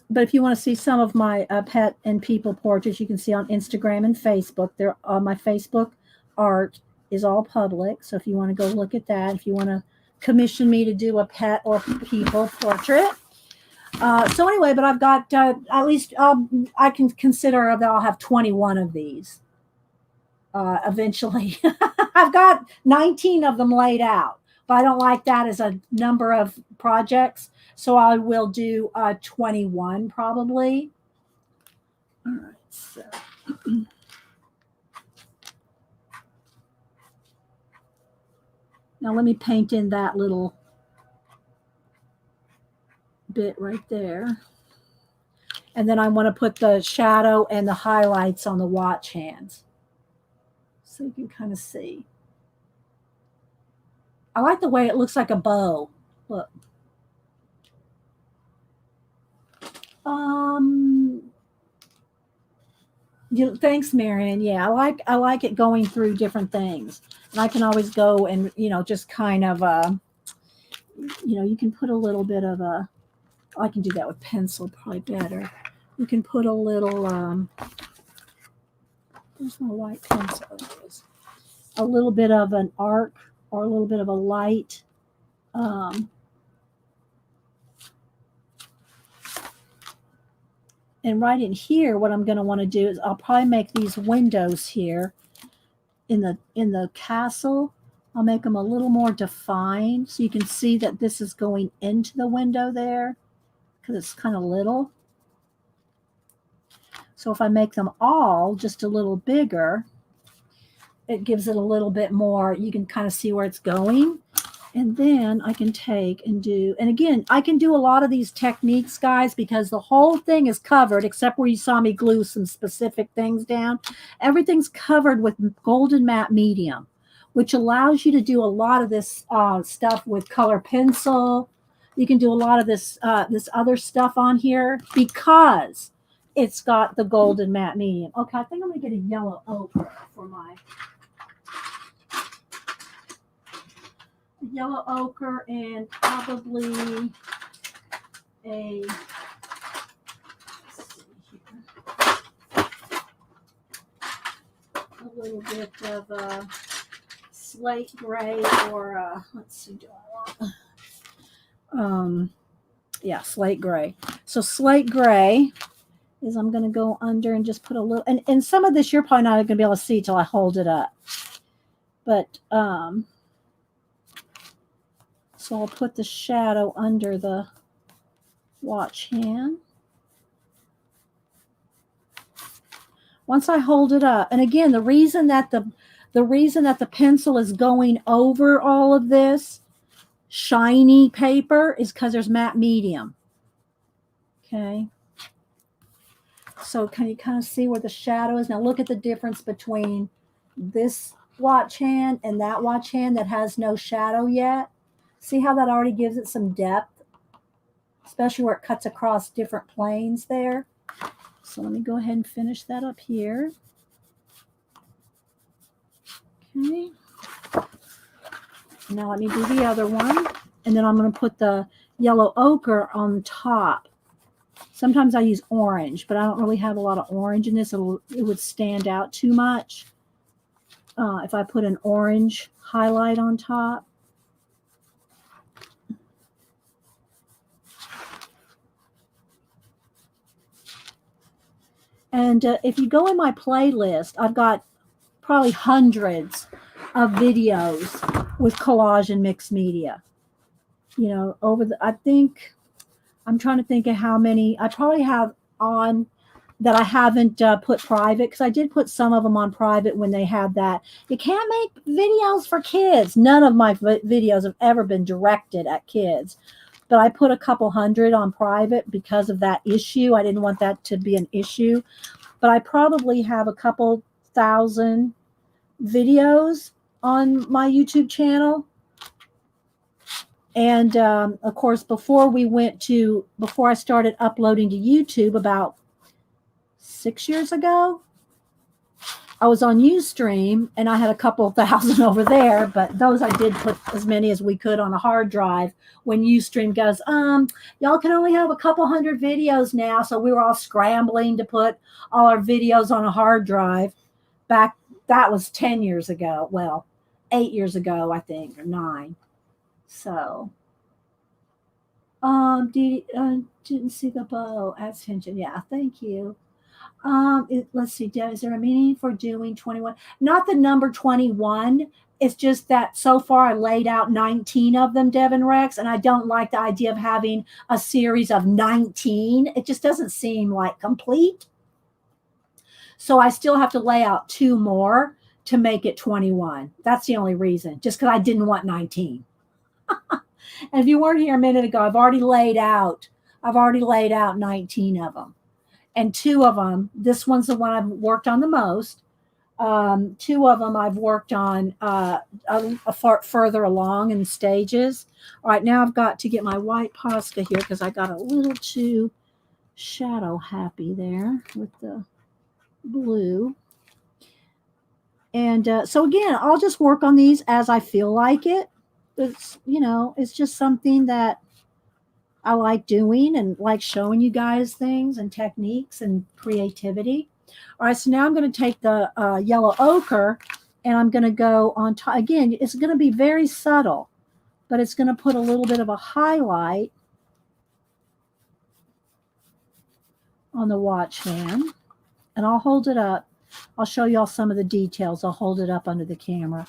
but if you want to see some of my pet and people portraits, you can see on Instagram and Facebook. They're on my Facebook art is all public. So if you want to go look at that, if you want to commission me to do a pet or people portrait. So anyway, but I've got at least I can consider that I'll have 21 of these eventually. I've got 19 of them laid out, but I don't like that as a number of projects. So I will do 21 probably. All right, so. Now let me paint in that little bit right there. And then I want to put the shadow and the highlights on the watch hands. So you can kind of see. I like the way it looks like a bow. Look. Thanks, Marion. Yeah, I like it going through different things. And I can always go and, just kind of, you can put a little bit of I can do that with pencil probably better. You can put a little, there's my white pencil. A little bit of an arc or a little bit of a light. And right in here, what I'm going to want to do is I'll probably make these windows here in the castle. I'll make them a little more defined so you can see that this is going into the window there because it's kind of little. So if I make them all just a little bigger, it gives it a little bit more. You can kind of see where it's going. And then I can take and do, and again, I can do a lot of these techniques, guys, because the whole thing is covered, except where you saw me glue some specific things down. Everything's covered with golden matte medium, which allows you to do a lot of this stuff with color pencil. You can do a lot of this other stuff on here because it's got the golden matte medium. Okay, I think I'm going to get a yellow ochre for my yellow ochre and probably a little bit of slate gray or let's see, do I want slate gray. So slate gray is I'm going to go under and just put a little, and some of this you're probably not going to be able to see till I hold it up, but so I'll put the shadow under the watch hand. Once I hold it up, and again, the reason that the pencil is going over all of this shiny paper is because there's matte medium. Okay. So can you kind of see where the shadow is? Now look at the difference between this watch hand and that watch hand that has no shadow yet. See how that already gives it some depth, especially where it cuts across different planes there. So let me go ahead and finish that up here. Okay. Now let me do the other one. and then I'm going to put the yellow ochre on top. Sometimes I use orange, but I don't really have a lot of orange in this. It would stand out too much if I put an orange highlight on top. And if you go in my playlist, I've got probably hundreds of videos with collage and mixed media. You know, I'm trying to think of how many I probably have on that I haven't put private, because I did put some of them on private when they had that. You can't make videos for kids. None of my videos have ever been directed at kids. But I put a couple hundred on private because of that issue. I didn't want that to be an issue. But I probably have a couple thousand videos on my YouTube channel. And of course, before I started uploading to YouTube about 6 years ago, I was on Ustream and I had a couple thousand over there, but those I did put as many as we could on a hard drive when Ustream goes, y'all can only have a couple hundred videos now. So we were all scrambling to put all our videos on a hard drive back. That was 10 years ago. Well, 8 years ago, I think, or 9. So, didn't see the bow. Attention. Yeah, thank you. Let's see. Is there a meaning for doing 21? Not the number 21. It's just that so far I laid out 19 of them, Devin Rex, and I don't like the idea of having a series of 19. It just doesn't seem like complete. So I still have to lay out 2 more to make it 21. That's the only reason, just because I didn't want 19. And if you weren't here a minute ago, I've already laid out 19 of them. And 2 of them, this one's the one I've worked on the most. 2 of them I've worked on a far further along in stages. All right, now I've got to get my white Posca here because I got a little too shadow happy there with the blue. And so again, I'll just work on these as I feel like it. It's just something that I like doing and like showing you guys things and techniques and creativity. All right, so now I'm going to take the yellow ochre and I'm going to go on top. Again, it's going to be very subtle, but it's going to put a little bit of a highlight on the watch hand. And I'll hold it up. I'll show y'all some of the details. I'll hold it up under the camera.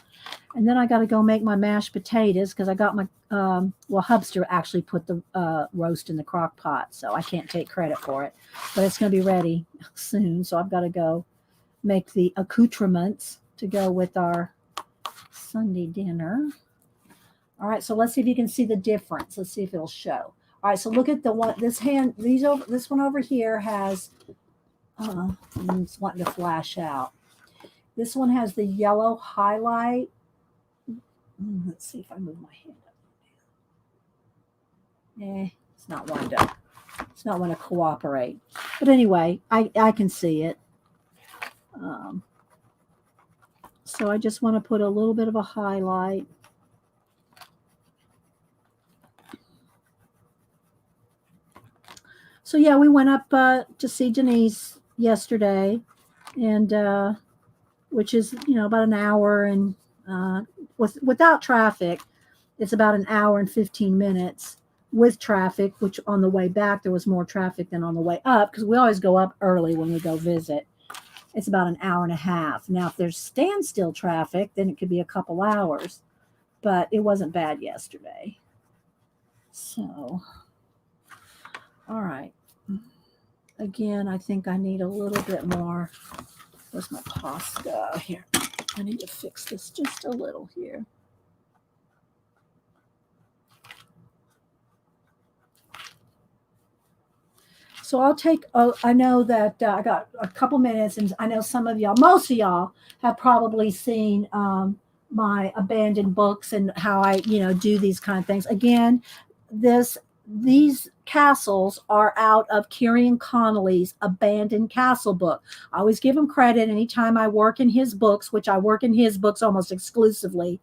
And then I got to go make my mashed potatoes because I got my, Hubster actually put the roast in the crock pot, so I can't take credit for it. But it's going to be ready soon, so I've got to go make the accoutrements to go with our Sunday dinner. All right, so let's see if you can see the difference. Let's see if it'll show. All right, so look at the one, this one over here has, I'm just wanting to flash out. This one has the yellow highlight. Let's see if I move my hand up. It's not wanting to. It's not want to cooperate. But anyway, I can see it. So I just want to put a little bit of a highlight. So yeah, we went up to see Denise yesterday, and which is about an hour, and without traffic, it's about an hour and 15 minutes. With traffic, which on the way back there was more traffic than on the way up because we always go up early when we go visit. It's about an hour and a half. Now, if there's standstill traffic, then it could be a couple hours, but it wasn't bad yesterday. So, all right. Again, I think I need a little bit more. Where's my Posca here? I need to fix this just a little here. So I'll take, I know that I got a couple minutes, and I know some of y'all, most of y'all have probably seen my abandoned books and how I, do these kind of things. Again, this these castles are out of Kieron Connolly's Abandoned Castle book. I always give him credit anytime I work in his books, which I work in his books almost exclusively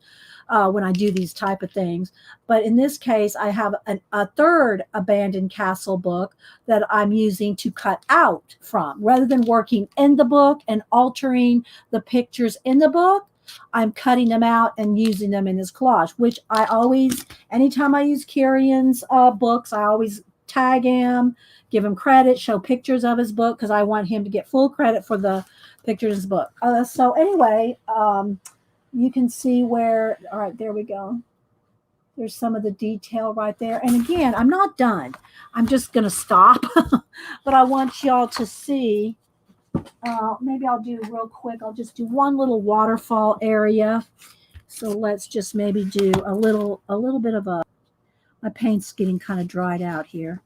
when I do these type of things. But in this case, I have a third Abandoned Castle book that I'm using to cut out from. Rather than working in the book and altering the pictures in the book, I'm cutting them out and using them in this collage, which I always, anytime I use Kieron's books, I always tag him, give him credit, show pictures of his book, because I want him to get full credit for the pictures of his book. So anyway, you can see where, all right, there we go. There's some of the detail right there. And again, I'm not done. I'm just going to stop, but I want y'all to see. Maybe I'll do real quick. I'll just do one little waterfall area. So let's just maybe do a little bit of my paint's getting kind of dried out here.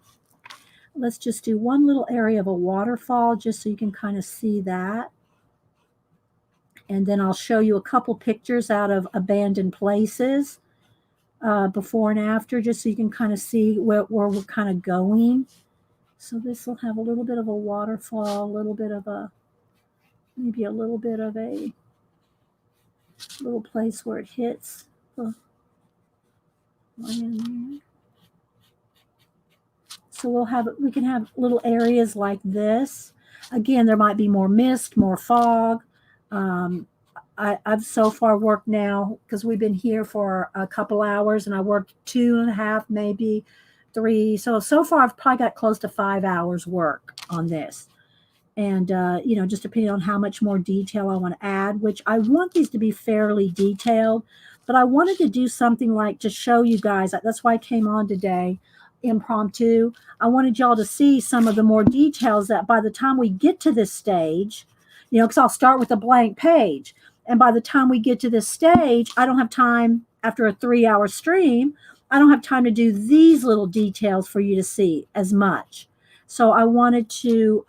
Let's just do one little area of a waterfall just so you can kind of see that. And then I'll show you a couple pictures out of Abandoned Places before and after, just so you can kind of see where we're kind of going. So this will have a little bit of a waterfall, a little bit of a, maybe a little bit of a little place where it hits the land there. So we can have little areas like this. Again, there might be more mist, more fog. I've so far worked now, because we've been here for a couple hours, and I worked 2.5, maybe 3. So far I've probably got close to 5 hours work on this. And, just depending on how much more detail I want to add, which I want these to be fairly detailed, but I wanted to do something like to show you guys, that's why I came on today, impromptu. I wanted y'all to see some of the more details that by the time we get to this stage, because I'll start with a blank page. And by the time we get to this stage, I don't have time, after a 3-hour stream, I don't have time to do these little details for you to see as much. So I wanted to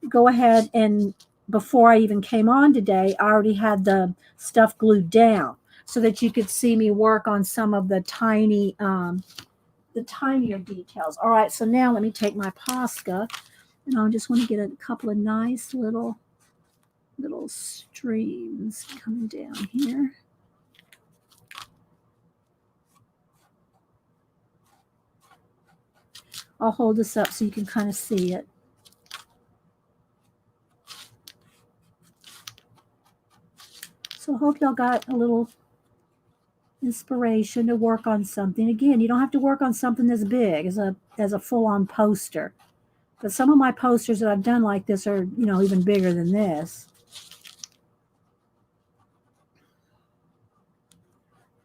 go ahead, and before I even came on today, I already had the stuff glued down so that you could see me work on some of the tinier details. All right, so now let me take my Posca, and I just want to get a couple of nice little streams coming down here. I'll hold this up so you can kind of see it. So I hope y'all got a little inspiration to work on something. Again, you don't have to work on something this big as a full-on poster. But some of my posters that I've done like this are, even bigger than this.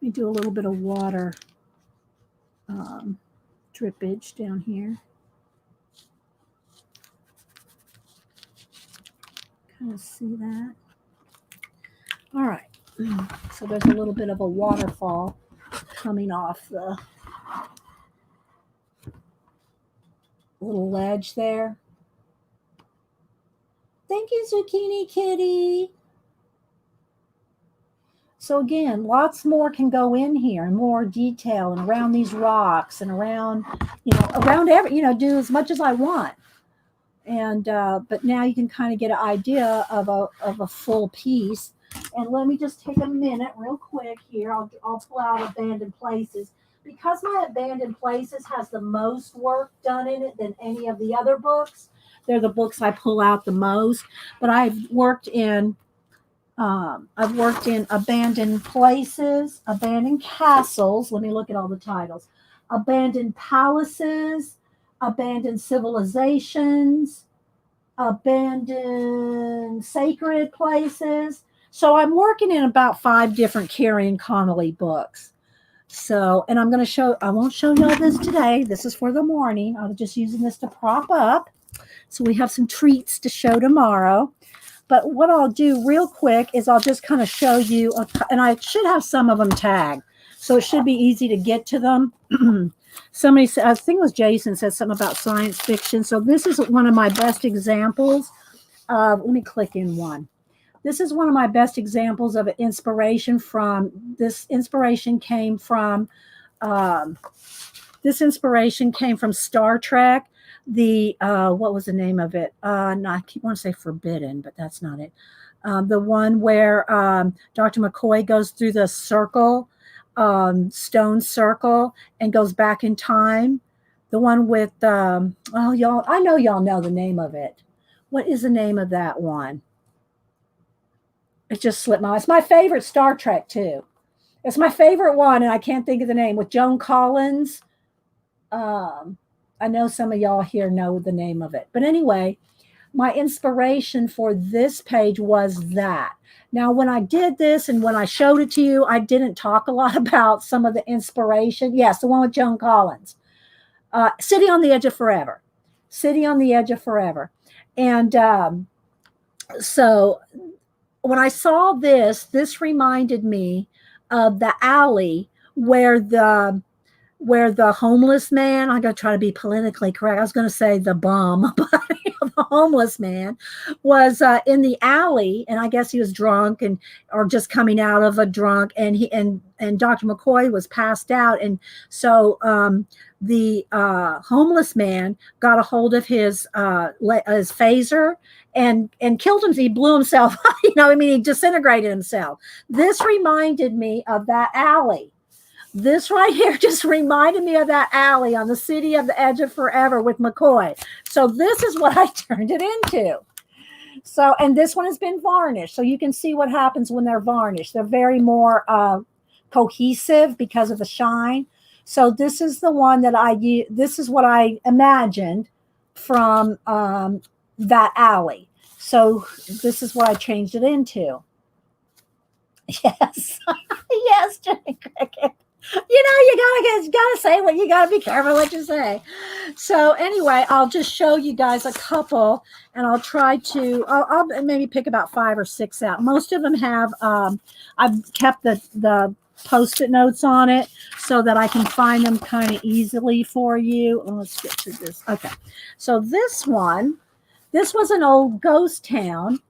Let me do a little bit of water drippage down here. Kind of see that. All right. So there's a little bit of a waterfall coming off the little ledge there. Thank you, Zucchini Kitty. So again, lots more can go in here, and more detail, and around these rocks, and around, around every, do as much as I want. And but now you can kind of get an idea of a full piece. And let me just take a minute real quick here. I'll pull out Abandoned Places. Because my Abandoned Places has the most work done in it than any of the other books, they're the books I pull out the most. But I've worked in Abandoned Places, Abandoned Castles. Let me look at all the titles. Abandoned Palaces, Abandoned Civilizations, Abandoned Sacred Places. So I'm working in about 5 different Kieron Connolly books. So, and I'm going to show, I won't show y'all this today. This is for the morning. I'm just using this to prop up. So we have some treats to show tomorrow. But what I'll do real quick is I'll just kind of show you, and I should have some of them tagged. So it should be easy to get to them. Somebody said, I think it was Jason, said something about science fiction. So this is one of my best examples. Let me click in one. This is one of my best examples of an inspiration from, this inspiration came from, This inspiration came from Star Trek. The what was the name of it? No, I keep want to say Forbidden, but that's not it. The one where Dr. McCoy goes through the circle, stone circle, and goes back in time. The one with y'all, I know y'all know the name of it. What is the name of that one? It just slipped my mind. It's my favorite Star Trek too. It's my favorite one, and I can't think of the name, with Joan Collins. I know some of y'all here know the name of it. But anyway, my inspiration for this page was that. Now, when I did this and when I showed it to you, I didn't talk a lot about some of the inspiration. Yes, the one with Joan Collins. City on the Edge of Forever. City on the Edge of Forever. And so when I saw this reminded me of the alley where the homeless man, I'm going to try to be politically correct. I was going to say the bum, but the homeless man was in the alley, and I guess he was drunk or just coming out of a drunk, and Dr. McCoy was passed out, and so the homeless man got a hold of his phaser and killed him. He blew himself. He disintegrated himself. This reminded me of that alley. This right here just reminded me of that alley on the City of the Edge of Forever with McCoy. So this is what I turned it into. So, and this one has been varnished. So you can see what happens when they're varnished. They're very more cohesive because of the shine. So this is the one that this is what I imagined from that alley. So this is what I changed it into. Yes. Yes, Jenny Cricket. You gotta say what you gotta be careful what you say. So anyway, I'll just show you guys a couple, and I'll try to. I'll maybe pick about 5 or 6 out. Most of them have. I've kept the Post-it notes on it so that I can find them kind of easily for you. Let's get to this. Okay, so this was an old ghost town,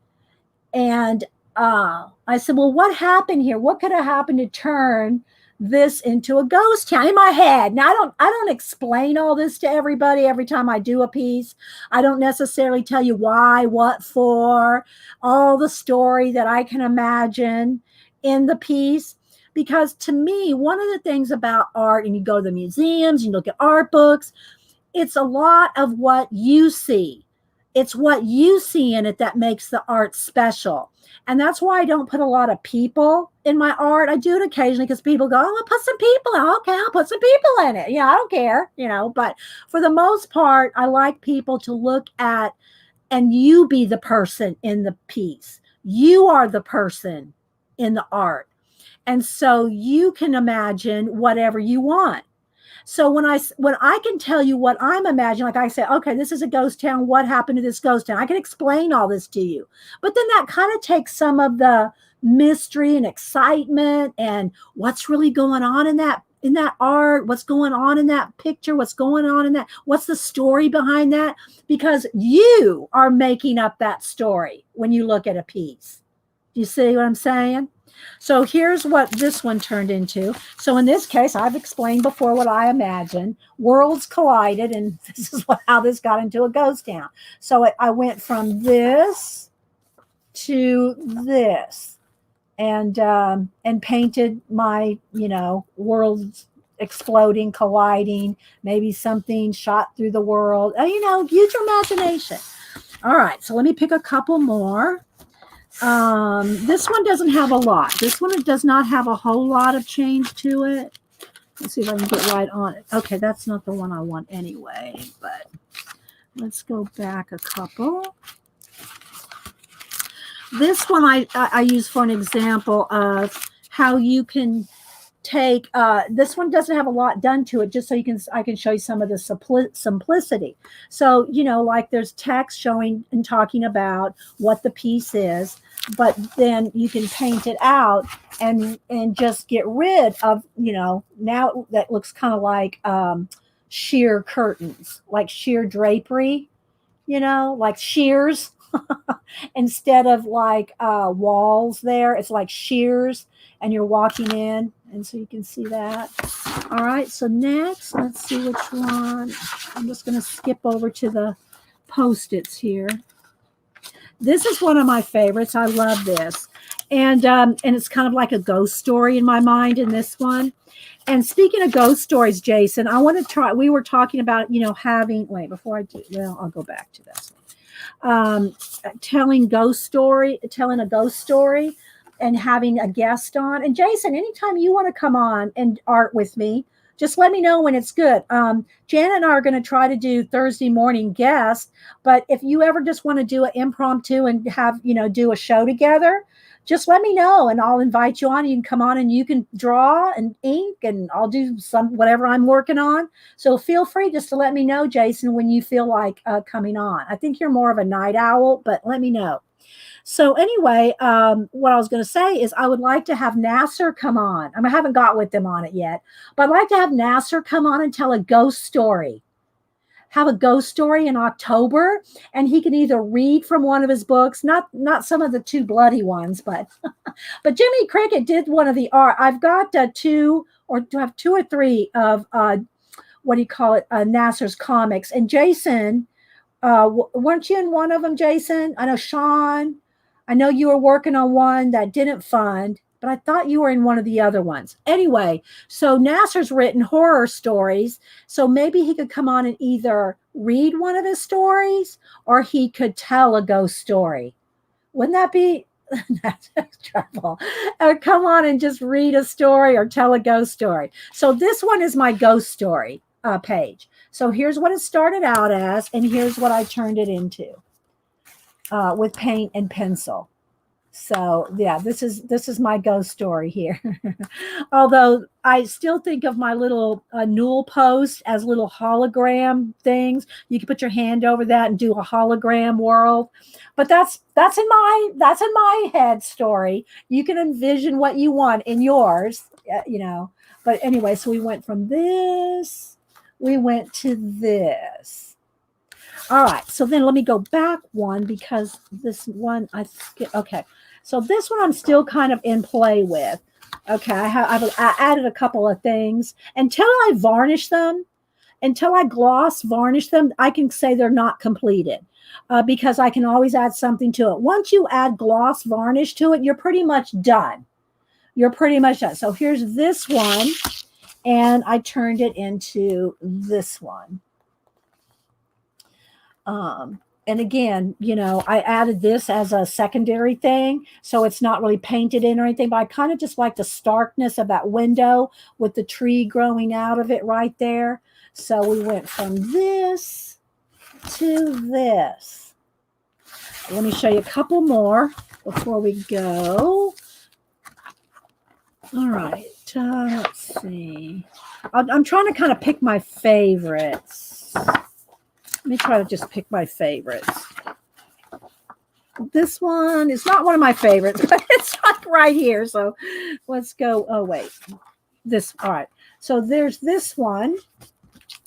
and I said, well, what happened here? What could have happened to turn this into a ghost town in my head? Now, I don't explain all this to everybody every time I do a piece. I don't necessarily tell you why, what for, all the story that I can imagine in the piece. Because to me, one of the things about art, and you go to the museums, you look at art books, it's a lot of what you see. It's what you see in it that makes the art special. And that's why I don't put a lot of people in my art. I do it occasionally because people go, oh, I'll put some people in. Okay, I'll put some people in it. Yeah, I don't care, but for the most part, I like people to look at, and you be the person in the piece. You are the person in the art. And so you can imagine whatever you want. So when I can tell you what I'm imagining, like I say, okay, this is a ghost town. What happened to this ghost town? I can explain all this to you. But then that kind of takes some of the mystery and excitement and what's really going on in that art, what's going on in that picture, what's going on in that, what's the story behind that? Because you are making up that story when you look at a piece. Do you see what I'm saying? So here's what this one turned into. So in this case, I've explained before what I imagined. Worlds collided, and this is how this got into a ghost town. So I went from this to this, and painted my, worlds exploding, colliding, maybe something shot through the world. Use your imagination. All right, so let me pick a couple more. This one doesn't have a lot. This one does not have a whole lot of change to it. Let's see if I can get right on it. Okay, that's not the one I want anyway, but let's go back a couple. This one I use for an example of how you can take, this one doesn't have a lot done to it, just so I can show you some of the simplicity. So, like there's text showing and talking about what the piece is, but then you can paint it out and just get rid of, now that looks kind of like sheer curtains, like sheer drapery, like shears. Instead of like walls there, it's like shears and you're walking in. And so you can see that. All right, so next, let's see which one. I'm just going to skip over to the Post-its here. This is one of my favorites. I love this. And it's kind of like a ghost story in my mind in this one. And speaking of ghost stories, Jason, I want to try. We were talking about, having. Wait, before I do. Well, I'll go back to this one. Telling a ghost story, and having a guest on. And Jason, anytime you want to come on and art with me, just let me know when it's good. Janet and I are going to try to do Thursday morning guests, but if you ever just want to do an impromptu and have, do a show together, just let me know and I'll invite you on. You can come on and you can draw and ink and I'll do whatever I'm working on. So feel free just to let me know, Jason, when you feel like coming on. I think you're more of a night owl, but let me know. So anyway, what I was going to say is I would like to have Nasser come on. I haven't got with them on it yet, but I'd like to have Nasser come on and tell a ghost story. Have a ghost story in October, and he can either read from one of his books, not some of the too bloody ones, but but Jimmy Cricket did one of the art. I've got two or three of Nasser's comics. And Jason, weren't you in one of them, Jason? I know Sean. I know you were working on one that didn't fund, but I thought you were in one of the other ones. Anyway, so Nasser's written horror stories, so maybe he could come on and either read one of his stories or he could tell a ghost story. Wouldn't that be that's trouble? Or come on and just read a story or tell a ghost story. So this one is my ghost story page. So here's what it started out as, and here's what I turned it into. With paint and pencil. So yeah, this is my ghost story here. Although I still think of my little Newell post as little hologram things. You can put your hand over that and do a hologram world. But that's in my head story. You can envision what you want in yours, But anyway, so we went from this, we went to this. All right, so then let me go back one because this one okay. So this one I'm still kind of in play with. Okay, I added a couple of things. Until I varnish them, until I gloss varnish them, I can say they're not completed because I can always add something to it. Once you add gloss varnish to it, you're pretty much done. So here's this one, and I turned it into this one. And again, I added this as a secondary thing, so it's not really painted in or anything, but I kind of just like the starkness of that window with the tree growing out of it right there. So we went from this to this. Let me show you a couple more before we go. All right, let's see. I'm trying to kind of pick my favorites. Let me try to just pick my favorites. This one is not one of my favorites, but it's like right here. So let's go. Oh, wait. All right. So there's this one.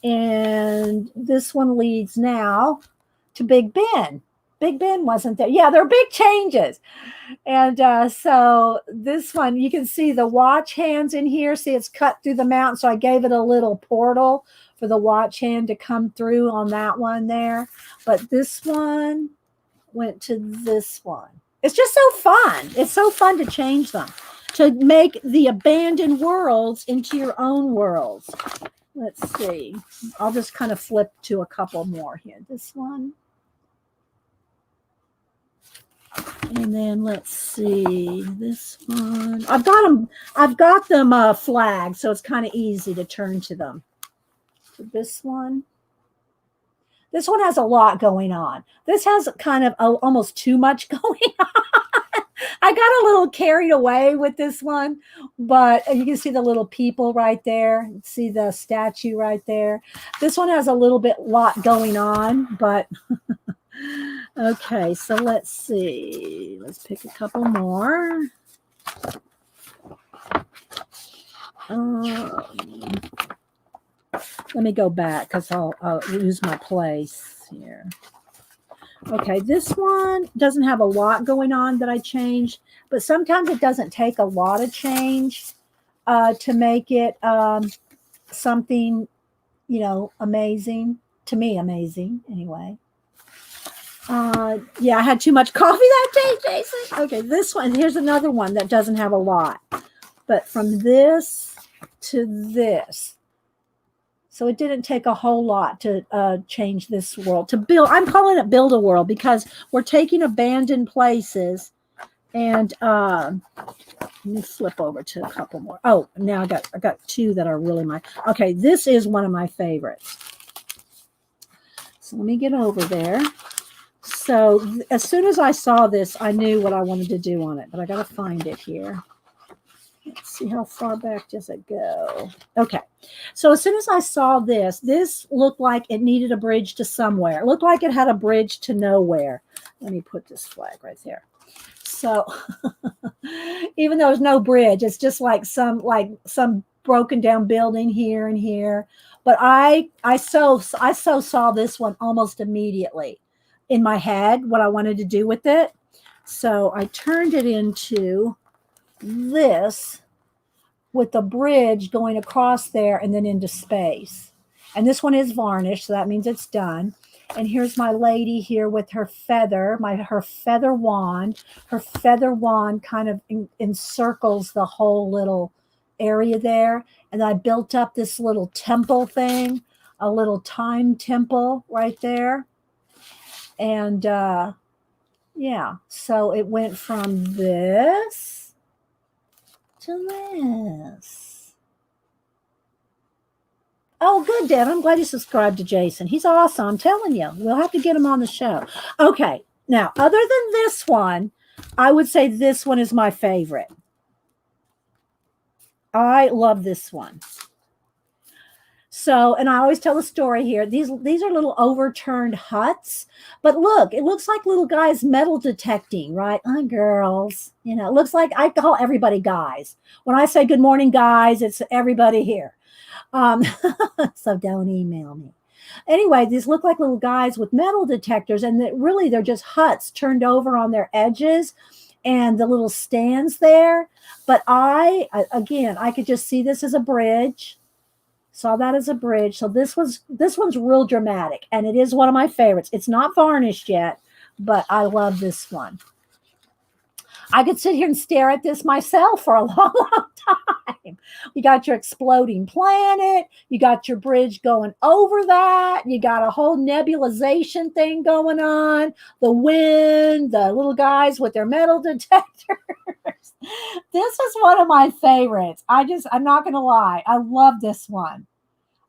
And this one leads now to Big Ben. Big Ben wasn't there. Yeah, there are big changes. And so this one, you can see the watch hands in here. See, it's cut through the mountain. So I gave it a little portal for the watch hand to come through on that one there. But this one went to this one. It's just so fun. It's so fun to change them, to make the abandoned worlds into your own worlds. Let's see. I'll just kind of flip to a couple more here. This one. And then let's see this one. I've got them flagged, so it's kind of easy to turn to them. So this one has a lot going on. This has kind of almost too much going on. I got a little carried away with this one, but you can see the little people right there. See the statue right there. This one has a lot going on, but okay, so let's see. Let's pick a couple more. Let me go back because I'll lose my place here. Okay, this one doesn't have a lot going on that I changed, but sometimes it doesn't take a lot of change to make it something, amazing. To me, amazing anyway. Yeah, I had too much coffee that day, Jason. Okay, this one, here's another one that doesn't have a lot, but from this to this. So it didn't take a whole lot to change this world, to build. I'm calling it build a world because we're taking abandoned places and let me flip over to a couple more. Oh, now I got two that are really okay. This is one of my favorites. So let me get over there. So as soon as I saw this, I knew what I wanted to do on it, but I got to find it here. Let's see, how far back does it go? Okay. So as soon as I saw this looked like it needed a bridge to somewhere. It looked like it had a bridge to nowhere. Let me put this flag right there. So even though there's no bridge, it's just like some broken down building here and here. But I so saw this one almost immediately in my head, what I wanted to do with it. So I turned it into this with the bridge going across there and then into space. And this one is varnished, so that means it's done. And here's my lady here with her feather, her feather wand. Her feather wand kind of encircles the whole little area there. And I built up this little temple thing, a little time temple right there. And yeah, so it went from this to this. Oh, good, Dad. I'm glad you subscribed to Jason. He's awesome. I'm telling you. We'll have to get him on the show. Okay. Now, other than this one, I would say this one is my favorite. I love this one. So, and I always tell the story here. These are little overturned huts, but look, it looks like little guys metal detecting, right? Girls, it looks like I call everybody guys. When I say good morning, guys, it's everybody here. So don't email me. Anyway, these look like little guys with metal detectors, and they're just huts turned over on their edges and the little stands there. But I could just see this as a bridge. Saw that as a bridge. So this one's real dramatic, and it is one of my favorites. It's not varnished yet, but I love this one. I could sit here and stare at this myself for a long, long time. You got your exploding planet. You got your bridge going over that. You got a whole nebulization thing going on. The wind, the little guys with their metal detectors. This is one of my favorites. I'm not going to lie. I love this one.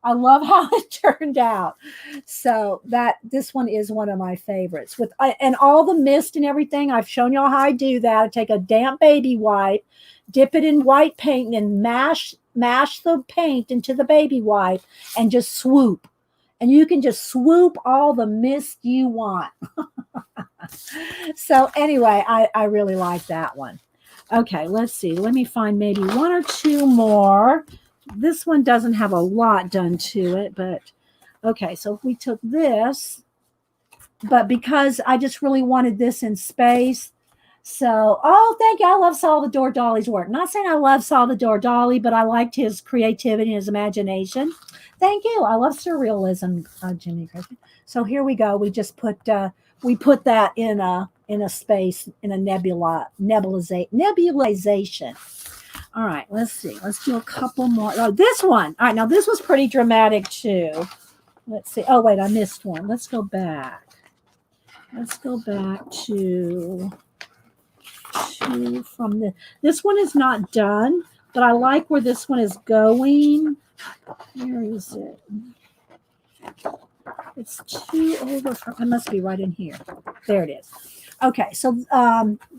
I love how it turned out. So this one is one of my favorites and all the mist and everything. I've shown y'all how I do that. I take a damp baby wipe, dip it in white paint, and mash the paint into the baby wipe and just swoop. And you can just swoop all the mist you want. So anyway, I really like that one. Okay, let's see. Let me find maybe one or two more. This one doesn't have a lot done to it, but okay. So if we took this, but because I just really wanted this in space. So, thank you. I love Salvador Dali's work. Not saying I love Salvador Dali, but I liked his creativity and his imagination. Thank you. I love surrealism, Jimmy Christian. So here we go. We just put that in a space, in a nebulization. All right, let's see. Let's do a couple more. Oh, this one. All right, now this was pretty dramatic too. Let's see. Oh, wait, I missed one. Let's go back. Let's go back to from this one is not done, but I like where this one is going. Where is it? It's too over. It must be right in here. There it is. Okay, so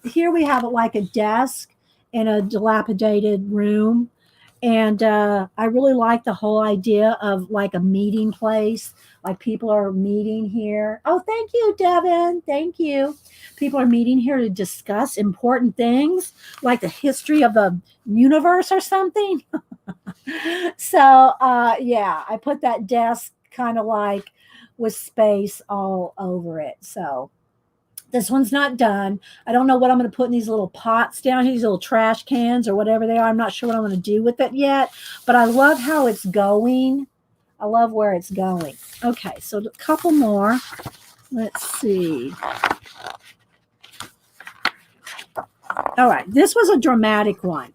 here we have it like a desk in a dilapidated room. And I really like the whole idea of like a meeting place, like people are meeting here. Oh, thank you, Devin. Thank you. People are meeting here to discuss important things like the history of the universe or something. So, yeah, I put that desk kind of like with space all over it. So This one's not done. I don't know what I'm going to put in these little pots down here, these little trash cans or whatever they are. I'm not sure what I'm going to do with it yet, but I love how it's going. I love where it's going. Okay, so a couple more. Let's see. All right, this was a dramatic one.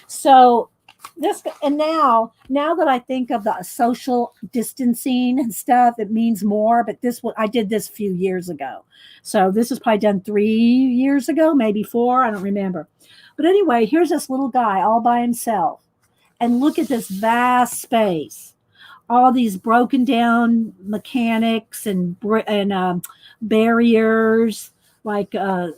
So this, and now that I think of the social distancing and stuff, it means more. But this I did this a few years ago, so this was probably done 3 years ago, maybe 4. I don't remember. But anyway, here's this little guy all by himself, and look at this vast space. All these broken down mechanics and barriers, like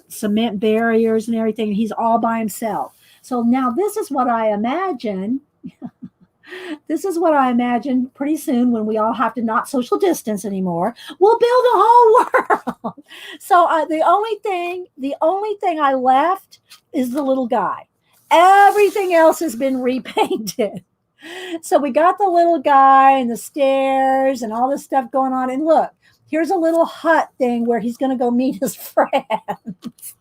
cement barriers and everything. He's all by himself. So now this is what I imagine. This is what I imagine pretty soon when we all have to not social distance anymore. We'll build a whole world. So the only thing I left is the little guy. Everything else has been repainted. So we got the little guy and the stairs and all this stuff going on. And look, here's a little hut thing where he's going to go meet his friends.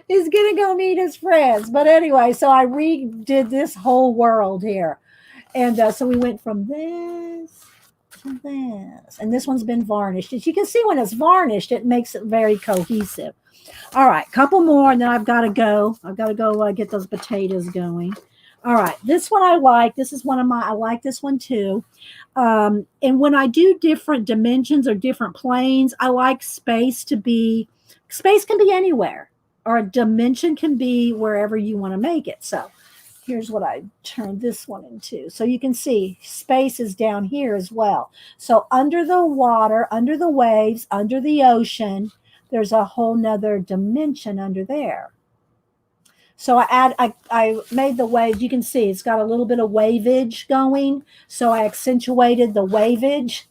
He's going to go meet his friends. But anyway, so I redid this whole world here. And so we went from this to this. And this one's been varnished. As you can see, when it's varnished, it makes it very cohesive. All right, couple more, and then I've got to go. I've got to go get those potatoes going. All right, this one I like. This is one of I like this one too. And when I do different dimensions or different planes, I like space can be anywhere, or a dimension can be wherever you want to make it. So here's what I turned this one into. So you can see space is down here as well. So under the water, under the waves, under the ocean, there's a whole nother dimension under there. So I made the wave. You can see it's got a little bit of waveage going. So I accentuated the waveage.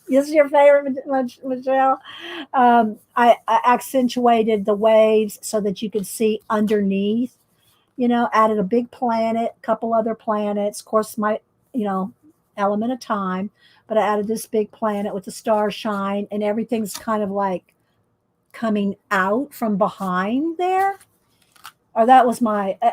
This is your favorite, Michelle. I accentuated the waves so that you could see underneath. Added a big planet, a couple other planets. Of course, my element of time. But I added this big planet with the star shine, and everything's kind of like coming out from behind there. Or that was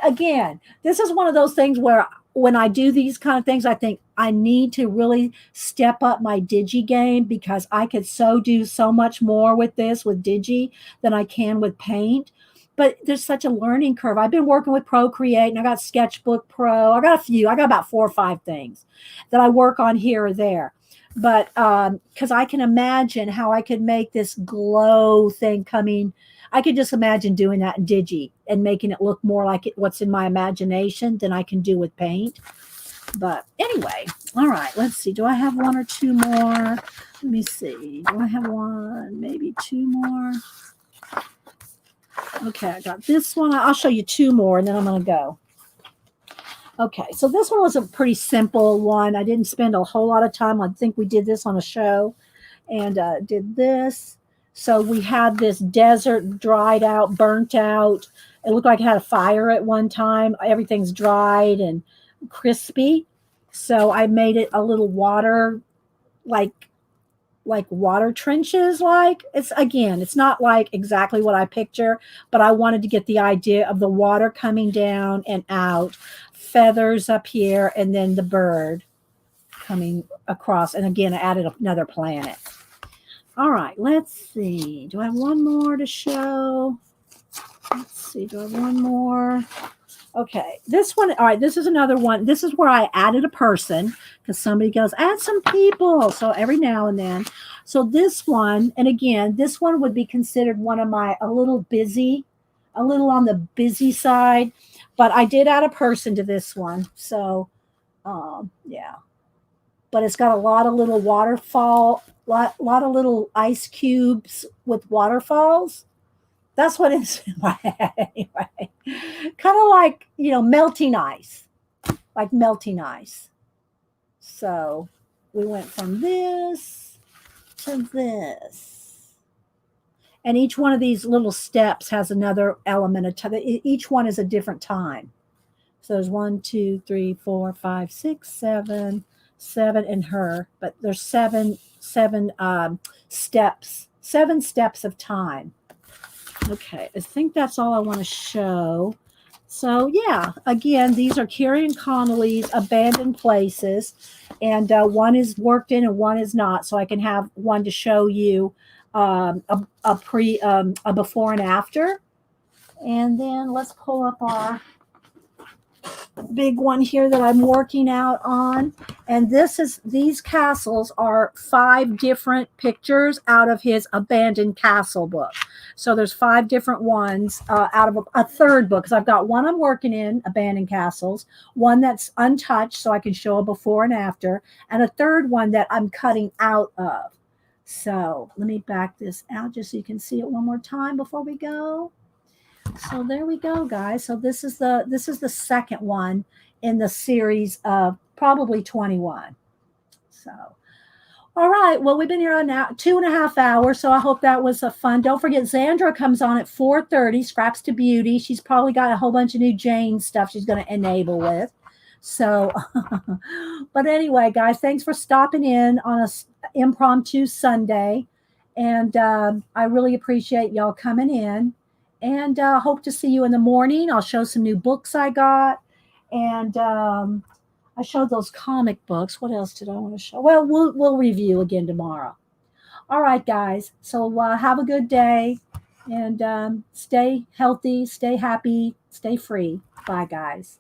again, this is one of those things where when I do these kind of things, I think I need to really step up my digi game, because I could do so much more with digi than I can with paint. But there's such a learning curve. I've been working with Procreate, and I got Sketchbook Pro. I got about 4 or 5 things that I work on here or there. But because I can imagine how I could make this glow thing coming. I could just imagine doing that in Digi and making it look more like what's in my imagination than I can do with paint. But anyway, all right, let's see. Do I have 1 or 2 more? Let me see. Do I have 1, maybe 2 more? Okay, I got this one. I'll show you 2 more, and then I'm going to go. Okay, so this one was a pretty simple one. I didn't spend a whole lot of time. I think we did this on a show and did this. So we had this desert dried out, burnt out. It looked like it had a fire at one time. Everything's dried and crispy. So I made it a little water, like water trenches. It's not like exactly what I picture, but I wanted to get the idea of the water coming down and out, feathers up here, and then the bird coming across. And again, I added another planet. All right, let's see. Do I have 1 more to show? Let's see. Do I have 1 more? Okay, this one. All right, this is another one. This is where I added a person, because somebody goes, add some people. So every now and then. So this one, and again, this one would be considered one of a little on the busy side. But I did add a person to this one. So, yeah. But it's got a lot of little waterfall. Lot of little ice cubes with waterfalls. That's what it's in my head anyway. Kind of like, melting ice. Like melting ice. So we went from this to this. And each one of these little steps has another element of time. Each one is a different time. So there's 1, 2, 3, 4, 5, 6, 7 in her, but there's seven steps of time. Okay, I think that's all I want to show. So yeah, again, these are Kieron Connolly's Abandoned Places, and one is worked in and one is not. So I can have one to show you a before and after, and then let's pull up our big one here that I'm working out on. And these castles are 5 different pictures out of his Abandoned Castle book. So there's 5 different ones out of a third book. Because I've got one I'm working in, Abandoned Castles, one that's untouched, so I can show a before and after, and a third one that I'm cutting out of. So let me back this out just so you can see it one more time before we go. So there we go, guys. So this is the second one in the series of probably 21. So all right. Well, we've been here now 2.5 hours, so I hope that was a fun. Don't forget, Xandra comes on at 4:30. Scraps to Beauty. She's probably got a whole bunch of new Jane stuff she's going to enable with. So, but anyway, guys, thanks for stopping in on a impromptu Sunday, and I really appreciate y'all coming in. And hope to see you in the morning. I'll show some new books I got, and I showed those comic books. What else did I want to show? Well, we'll review again tomorrow. All right, guys. So have a good day, and stay healthy, stay happy, stay free. Bye, guys.